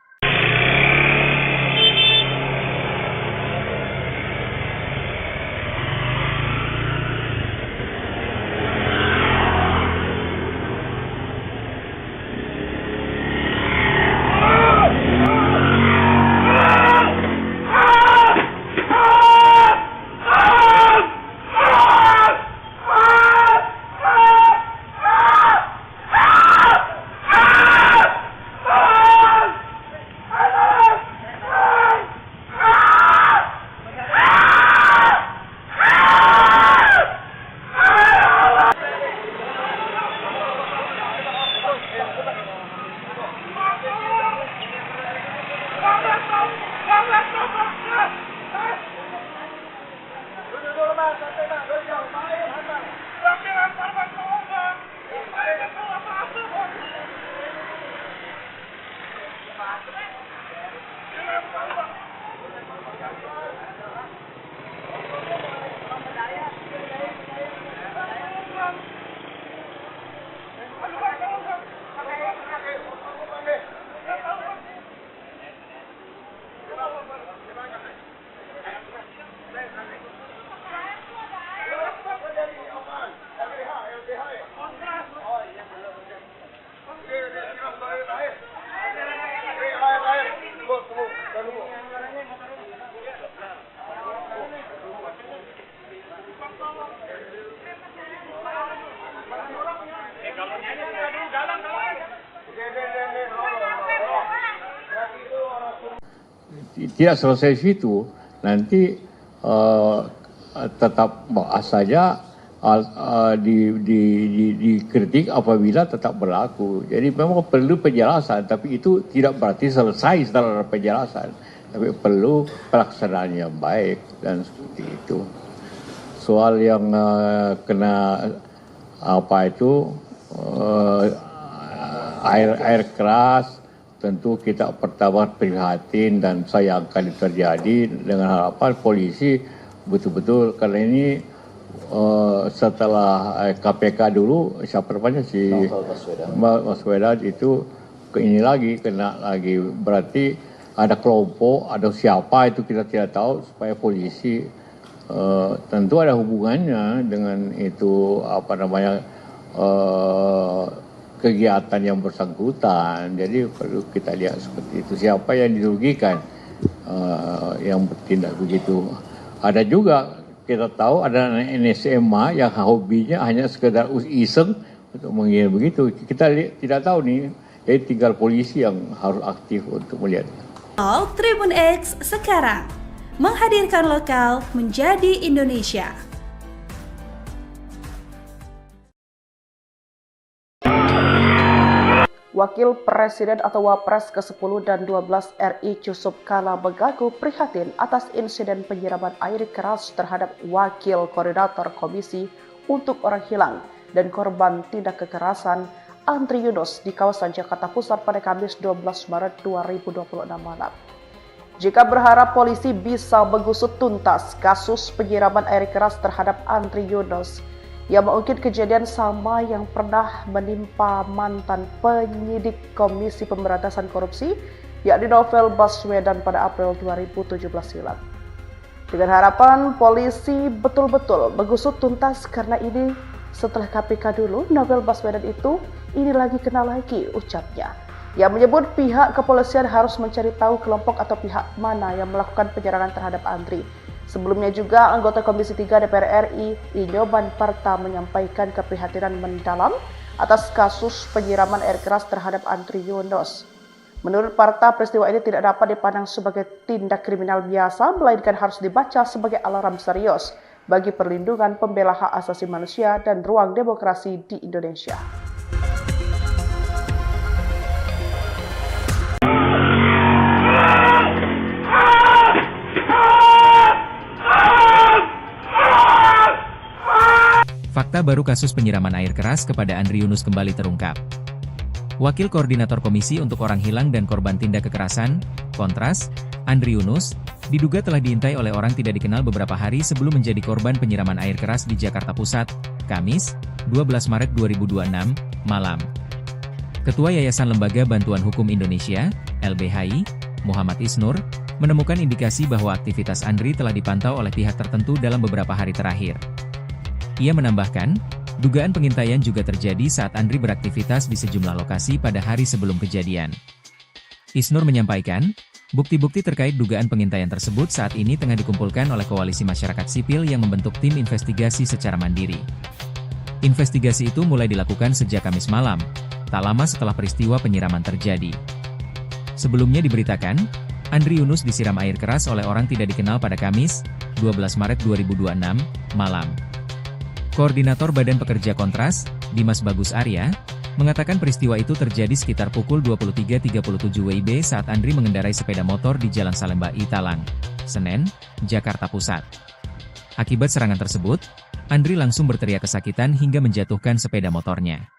tidak selesai situ, nanti tetap saja dikritik apabila tetap berlaku. Jadi memang perlu penjelasan, tapi itu tidak berarti selesai setelah penjelasan, tapi perlu pelaksanaan yang baik dan seperti itu. Soal yang kena air keras, tentu kita pertama prihatin dan sayangkan itu terjadi, dengan harapan polisi betul-betul, karena ini setelah KPK dulu, siapa namanya si Baswedan itu ini lagi kena lagi, berarti ada kelompok, ada siapa itu kita tidak tahu, supaya polisi tentu ada hubungannya dengan itu kegiatan yang bersangkutan. Jadi perlu kita lihat seperti itu, siapa yang dirugikan yang bertindak begitu. Ada juga kita tahu ada NSMA yang hobinya hanya sekedar iseng untuk mengira begitu. Kita tidak tahu nih, jadi tinggal polisi yang harus aktif untuk melihat. Tribun X sekarang menghadirkan lokal menjadi Indonesia. Wakil Presiden atau Wapres ke-10 dan 12 RI Yusuf Kala mengaku prihatin atas insiden penyiraman air keras terhadap Wakil Koordinator Komisi untuk Orang Hilang dan Korban Tindak Kekerasan Andri Yunus di kawasan Jakarta Pusat pada Kamis 12 Maret 2026 malam. Jika berharap polisi bisa mengusut tuntas kasus penyiraman air keras terhadap Andri Yunus, yang mengungkit kejadian sama yang pernah menimpa mantan penyidik Komisi Pemberantasan Korupsi, yakni Novel Baswedan pada April 2017 silam. Dengan harapan polisi betul-betul mengusut tuntas, karena ini setelah KPK dulu, Novel Baswedan itu ini lagi kena lagi, ucapnya. Yang menyebut pihak kepolisian harus mencari tahu kelompok atau pihak mana yang melakukan penyerangan terhadap Andri. Sebelumnya juga, anggota Komisi 3 DPR RI, Inyoman Parta, menyampaikan keprihatinan mendalam atas kasus penyiraman air keras terhadap Andri Yunus. Menurut Parta, peristiwa ini tidak dapat dipandang sebagai tindak kriminal biasa, melainkan harus dibaca sebagai alarm serius bagi perlindungan pembela hak asasi manusia dan ruang demokrasi di Indonesia. Fakta baru kasus penyiraman air keras kepada Andri Yunus kembali terungkap. Wakil Koordinator Komisi untuk Orang Hilang dan Korban Tindak Kekerasan, Kontras, Andri Yunus, diduga telah diintai oleh orang tidak dikenal beberapa hari sebelum menjadi korban penyiraman air keras di Jakarta Pusat, Kamis, 12 Maret 2026, malam. Ketua Yayasan Lembaga Bantuan Hukum Indonesia, LBHI, Muhammad Isnur, menemukan indikasi bahwa aktivitas Andri telah dipantau oleh pihak tertentu dalam beberapa hari terakhir. Ia menambahkan, dugaan pengintaian juga terjadi saat Andri beraktivitas di sejumlah lokasi pada hari sebelum kejadian. Isnur menyampaikan, bukti-bukti terkait dugaan pengintaian tersebut saat ini tengah dikumpulkan oleh Koalisi Masyarakat Sipil yang membentuk tim investigasi secara mandiri. Investigasi itu mulai dilakukan sejak Kamis malam, tak lama setelah peristiwa penyiraman terjadi. Sebelumnya diberitakan, Andri Yunus disiram air keras oleh orang tidak dikenal pada Kamis, 12 Maret 2026, malam. Koordinator Badan Pekerja Kontras, Dimas Bagus Arya, mengatakan peristiwa itu terjadi sekitar pukul 23.37 WIB saat Andri mengendarai sepeda motor di Jalan Salemba Italang, Senen, Jakarta Pusat. Akibat serangan tersebut, Andri langsung berteriak kesakitan hingga menjatuhkan sepeda motornya.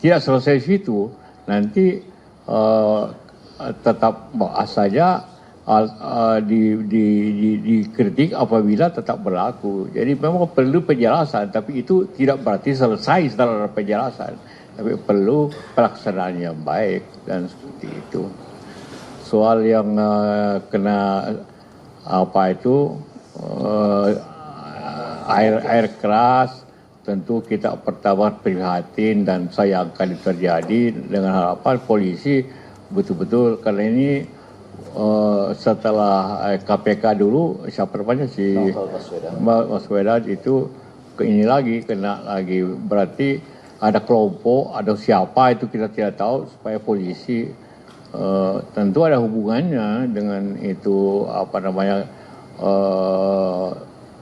tidak selesai situ, nanti tetap saja dikritik apabila tetap berlaku. Jadi memang perlu penjelasan, tapi itu tidak berarti selesai setelah penjelasan, tapi perlu pelaksanaan yang baik dan seperti itu. Soal yang kena air keras, tentu kita pertama prihatin dan sayangkan itu terjadi, dengan harapan polisi betul-betul, karena ini setelah KPK dulu, siapa namanya si Baswedan itu ini lagi kena lagi, berarti ada kelompok, ada siapa itu kita tidak tahu, supaya polisi tentu ada hubungannya dengan itu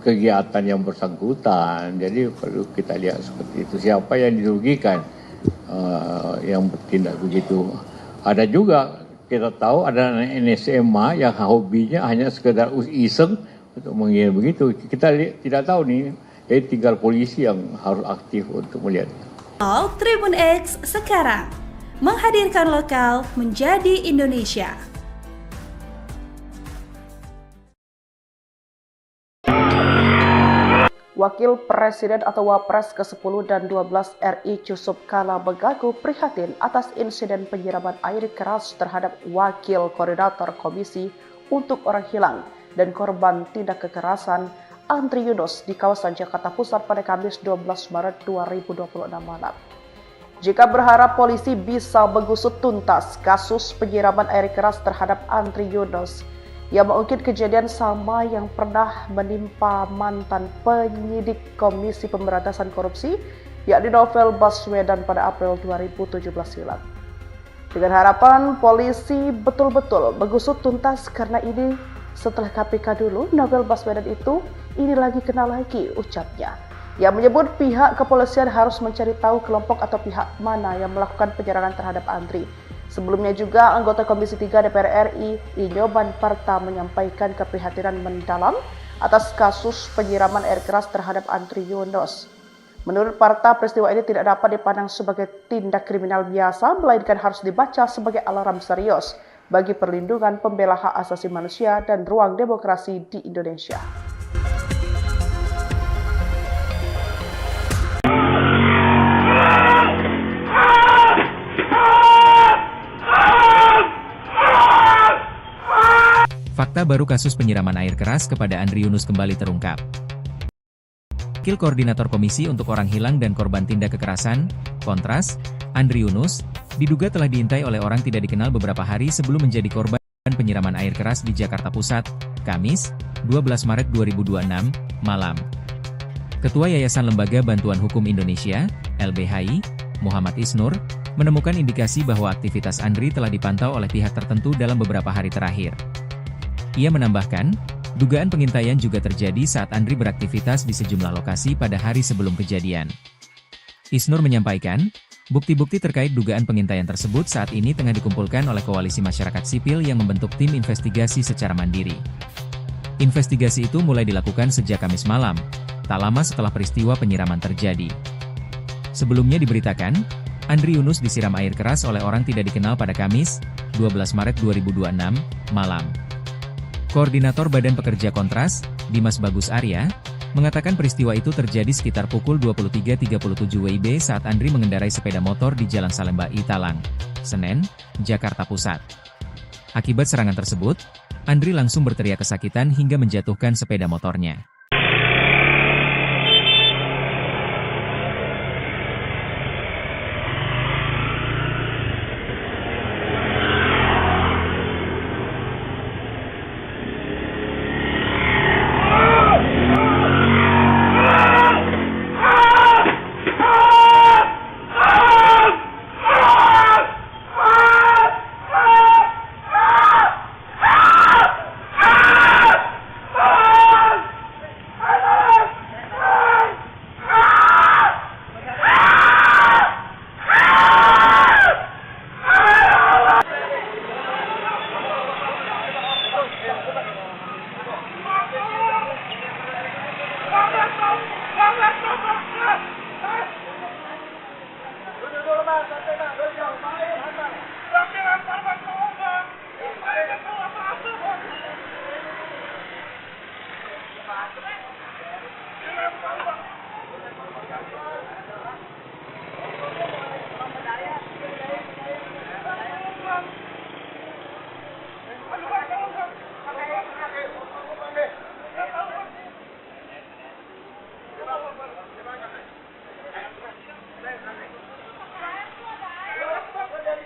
kegiatan yang bersangkutan. Jadi perlu kita lihat seperti itu, siapa yang dirugikan yang bertindak begitu. Ada juga kita tahu ada NSMA yang hobinya hanya sekedar iseng untuk mengira begitu. Kita tidak tahu nih, jadi tinggal polisi yang harus aktif untuk melihat. Tribun X sekarang menghadirkan lokal menjadi Indonesia. Wakil Presiden atau Wapres ke-10 dan 12 RI Yusuf Kala Begagu prihatin atas insiden penyiraman air keras terhadap Wakil Koordinator Komisi untuk Orang Hilang dan Korban Tindak Kekerasan Andri Yunus di kawasan Jakarta Pusat pada Kamis 12 Maret 2026 malam. Jika berharap polisi bisa mengusut tuntas kasus penyiraman air keras terhadap Andri Yunus, yang mengungkit kejadian sama yang pernah menimpa mantan penyidik Komisi Pemberantasan Korupsi, yakni Novel Baswedan pada April 2017 silam. Dengan harapan polisi betul-betul mengusut tuntas, karena ini setelah KPK dulu, Novel Baswedan itu ini lagi kena lagi, ucapnya. Yang menyebut pihak kepolisian harus mencari tahu kelompok atau pihak mana yang melakukan penyerangan terhadap Andri. Sebelumnya juga anggota Komisi 3 DPR RI Inyoban Parta menyampaikan keprihatinan mendalam atas kasus penyiraman air keras terhadap Andri Yunus. Menurut Parta, peristiwa ini tidak dapat dipandang sebagai tindak kriminal biasa, melainkan harus dibaca sebagai alarm serius bagi perlindungan pembela hak asasi manusia dan ruang demokrasi di Indonesia. Fakta baru kasus penyiraman air keras kepada Andri Yunus kembali terungkap. Wakil Koordinator Komisi untuk Orang Hilang dan Korban Tindak Kekerasan, Kontras, Andri Yunus, diduga telah diintai oleh orang tidak dikenal beberapa hari sebelum menjadi korban penyiraman air keras di Jakarta Pusat, Kamis, 12 Maret 2026, malam. Ketua Yayasan Lembaga Bantuan Hukum Indonesia, LBHI, Muhammad Isnur, menemukan indikasi bahwa aktivitas Andri telah dipantau oleh pihak tertentu dalam beberapa hari terakhir. Ia menambahkan, dugaan pengintaian juga terjadi saat Andri beraktivitas di sejumlah lokasi pada hari sebelum kejadian. Isnur menyampaikan, bukti-bukti terkait dugaan pengintaian tersebut saat ini tengah dikumpulkan oleh Koalisi Masyarakat Sipil yang membentuk tim investigasi secara mandiri. Investigasi itu mulai dilakukan sejak Kamis malam, tak lama setelah peristiwa penyiraman terjadi. Sebelumnya diberitakan, Andri Yunus disiram air keras oleh orang tidak dikenal pada Kamis, 12 Maret 2026, malam. Koordinator Badan Pekerja Kontras, Dimas Bagus Arya, mengatakan peristiwa itu terjadi sekitar pukul 23.37 WIB saat Andri mengendarai sepeda motor di Jalan Salemba Italang, Senen, Jakarta Pusat. Akibat serangan tersebut, Andri langsung berteriak kesakitan hingga menjatuhkan sepeda motornya.